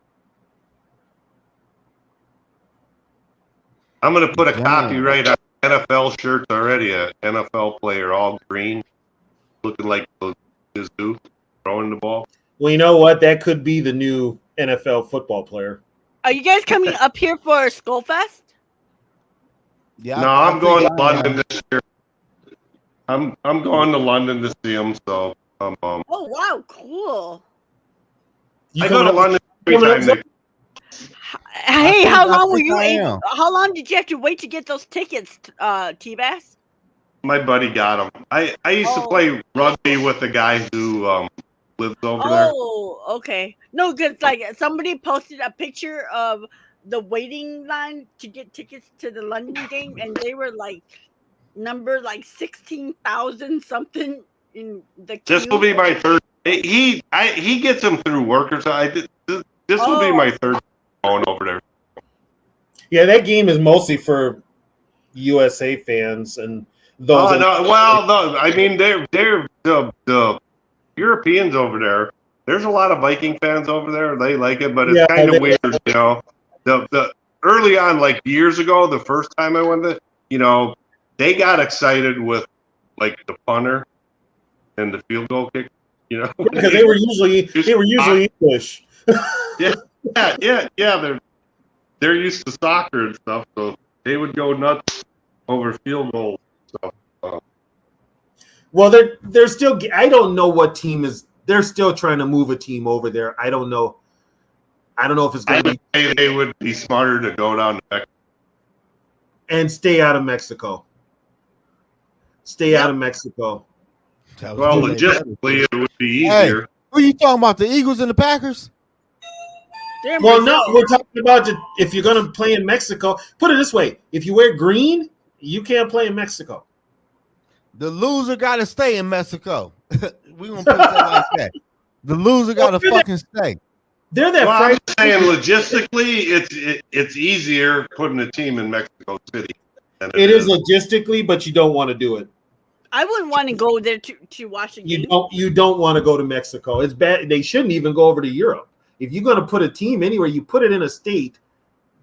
I'm going to put a Damn. copyright on NFL shirts already. An NFL player, all green, looking like the zoo, throwing the ball. Well, you know what? That could be the new NFL football player. Are you guys coming up here for Skullfest? Yeah, No, I I'm think going to I am. London this year. I'm going to London to see him. So Oh wow, cool. You I go to coming up- London coming every up, time. Hey, think- how I long were think you I able? am. How long did you have to wait to get those tickets, T-Bass? My buddy got him. I used to Oh. play rugby with a guy who lives over there. Oh, okay. No, because like somebody posted a picture of the waiting line to get tickets to the London game, and they were like number like 16,000 something in the queue. This will be my third. He gets them through work or something. This will be my third going over there. Yeah, that game is mostly for USA fans and those. Oh no! Well, no. I mean, they're the Europeans over there. There's a lot of Viking fans over there. They like it, but it's Yeah, kind they- of weird, you know. The early on, like years ago, the first time I went there, you know, they got excited with like the punter and the field goal kick. You know, because they were usually English. yeah. They're used to soccer and stuff, so they would go nuts over field goals. So Well, they're still. I don't know what team is. They're still trying to move a team over there. I don't know. I don't know if it's I going to would be say they would be smarter to go down to Mexico. and stay out of Mexico. Stay out of Mexico. That was Well, good. logistically, it would be Hey. easier. Who you talking about? The Eagles and the Packers? They're Well, Brazil. no, we're talking about if you're going to play in Mexico. Put it this way: if you wear green, you can't play in Mexico. The loser got to stay in Mexico. We gonna put that like that. The loser got to fucking stay. They're that Well, I'm Friday. saying logistically, it's easier putting a team in Mexico City. Than It is logistically, but you don't want to do it. I wouldn't want to go there to watch a game. You don't want to go to Mexico. It's bad. They shouldn't even go over to Europe. If you're going to put a team anywhere, you put it in a state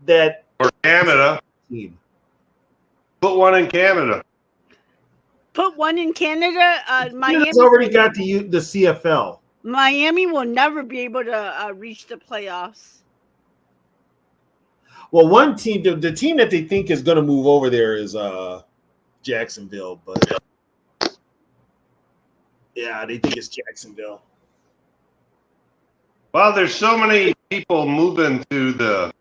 that or Canada. team. Put one in Canada. Put one in Canada. Miami Canada's already got the CFL. Miami will never be able to reach the playoffs. Well, one team, the team that they think is going to move over there is Jacksonville, but yeah, they think it's Jacksonville. Well, there's so many people moving to the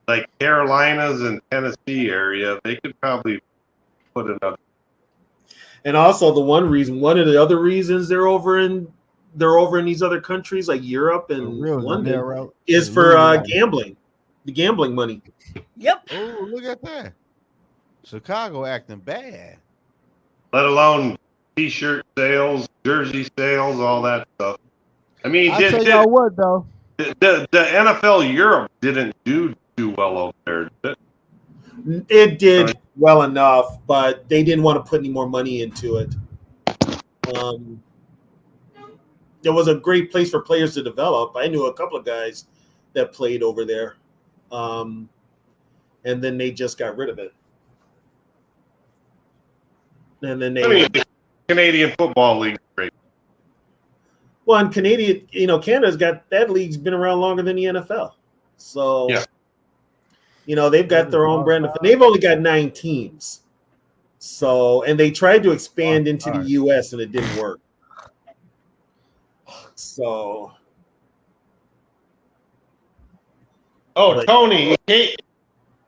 like Carolinas and Tennessee area. They could probably put another. And also one of the other reasons they're over in these other countries like Europe and London is for gambling, the gambling money. Yep. Oh, look at that. Chicago acting bad. Let alone T-shirt sales, jersey sales, all that stuff. I mean, I tell y'all what though. the NFL Europe didn't do too well over there. It did well enough, but they didn't want to put any more money into it. There was a great place for players to develop. I knew a couple of guys that played over there, and then they just got rid of it. And then the Canadian Football League, great. Well, in Canadian, Canada's got that league's been around longer than the NFL, so yeah. They've got their own brand. They've only got 9 teams, so and they tried to expand into the U.S. and it didn't work. So, Tony, in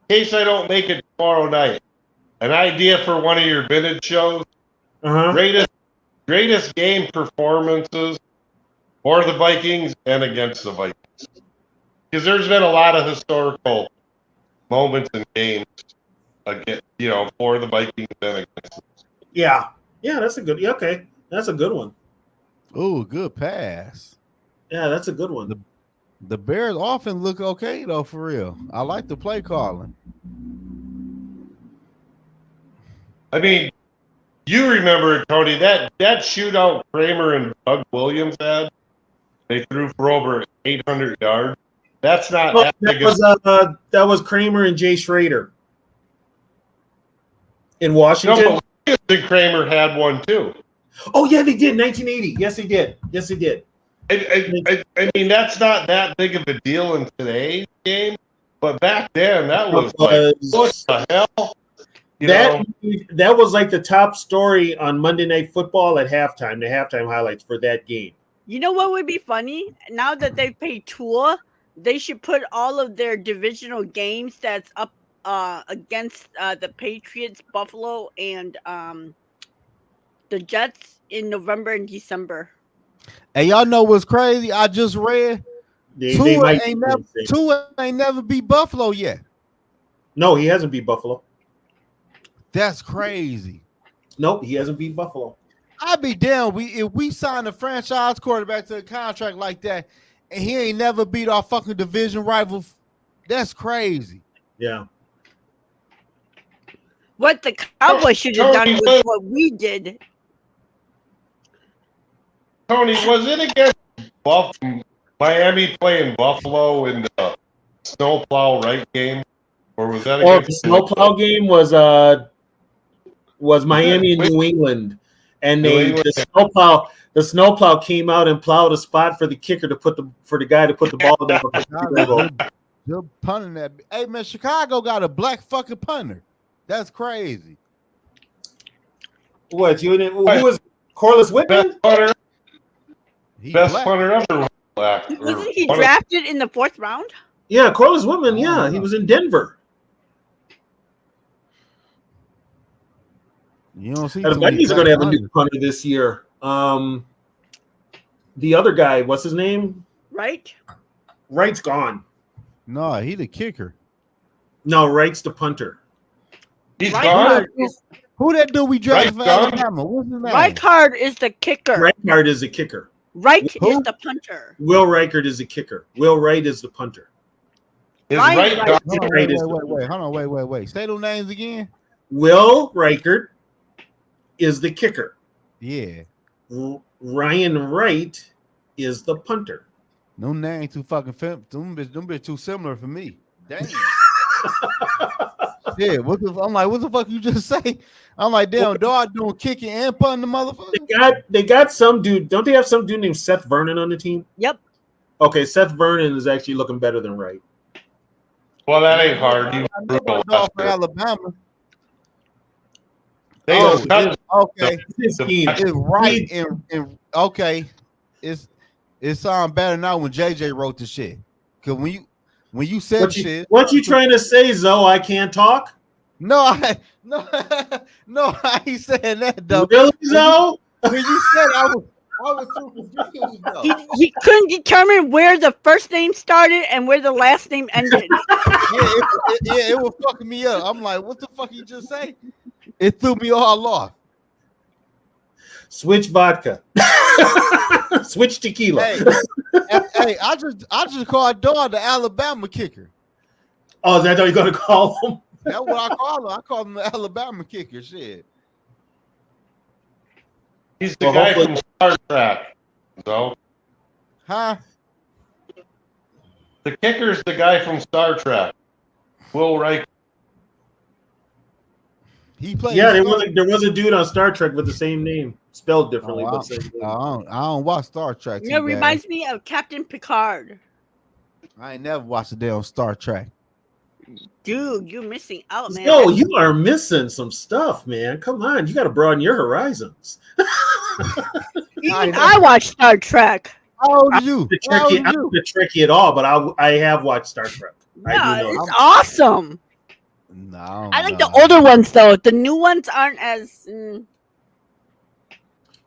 case I don't make it tomorrow night, an idea for one of your vintage shows. Greatest game performances for the Vikings and against the Vikings, because there's been a lot of historical moments in games again, for the Vikings and against them. Yeah, that's a good. Okay, that's a good one. Oh, good pass. Yeah, that's a good one. The Bears often look okay though, for real. I like the play calling. I mean, you remember, Tony, that shootout Kramer and Doug Williams had? They threw for over 800 yards. That's not that big. That was Kramer and Jay Schrader. in No, Washington. but Williams and Kramer had one too. Oh yeah, they did 1980. Yes, they did. Yes, they did. I mean, that's not that big of a deal in today's game, but back then that was like, what the hell? That was like the top story on Monday Night Football at halftime. The halftime highlights for that game. You know what would be funny? Now that they pay Tua, they should put all of their divisional games that's up against the Patriots, Buffalo, and the Jets in November and December. Hey, y'all know what's crazy? I just read Tua ain't never beat Buffalo yet. No, he hasn't beat Buffalo. That's crazy. Nope, he hasn't beat Buffalo. I'd be down. If we sign a franchise quarterback to a contract like that, and he ain't never beat our fucking division rival, that's crazy. Yeah. What the Cowboys should have done was what we did. Tony, was it against Miami playing Buffalo in the snowplow right game, or was that against the snowplow game? Was Miami and New England, and the snowplow came out and plowed a spot for the kicker to put the guy to put the ball down. You're punting that. Hey man, Chicago got a black fucking punter. That's crazy. What who was Corliss Whitman? Best punter ever. Wasn't he drafted in the 4th round? Yeah, Corliss Whitman. Yeah, he was in Denver. You don't see. The Vikings are going to have a new punter this year. The other guy, what's his name? Wright's gone. No, he the kicker. No, Wright's the punter. He's gone. Who that dude we drafted for Alabama? What's his name? Reichard is the kicker. Reichard is the kicker. Wright is the punter. Will Reichard is the kicker. Will Wright is the punter. Wait. Hold on. Wait. Say those names again. Will Reichard is the kicker. Yeah. Ryan Wright is the punter. No name too fucking them bitch too similar for me. Damn. Yeah, I'm like, what the fuck you just say? I'm like, damn, dog doing kicking and punting the motherfucker. They got some dude. Don't they have some dude named Seth Vernon on the team? Yep. Okay, Seth Vernon is actually looking better than Wright. Well, that ain't hard. You for Alabama. Okay. It's right and okay. It sounds better now when JJ wrote the shit. Cause when you said shit, what you trying to say, Zoe? I can't talk. No, I ain't saying that though. Really, Zoe? When you said I was too confused though. He couldn't determine where the first name started and where the last name ended. It was fucking me up. I'm like, what the fuck you just say? It threw me all off. Switch vodka. Switch tequila. Hey, I just called Dog the Alabama kicker. Oh, is that how you're gonna call him? That's what I call him. I call him the Alabama kicker. Shit. He's the guy from Star Trek. So, huh? The kicker's the guy from Star Trek. Will Wright. He played. Yeah, there was a dude on Star Trek with the same name, spelled differently. I don't watch Star Trek. It reminds me of Captain Picard. I ain't never watched a damn Star Trek. Dude, you're missing out, man. No, you are missing some stuff, man. Come on, you got to broaden your horizons. Even I watch Star Trek. How old are you? I'm not tricky at all, but I have watched Star Trek. Yeah, it's awesome. No, I like the older ones though. The new ones aren't as.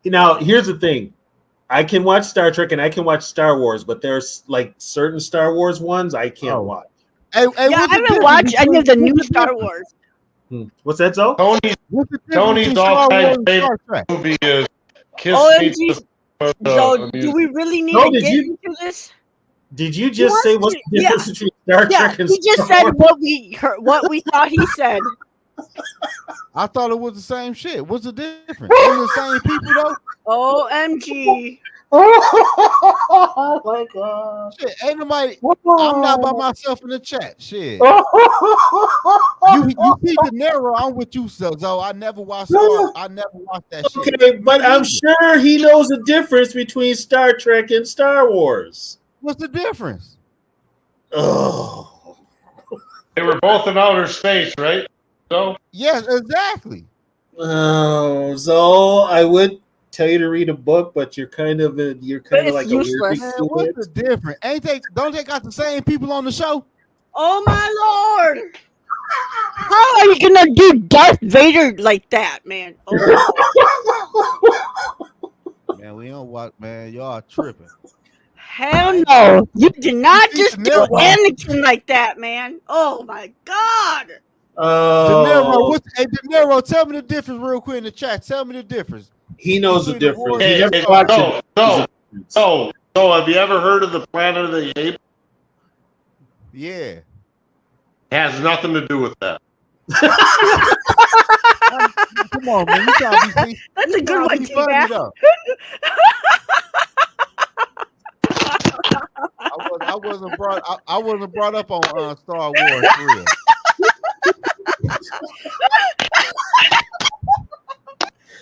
Now, here's the thing: I can watch Star Trek and I can watch Star Wars, but there's like certain Star Wars ones I can't watch. Hey, I haven't watched any of the new Star Wars. What's that, Zoe? Tony's all-time favorite movie is Kiss Meets the So, do we really need to get into this? Did you just say what's the difference between Star Trek and Star Wars? He just said what we heard, what we thought he said. I thought it was the same shit. What's the difference? Ain't the same people though? OMG. Oh my god! Shit, ain't nobody. I'm not by myself in the chat. Shit. You see De Niro, I'm with you, so I never watched that shit. Okay, but I'm sure he knows the difference between Star Trek and Star Wars. What's the difference? Oh, They were both in outer space, right? So Yes, exactly. so I would tell you to read a book, but you're kind of But it's like useless. Man, what's the difference? Don't they got the same people on the show? Oh my lord! How are you gonna do Darth Vader like that, man? Oh, Man, we don't watch. Man, y'all tripping. hell no! You did not You see just De do Niro. Anakin like that, man. Oh my god! De Niro, Oh, De Niro, tell me the difference real quick in the chat. Tell me the difference. he knows the difference. He Hey, never hey, watched so, it. so have you ever heard of the Planet of the Apes? Yeah. Has nothing to do with that. Come on, man. You trying to be That's a good one, funny T-Bass. though. I wasn't brought up on Star Wars for real.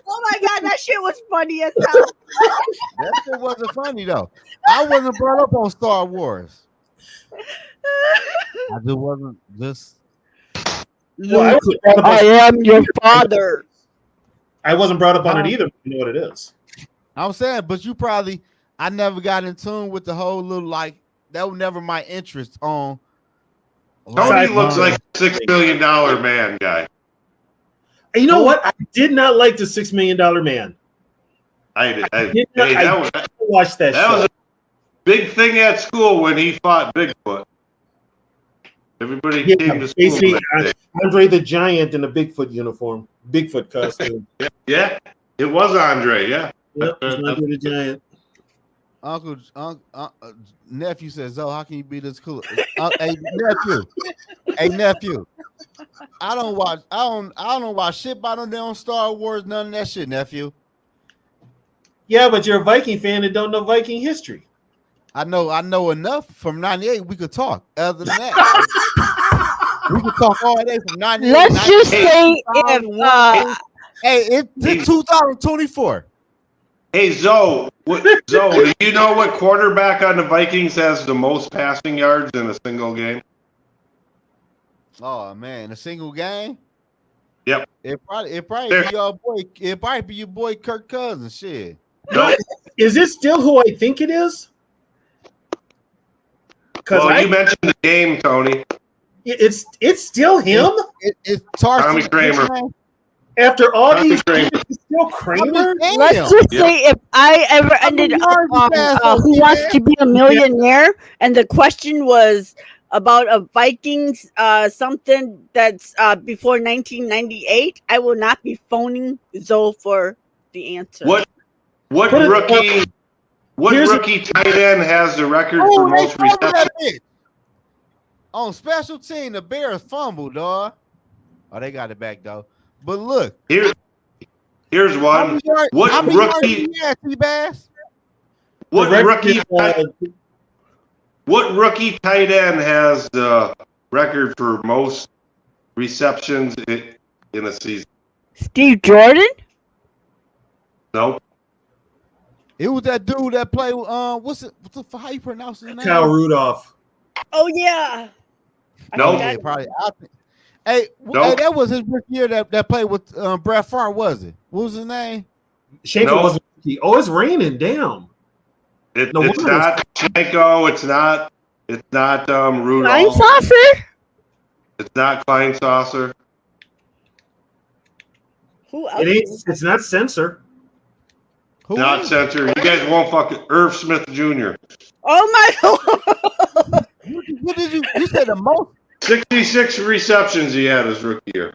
Oh my god, that shit was funny as hell. That shit wasn't funny though. I wasn't brought up on Star Wars. I just wasn't just. Well, I wasn't brought up I on- am your father. I wasn't brought up on it either. You know what it is. I'm saying, but you probably. I never got in tune with the whole little like that was never my interest on. Tony looks like a $6 million man guy. And you know what? I did not like the $6 Million Man. I Watch that was show. a big thing at school when he fought Bigfoot. Everybody Yeah, came to they school. see that day. Andre the Giant in a Bigfoot uniform, Bigfoot costume. Yeah, it was Andre. Yeah. Yep, it's Andre the Giant. Nephew says, "Zoe, how can you be this cool?" Hey nephew. I don't watch shit by them damn Star Wars, none of that shit, nephew. Yeah, but you're a Viking fan and don't know Viking history. I know enough from '98. We could talk. Other than that, we could talk all day from '98. Let's just say if it's 2024. Hey Zoe, do you know what quarterback on the Vikings has the most passing yards in a single game? Oh man, a single game. Yep. It probably be your boy. It probably be your boy Kirk Cousins. Shit. No. Is it still who I think it is? Well, you mentioned the game, Tony. It's still him It's Tommy Tarson Kramer. after all Tommy these Kramer. years. It's still Kramer. let's just say if I ever ended up on Who Wants to Be a Millionaire, and the question was about a Vikings something that's before 1998, I will not be phoning Zoe for the answer. What rookie tight end has the record for most receptions? On special team, the Bears fumbled, dog. Oh, they got it back though. But look, Here's one. What rookie tight end has the record for most receptions in a season? Steve Jordan? Nope. it was that dude that played. How you pronounce his name? Kyle Rudolph. Oh yeah. Nope. Yeah, probably. Hey, Nope. that was his rookie year that played with Brett Favre, was it? What was his name? Shanker Nope. wasn't. Oh, it's raining. Damn. It's No not wonder. Shenko. It's not Ryan Rudolph. Saucer? It's not Klein Saucer. Who else? It ain't. It's not censor. Who Not is it? censor. You guys won't fucking Irv Smith Jr. Oh my lord. What did you said the most? 66 receptions he had his rookie year.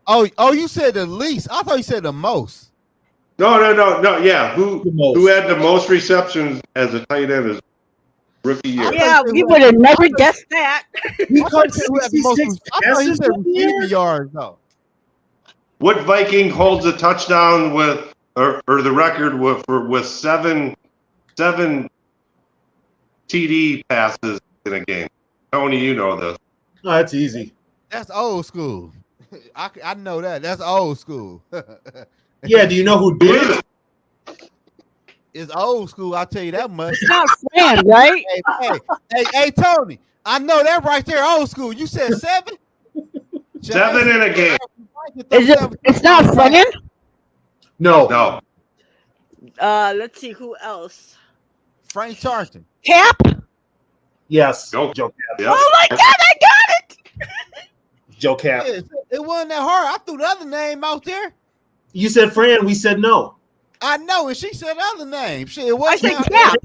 Oh, you said the least. I thought you said the most. No. Yeah, who The most. who had the most receptions as a tight end his rookie year? Yeah, we would have never guessed that. He I caught thought you said who had the 66 I thought you passes said that year? receiving yards though. What Viking holds a touchdown with or the record with 7 7 TD passes in a game. Tony, you know this. Oh, that's easy. That's old school. I know that. That's old school. Yeah, do you know who did it? It's old school. I'll tell you that much. It's not Fran, right? Hey, Tony. I know that right there. Old school. You said 7. 7 in a game. It's not Fran? No. Let's see who else. Frank Charlton. Cap? Yes. Joe Joe Cap. Yep. Oh my God, I got it! Joe Cap. Yeah, it wasn't that hard. I threw the other name out there. You said Fran. We said no. I know, and she said other name. Shit, it I wasn't said Cap.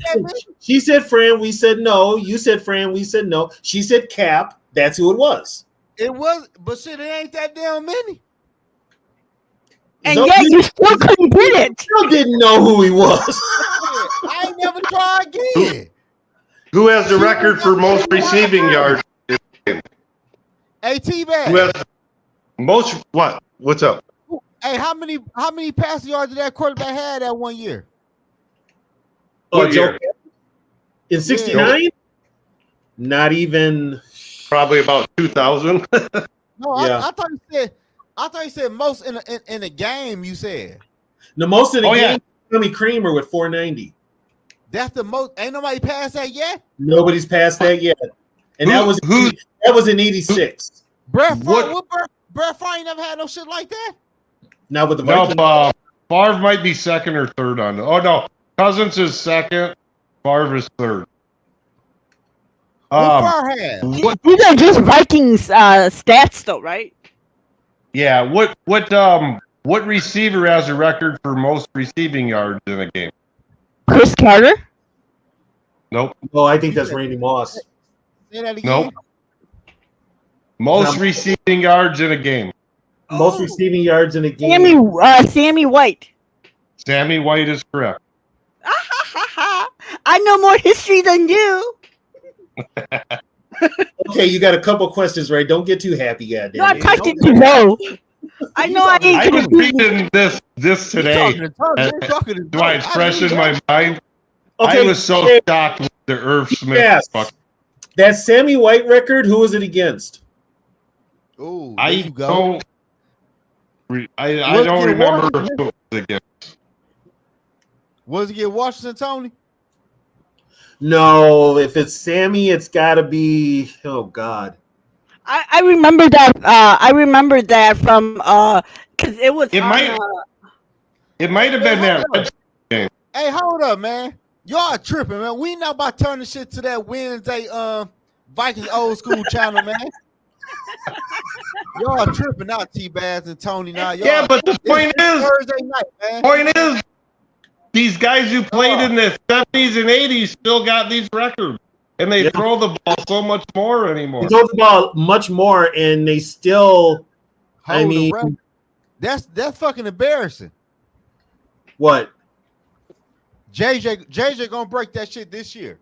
She said Fran. We said no. You said Fran. We said no. She said Cap. That's who it was. It was, but shit, it ain't that damn many. And Zoe, yet you still couldn't get it. still didn't know who he was. I ain't never tried again. Who has the record for most receiving yards? Hey, T-Bag. Who has most what? What's up? Hey, how many passing yards did that quarterback had that 1 year? Oh, What Joe year? Cap? In '69? Not even. Probably about 2,000. No, Yeah. I thought you said most in a game. You said The most in the Oh, yeah. game. Tommy Kramer with 490. that's the most. Ain't nobody passed that yet. Nobody's passed that yet, and that was in '86. Brett What- Favre, Brett Favre ain't never had no shit like that. Now with the No, Vikings. Favre might be second or third on it. Oh no, Cousins is second. Favre is third. What Favre had? What? These are just Vikings stats, though, right? Yeah. What receiver has a record for most receiving yards in a game? Chris Carter? Nope. Oh, I think that's Randy Moss. Say that again. Nope. Most receiving yards in a game. Most receiving yards in a game. Sammy White. Sammy White is correct. I know more history than you. Okay, you got a couple questions right. Don't get too happy, goddamn. No, I it. typed it below. I know I I ain't was gonna do reading this today. Why it's fresh in my mind. Okay, I was so shocked with the Irv Smith. Yes. Fuck. that Sammy White record. Who was it against? Ooh, there I you go. don't. I Let's don't get remember Washington. who it was against. Was it get Washington, Tony? No, if it's Sammy, it's got to be. Oh God. I remember that. I remember that from because it was. It might have been that. Hey, hold up, man. Y'all tripping, man. We not about to turn the shit to that Wednesday Vikings old school channel, man. Y'all tripping out, T-Bass and Tony. Now, y'all. Yeah, but the point is, Thursday night, man. these guys who played in the 70s and 80s still got these records, and they throw the ball so much more anymore. They throw the ball much more, and they still. I Hold the mean, record. That's fucking embarrassing. what? JJ gonna break that shit this year.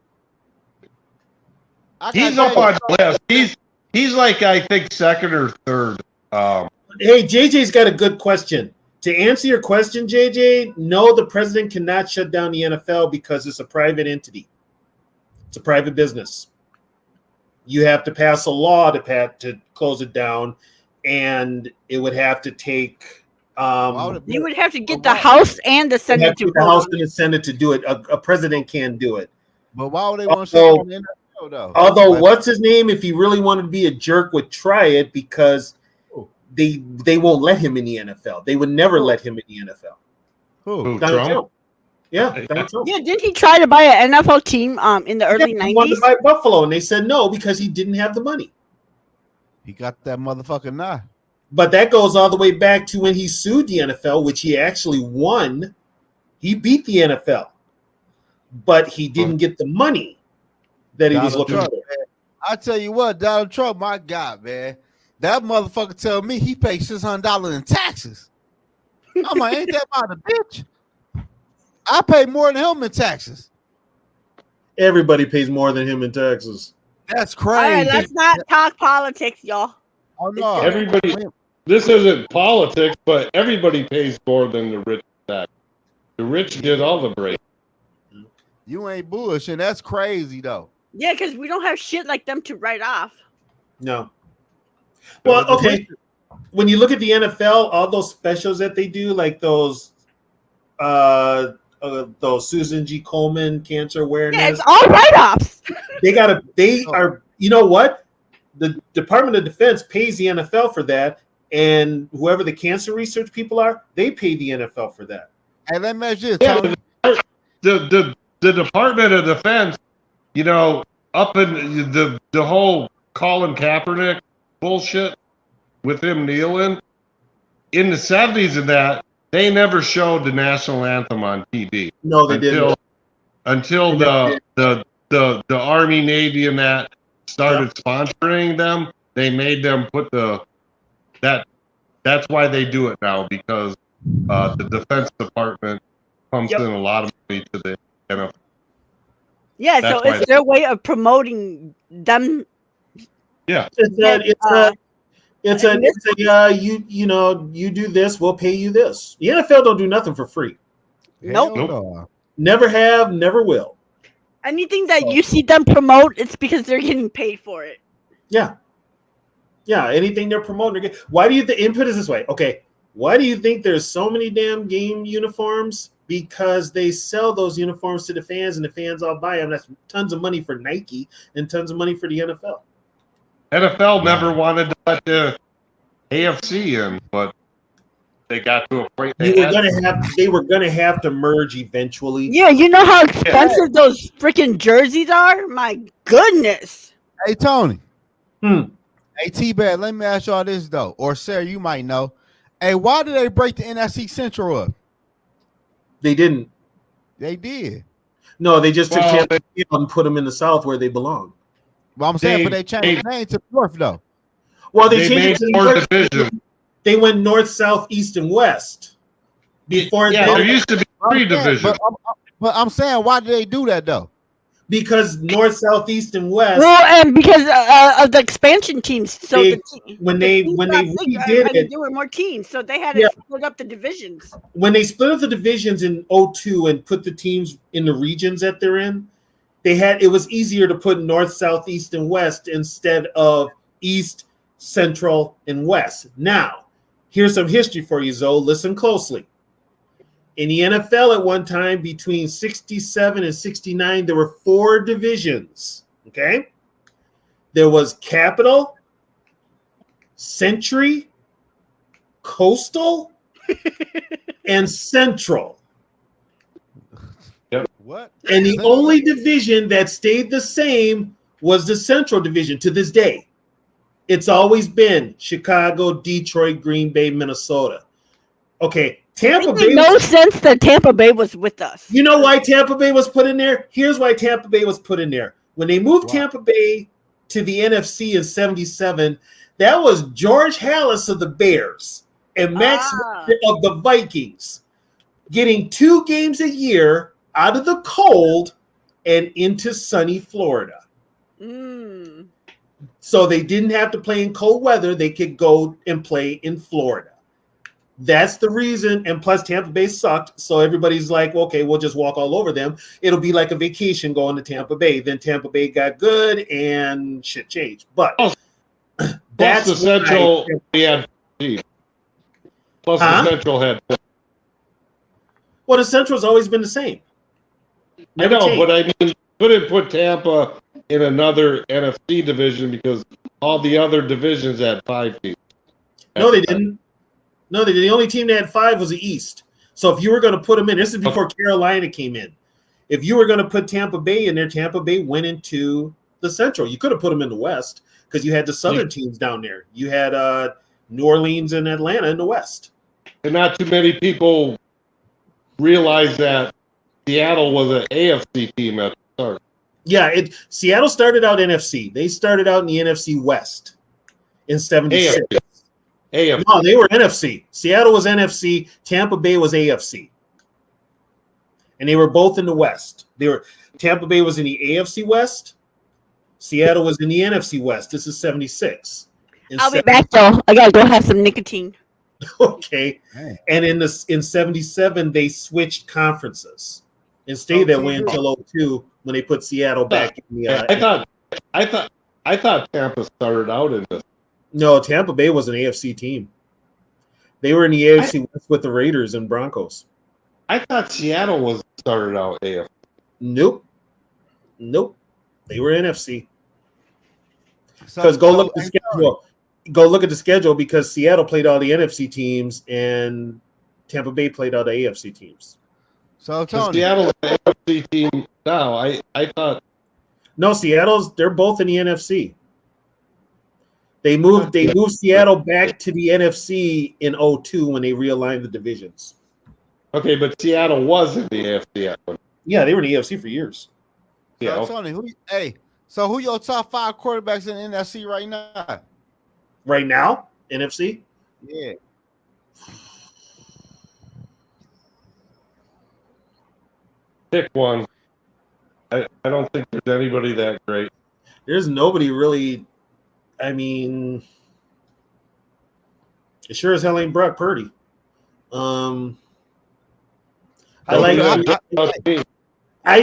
He's up on the list. He's like, I think, second or third. Hey, JJ's got a good question. To answer your question, JJ, no, the president cannot shut down the NFL because it's a private entity. It's a private business. You have to pass a law to close it down, and it would have to take. You would have to get the House and the Senate to the House and the Senate to do it. A president can't do it. But why would they want to shut down the NFL though? Although, what's his name? If he really wanted to be a jerk, would try it because they won't let him in the NFL. They would never let him in the NFL. Who? Donald Trump. Yeah, Donald Trump. Yeah, didn't he try to buy an NFL team in the early He wanted 90s? to buy Buffalo, and they said no because he didn't have the money. He got that motherfucker now. But that goes all the way back to when he sued the NFL, which he actually won. He beat the NFL, but he didn't get the money that he was looking for. I tell you what, Donald Trump, my God, man, that motherfucker tell me he paid $600 in taxes. I'm like, ain't that about a bitch? I pay more than him in taxes. Everybody pays more than him in taxes. That's All right, crazy. let's not talk politics, y'all. Oh no, Everybody, this isn't politics, but everybody pays more than the rich tax. The rich get all the break. You ain't bullshit. That's crazy though. Yeah, because we don't have shit like them to write off. No. Well, okay. When you look at the NFL, all those specials that they do, like those Susan G. Komen cancer awareness. Yeah, it's all write-offs. They are, you know what? The Department of Defense pays the NFL for that, and whoever the cancer research people are, they pay the NFL for that. And let me ask you, Yeah, the Department of Defense, you know, up in the whole Colin Kaepernick bullshit with him kneeling in the 70s and that, they never showed the national anthem on TV. No, they didn't. Until the Army, Navy, and that started sponsoring them. They made them put that's why they do it now, because the Defense Department pumps in a lot of money to the NFL. Yeah, so it's their way of promoting them. Yeah. You do this, we'll pay you this. The NFL don't do nothing for free. Nope. Never have, never will. Anything that you see them promote, it's because they're getting paid for it. Yeah. Yeah, anything they're promoting. Why do you think, input is this way? Okay, why do you think there's so many damn game uniforms? Because they sell those uniforms to the fans, and the fans all buy them. That's tons of money for Nike and tons of money for the NFL. NFL never wanted to let the AFC in, but they got to a point They were gonna have to merge eventually. Yeah, you know how expensive those freaking jerseys are? My goodness. Hey, Tony. Hey, T-Bad, let me ask y'all this, though. Or, Sarah, you might know. Hey, why did they break the NFC Central up? They didn't. They did. No, they just took Tampa Bay and put them in the South where they belong. Well, I'm saying, but they changed the name to North, though. Well, they changed it to North division. They went North, South, East, and West. Before there used to be 3 divisions. But I'm saying, why did they do that, though? Because North, South, East, and West. Well, and because of the expansion teams. So when they redid it, there were more teams, so they had to split up the divisions. When they split up the divisions in 2002 and put the teams in the regions that they're in, it was easier to put North, South, East, and West instead of East, Central, and West. Now, here's some history for you, Zoe. Listen closely. In the NFL at one time, between 67 and 69, there were 4 divisions, okay? There was Capital, Century, Coastal, and Central. Yep. What? And the only division that stayed the same was the Central Division to this day. It's always been Chicago, Detroit, Green Bay, Minnesota. Okay. Tampa Bay. No sense that Tampa Bay was with us. You know why Tampa Bay was put in there? Here's why Tampa Bay was put in there. When they moved Tampa Bay to the NFC in 77, that was George Halas of the Bears and Max of the Vikings getting 2 games a year out of the cold and into sunny Florida. So they didn't have to play in cold weather. They could go and play in Florida. That's the reason, and plus Tampa Bay sucked, so everybody's like, okay, we'll just walk all over them. It'll be like a vacation going to Tampa Bay. Then Tampa Bay got good, and shit changed. But that's the Central. Plus the Central had. Well, the Central's always been the same. Never changed. But I mean, couldn't put Tampa in another NFC division because all the other divisions had 5 teams. No, they didn't. No, the only team that had 5 was the East. So if you were going to put them in, this is before Carolina came in. If you were going to put Tampa Bay in there, Tampa Bay went into the Central. You could have put them in the West because you had the Southern teams down there. You had New Orleans and Atlanta in the West. And not too many people realize that Seattle was an AFC team at the start. Yeah, Seattle started out NFC. They started out in the NFC West in 76. AFC. No, they were NFC. Seattle was NFC. Tampa Bay was AFC. And they were both in the West. Tampa Bay was in the AFC West. Seattle was in the NFC West. This is 76. I'll be back, though. I got to go have some nicotine. Okay. And in 77, they switched conferences. and stayed that way until 2002 when they put Seattle back in the. I thought Tampa started out in this. No, Tampa Bay was an AFC team. They were in the AFC West with the Raiders and Broncos. I thought Seattle was started out AFC. Nope. They were NFC. Because go look at the schedule. Go look at the schedule because Seattle played all the NFC teams and Tampa Bay played all the AFC teams. So Tony, Seattle is an AFC team now. I thought. No, they're both in the NFC. They moved Seattle back to the NFC in 2002 when they realigned the divisions. Okay, but Seattle was in the AFC. Yeah, they were in the AFC for years. So Tony, who your top 5 quarterbacks in the NFC right now? Right now, NFC? Yeah. Pick one. I don't think there's anybody that great. There's nobody really. I mean, it sure as hell ain't Brock Purdy. I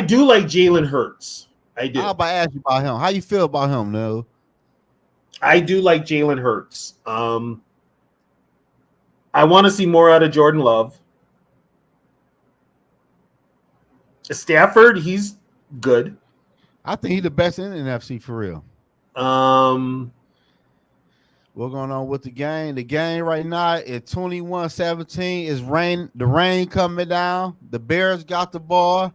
do like Jalen Hurts. I do. How about ask you about him? How you feel about him, no? I do like Jalen Hurts. I want to see more out of Jordan Love. Stafford, he's good. I think he's the best in the NFC for real. What's going on with the game? The game right now is 21-17. It's rain. The rain coming down. The Bears got the ball.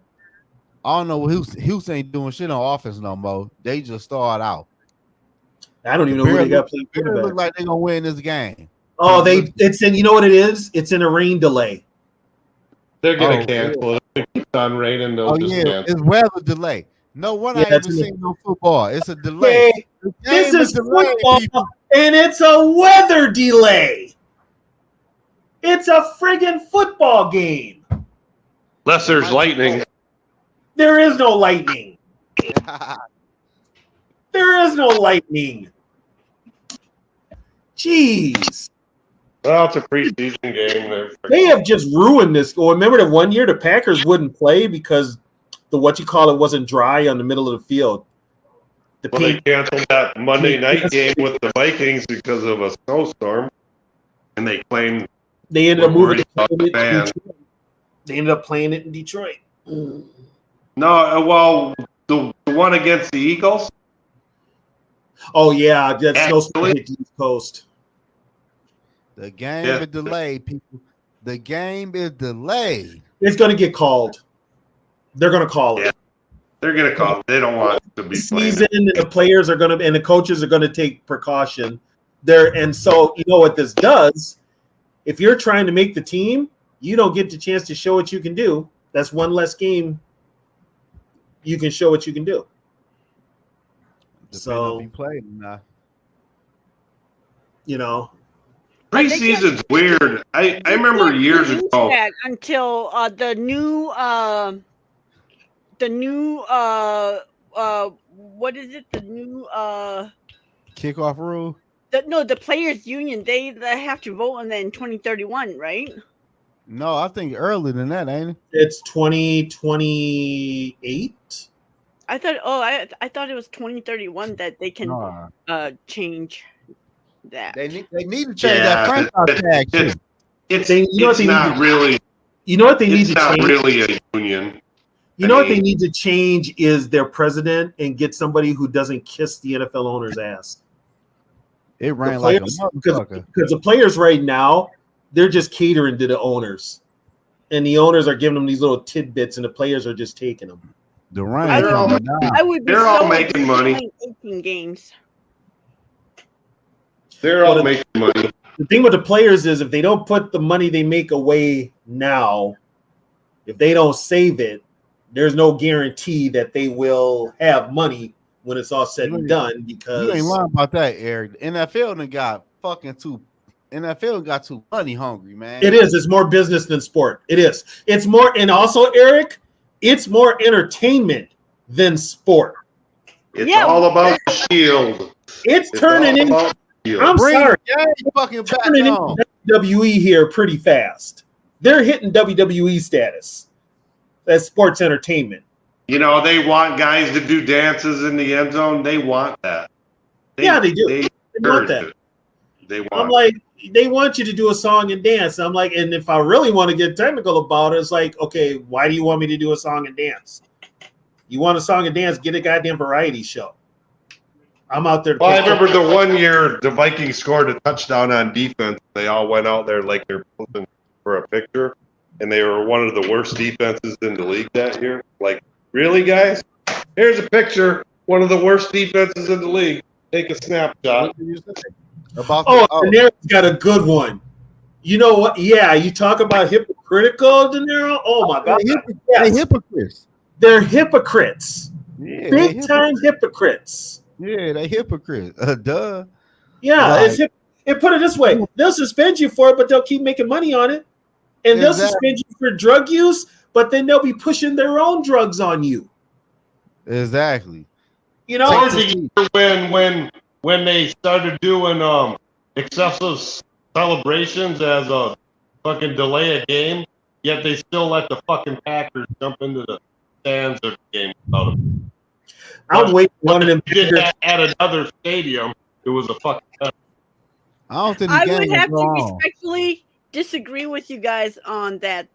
I don't know. Houston ain't doing shit on offense no more. They just start out. I don't even know who they got playing. It look like they're gonna win this game. Oh, it's in. You know what it is? It's in a rain delay. They're gonna cancel it. It keeps on raining. It's weather delay. No one I ever seen no football. It's a delay. This is football, and it's a weather delay. It's a friggin' football game. Unless there's lightning. There is no lightning. There is no lightning. Jeez. Well, it's a preseason game. They have just ruined this. Well, remember that one year the Packers wouldn't play because the wasn't dry on the middle of the field. They canceled that Monday night game with the Vikings because of a snowstorm, and they claimed they ended up moving it. They ended up playing it in Detroit. No, well, the one against the Eagles. Oh yeah, that snowstorm hit the East Coast. The game is delayed, people. The game is delayed. It's going to get called. They're going to call it. They're going to call it. They don't want it to be season. The players are going to, and the coaches are going to take precaution there. And so, you know what this does? If you're trying to make the team, you don't get the chance to show what you can do. That's one less game. You can show what you can do. So, you know. Preseason's weird. I remember years ago until the new what is it? The new kickoff rule. The players' union. They have to vote on that in 2031, right? No, I think earlier than that, ain't it? It's 2028. I thought. Oh, I thought it was 2031 that they can change that. They need to change that franchise tag. It's not really. You know what they need to change? It's not really a union. You know what they need to change is their president and get somebody who doesn't kiss the NFL owner's ass. It ran like a motherfucker. Because the players right now, they're just catering to the owners. And the owners are giving them these little tidbits and the players are just taking them. They're all making money. 18 games. They're all making money. The thing with the players is if they don't put the money they make away now, if they don't save it, there's no guarantee that they will have money when it's all said and done. Because you ain't lying about that, Eric. The NFL got too money hungry, man. It is. It's more business than sport. It is. It's more, and also, Eric, it's more entertainment than sport. It's all about Shield. It's turning into. I'm sorry. Turning into WWE here pretty fast. They're hitting WWE status. That's sports entertainment. You know, they want guys to do dances in the end zone. They want that. Yeah, they do. They They encourage want that. it. They want I'm like, they want you to do a song and dance. I'm like, and if I really want to get technical about it, it's like, okay, why do you want me to do a song and dance? You want a song and dance? Get a goddamn variety show. I'm out there. Well, I remember the one year the Vikings scored a touchdown on defense. They all went out there like they're posing for a picture, and they were one of the worst defenses in the league that year. Like, really, guys? Here's a picture. One of the worst defenses in the league. Take a snapshot. De Niro's got a good one. You know what? Yeah, you talk about hypocritical, De Niro. Oh my God, They hypocrites. They're hypocrites. Yeah, Big time hypocrites. Yeah, they hypocrites. Duh. Yeah, Like- and put it this way: they'll suspend you for it, but they'll keep making money on it, and they'll suspend you for drug use, but then they'll be pushing their own drugs on you. Exactly. You know, when they started doing excessive celebrations as a fucking delay a game, yet they still let the fucking Packers jump into the stands of the game without them. I'm waiting for one of them. Did that at another stadium. It was a fucking. I don't think I would have to respectfully disagree with you guys on that.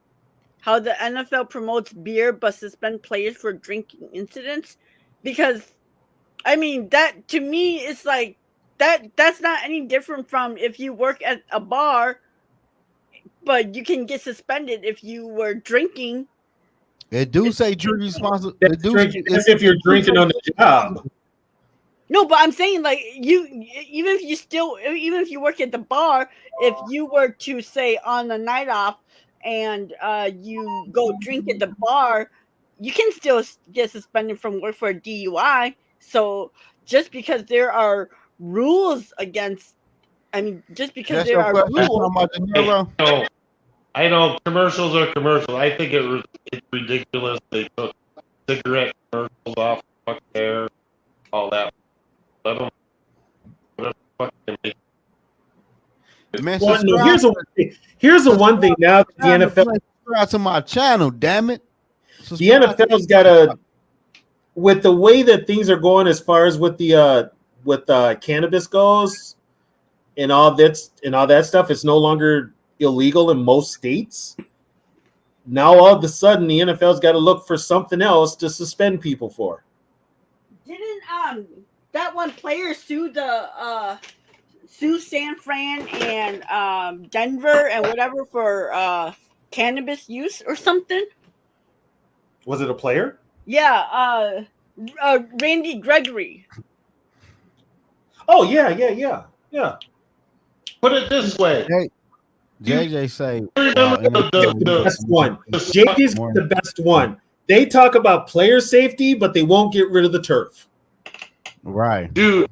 How the NFL promotes beer but suspend players for drinking incidents, because I mean that to me is like that's not any different from if you work at a bar, but you can get suspended if you were drinking. It do say drink responsible. As if you're drinking on the job. No, but I'm saying like even if you work at the bar, if you were to say on the night off and you go drink at the bar, you can still get suspended from work for a DUI. So just because there are rules against, just because there are rules. I know commercials are commercials. I think it's ridiculous. They took cigarette commercials off the fucking air, all that. Let them fucking Man, well, no, here's the one thing now. The NFL subscribe to my channel, damn it. The NFL's got with the way that things are going as far as with the cannabis goes and all that stuff. It's no longer illegal in most states. Now all of a sudden the NFL's got to look for something else to suspend people for. Didn't that one player sue San Fran and Denver and whatever for cannabis use or something? Was it a player? Yeah, Randy Gregory. Oh yeah. Put it this way. JJ say the best one. JJ's the best one. They talk about player safety, but they won't get rid of the turf. Right. Do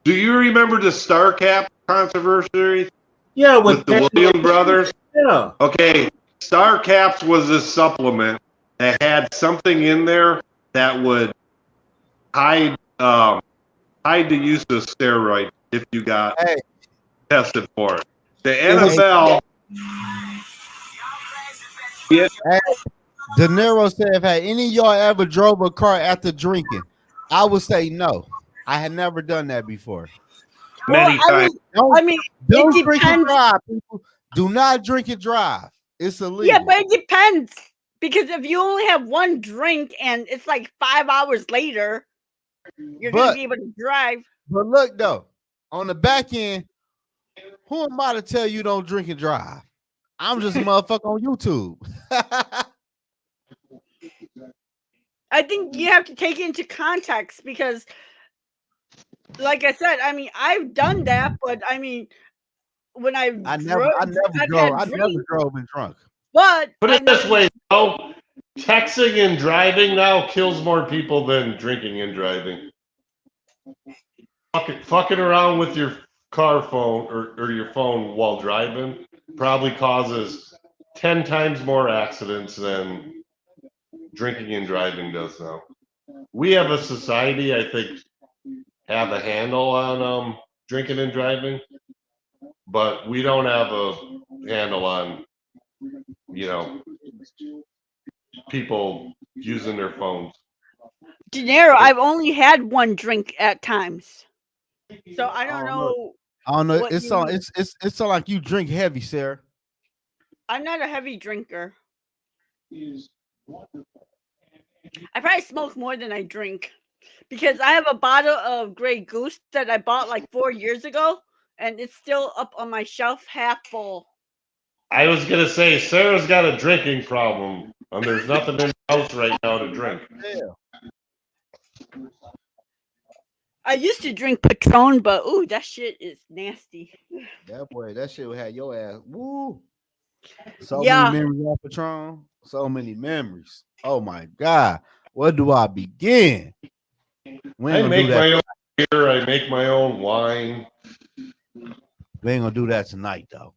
you remember the Star Cap controversy? Yeah, with the Williams brothers. Yeah. Okay, Star Caps was a supplement that had something in there that would hide the use of steroids if you got tested for it. The NFL. Yeah. De Niro said, "If had any of y'all ever drove a car after drinking, I would say no. I had never done that before. Many times. Don't it drink and depends. drive, people. Do not drink and drive. It's illegal." Yeah, but it depends. Because if you only have one drink and it's like 5 hours later, you're going to be able to drive. But look, though, on the back end, who am I to tell you don't drink and drive? I'm just a motherfucker on YouTube. I think you have to take it into context because, like I said, I've done that, but when I never drove and drunk. But put it this way, though, texting and driving now kills more people than drinking and driving. Fucking around with your car phone or your phone while driving probably causes 10 times more accidents than drinking and driving does now. We have a society, I think, have a handle on drinking and driving, but we don't have a handle on, people using their phones. De Niro, I've only had one drink at times, so I don't know. I don't know. What It's you so mean? it's so like you drink heavy, Sarah. I'm not a heavy drinker. I probably smoke more than I drink because I have a bottle of Grey Goose that I bought like 4 years ago, and it's still up on my shelf, half full. I was gonna say Sarah's got a drinking problem, and there's nothing in the house right now to drink. I used to drink Patron, but ooh, that shit is nasty. That boy, that shit would have your ass. Woo. So Yeah. many memories of Patron. So many memories. Oh my God. Where do I begin? We ain't I gonna make do that. my own beer. I make my own wine. We ain't gonna do that tonight, though.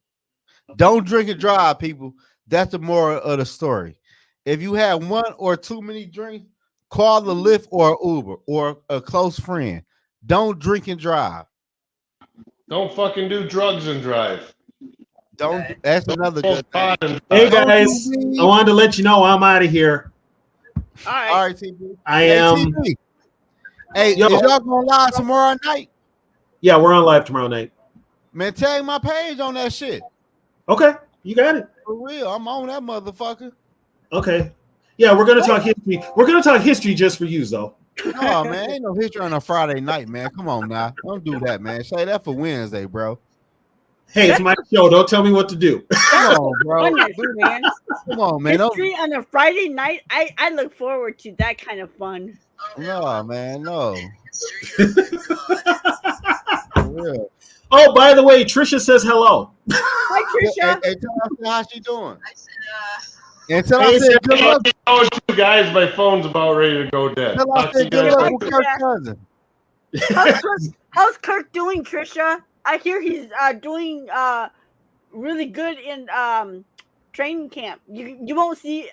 Don't drink and drive, people. That's the moral of the story. If you have one or too many drinks, call the Lyft or Uber or a close friend. Don't drink and drive. Don't fucking do drugs and drive. Don't. That's another Smoke good thing. pot and Hey drive. guys, I wanted to let you know I'm out of here. All right. All right, TB. I Hey, am. TB. Hey, Yo. is y'all going live tomorrow night? Yeah, we're on live tomorrow night. Man, tag my page on that shit. Okay, you got it. For real, I'm on that motherfucker. Okay. Yeah, we're gonna talk history. We're gonna talk history just for you, though. No, man, ain't no history on a Friday night, man. Come on now. Don't do that, man. Say that for Wednesday, bro. Hey, it's my show. Don't tell me what to do. Come on, bro. Goodness, man. Come on, man. Don't, History on a Friday night. I look forward to that kind of fun. no, man, no. For real. Oh, by the way, Trisha says hello. Hi, Trisha. Hey, tell us how she doing. And tell Hey, I said good luck. Oh, two guys, my phone's about ready to go dead. Tell I Talk to you said good guys luck later. with Kirk Cousins. How's Kirk doing, Trisha? I hear he's doing really good in training camp. You won't see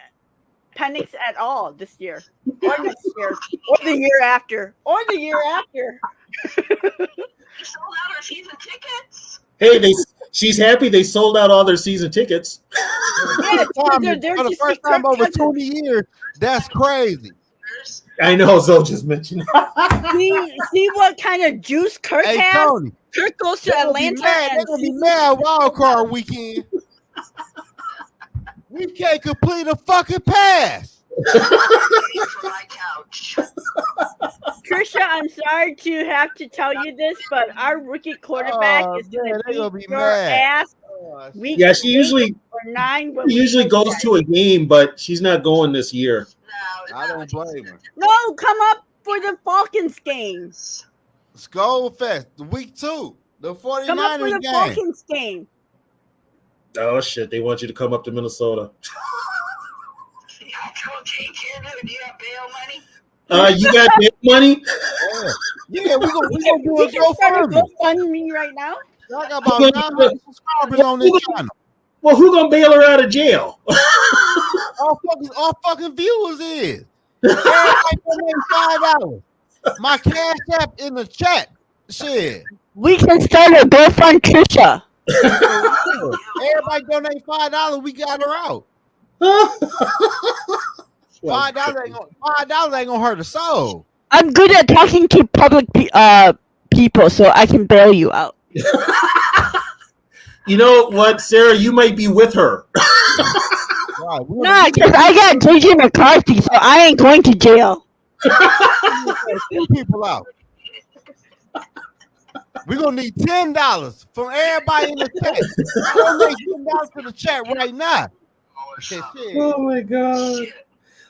Penix at all this year, or next year, or the year after, or the year after. We sold out our season tickets. Hey, she's happy they sold out all their season tickets. Yeah, For they're the just first like time Kirk over Cousins. 20 years, that's crazy. I know Zoe just mentioned. See what kind of juice Kirk Hey, has? Tony. Kirk goes to They're gonna be Atlanta mad. They're and gonna be mad wild card weekend. We can't complete a fucking pass. For my couch. Trisha, I'm sorry to have to tell you this, but our rookie quarterback is going to they're gonna be beat your mad. ass. Week Yeah, she 8 usually or 9. When we usually play goes that. to a game, but she's not going this year. No, I don't blame her. No, come up for the Falcons game. Skull Fest, week 2, the 49ers Come up for the game. Falcons game. Oh shit! They want you to come up to Minnesota. Okay, Canton, do you have bail money? You got that money? Yeah, we gonna We do a can start a GoFundMe. GoFundMe right now. I got about 900 subscribers on this channel. Well, who gonna bail her out of jail? All fucking viewers is. Everybody donate $5. My cash app in the chat. Shit. We can start a GoFund Trisha. Everybody donate $5. We got her out. $5 ain't gonna hurt a soul. I'm good at talking to public people, so I can bail you out. You know what, Sarah? You might be with her. Right, Nah, because I got JJ McCarthy, so I ain't going to jail. two people out. We're gonna need $10 from everybody in the chat. Donate $10 to the chat right now. Shit. Oh my god.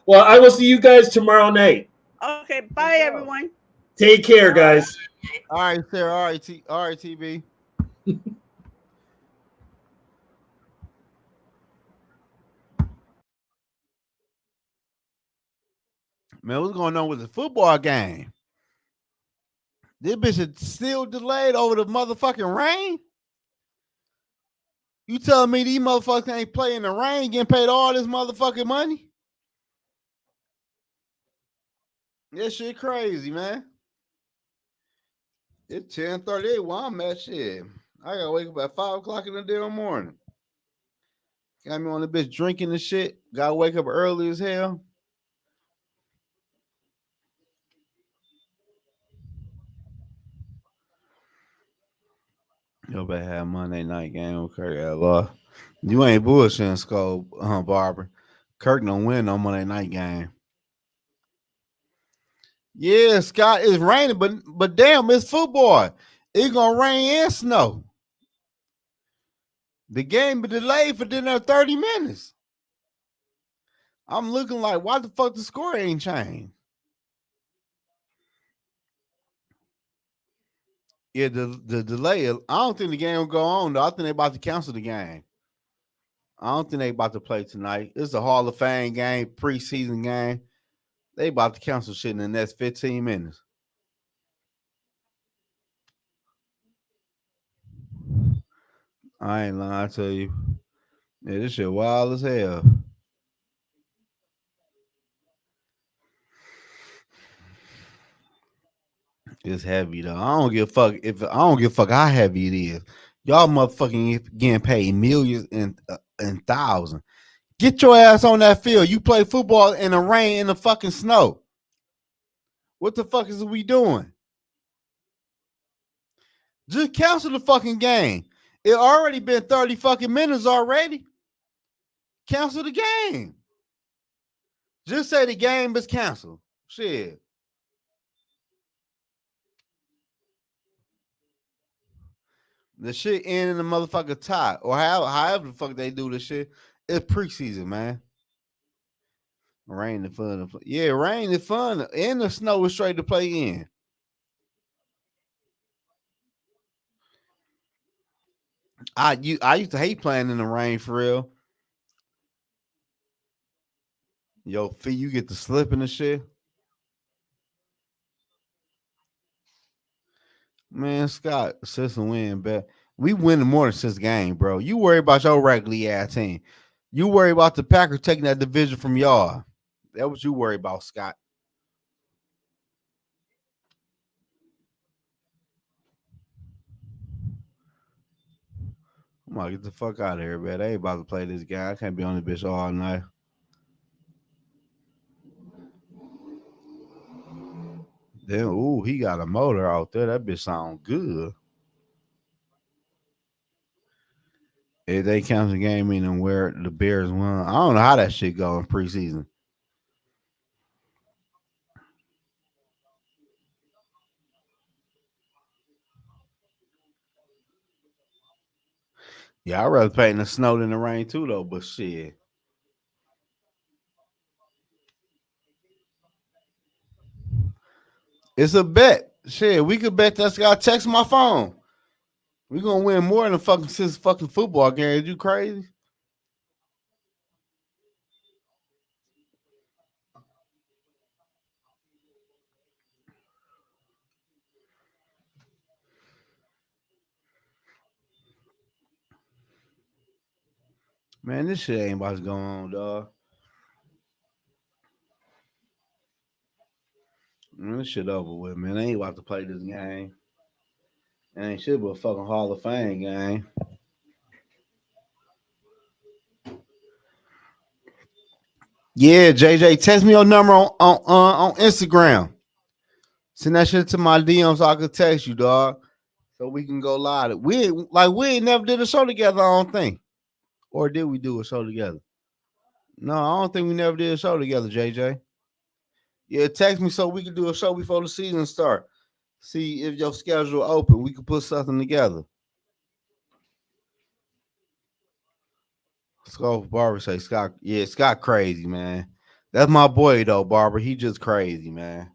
Well, I will see you guys tomorrow night. Okay, bye everyone. Take care, guys. All right, Sarah. All right, TB. Man, what's going on with the football game? This bitch is still delayed over the motherfucking rain? You telling me these motherfuckers ain't playing in the rain, getting paid all this motherfucking money? This shit crazy, man. It's 10:38 while I'm at shit. I gotta wake up at 5 o'clock in the damn morning. Got me on the bitch drinking and shit. Gotta wake up early as hell. Yo, better have Monday night game with Kirk at law. You ain't bullshitting, Skull, Barber. Kirk don't win no Monday night game. Yeah, Scott, it's raining, but damn, it's football. It's gonna rain and snow. The game been delayed for dinner 30 minutes. I'm looking like, why the fuck the score ain't changed? Yeah, the delay. I don't think the game will go on though. I think they about to cancel the game. I don't think they about to play tonight. It's a Hall of Fame game, preseason game. They about to cancel shit in the next 15 minutes. I ain't lying to you. Yeah, this shit wild as hell. It's heavy though. I don't give a fuck if I don't give a fuck how heavy it is. Y'all motherfucking getting paid millions and thousands. Get your ass on that field. You play football in the rain and the fucking snow. What the fuck is we doing? Just cancel the fucking game. It already been 30 fucking minutes already. Cancel the game. Just say the game is canceled. Shit. The shit end in the motherfucker tie. Or however the fuck they do this shit. It's preseason, man. Rain is fun. Yeah, rain is fun. And the snow is straight to play in. I used to hate playing in the rain for real. Yo, feet, you get to slipping and shit. Man, Scott, system win, bet. We winning more than 6 games, bro. You worry about your regular ass team. You worry about the Packers taking that division from y'all. That what you worry about, Scott. I'm gonna get the fuck out of here, man. They ain't about to play this guy. I can't be on the bitch all night. Then, ooh, he got a motor out there. That bitch sound good. If they count the game in and where the Bears won, I don't know how that shit go in preseason. Yeah, I'd rather play in the snow than the rain too, though. But shit, it's a bet. Shit, we could bet that's got text my phone. We gonna win more than fucking 6 fucking football games. You crazy? Man, this shit ain't about to go on, dog. Man, this shit over with, man. They ain't about to play this game. It ain't shit but a fucking Hall of Fame game. Yeah, JJ, text me your number on Instagram. Send that shit to my DM so I can text you, dog. So we can go live. We ain't never did a show together, I don't think. Or did we do a show together? No, I don't think we never did a show together, JJ. Yeah, text me so we can do a show before the season start. See if your schedule open. We can put something together. Scott Barber say Scott. Yeah, Scott crazy, man. That's my boy though, Barber. He just crazy, man.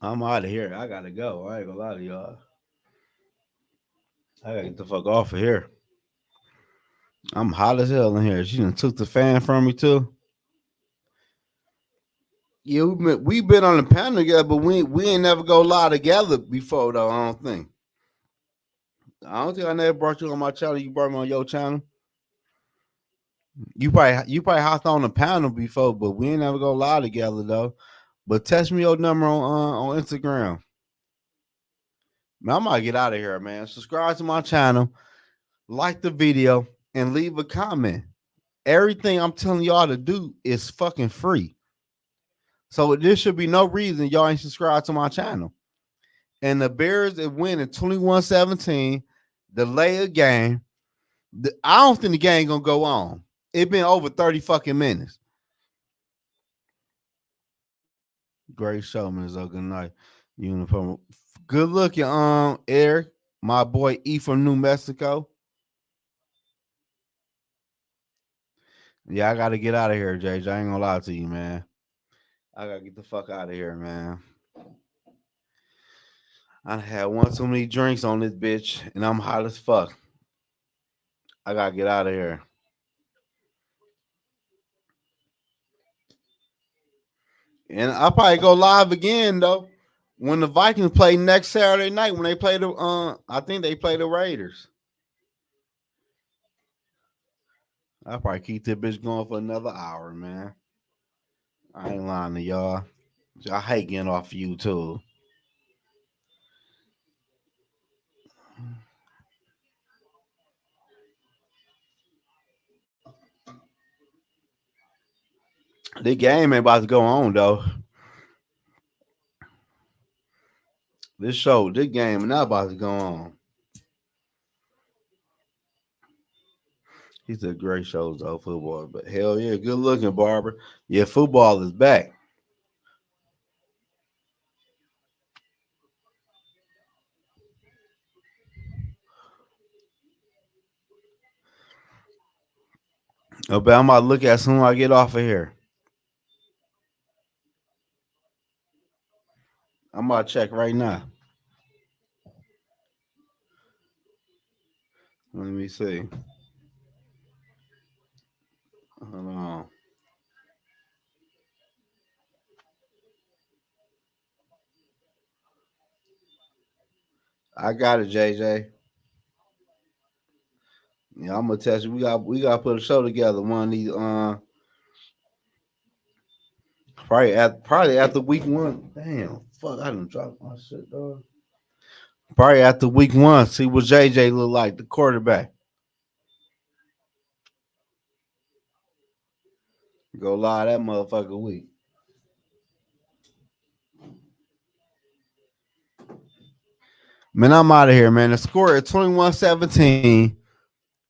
I'm out of here. I gotta go. I ain't gonna lie to y'all. I gotta get the fuck off of here. I'm hot as hell in here. She done took the fan from me too. Yeah, we been on the panel together, but we ain't never go live together before though. I don't think. I don't think I never brought you on my channel. You brought me on your channel. You probably hopped on the panel before, but we ain't never go live together though. But text me your number on Instagram. Man, I'm gonna get out of here, man. Subscribe to my channel, like the video, and leave a comment. Everything I'm telling y'all to do is fucking free. So there should be no reason y'all ain't subscribed to my channel. And the Bears that win in 21-17, delay a game. I don't think the game gonna go on. It been over 30 fucking minutes. Great show, man. So good night. Uniform. Good looking, Eric. My boy E from New Mexico. Yeah, I gotta get out of here, JJ. I ain't gonna lie to you, man. I gotta get the fuck out of here, man. I had one too many drinks on this bitch, and I'm hot as fuck. I gotta get out of here. And I'll probably go live again though when the Vikings play next Saturday night. When they play the, I think they play the Raiders. I'll probably keep this bitch going for another hour, man. I ain't lying to y'all. I hate getting off of YouTube. The game ain't about to go on though. This game not about to go on. He said great shows though, football. But hell yeah, good looking, Barber. Yeah, football is back. Oh, but I'm about to look at as soon as I get off of here. I'm about to check right now. Let me see. Hold on. I got it, JJ. Yeah, I'm gonna test you. We got to put a show together. One of these probably after week one. Damn, fuck, I done dropped my shit, dog. Probably after week one, see what JJ look like, the quarterback. Go live that motherfucker week. Man, I'm out of here, man. The score is 21-17.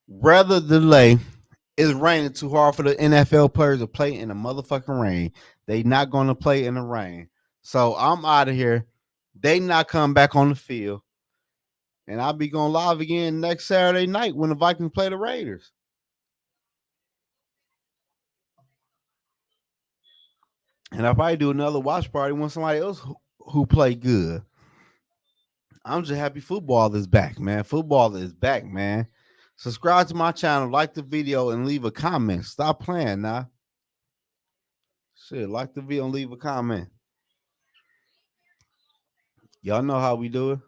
Rather delay. It's raining too hard for the NFL players to play in the motherfucking rain. They not going to play in the rain. So I'm out of here. They not come back on the field. And I'll be going live again next Saturday night when the Vikings play the Raiders. And I'll probably do another watch party when somebody else who play good. I'm just happy football is back, man. Football is back, man. Subscribe to my channel, like the video, and leave a comment. Stop playing now. Shit, like the video and leave a comment. Y'all know how we do it.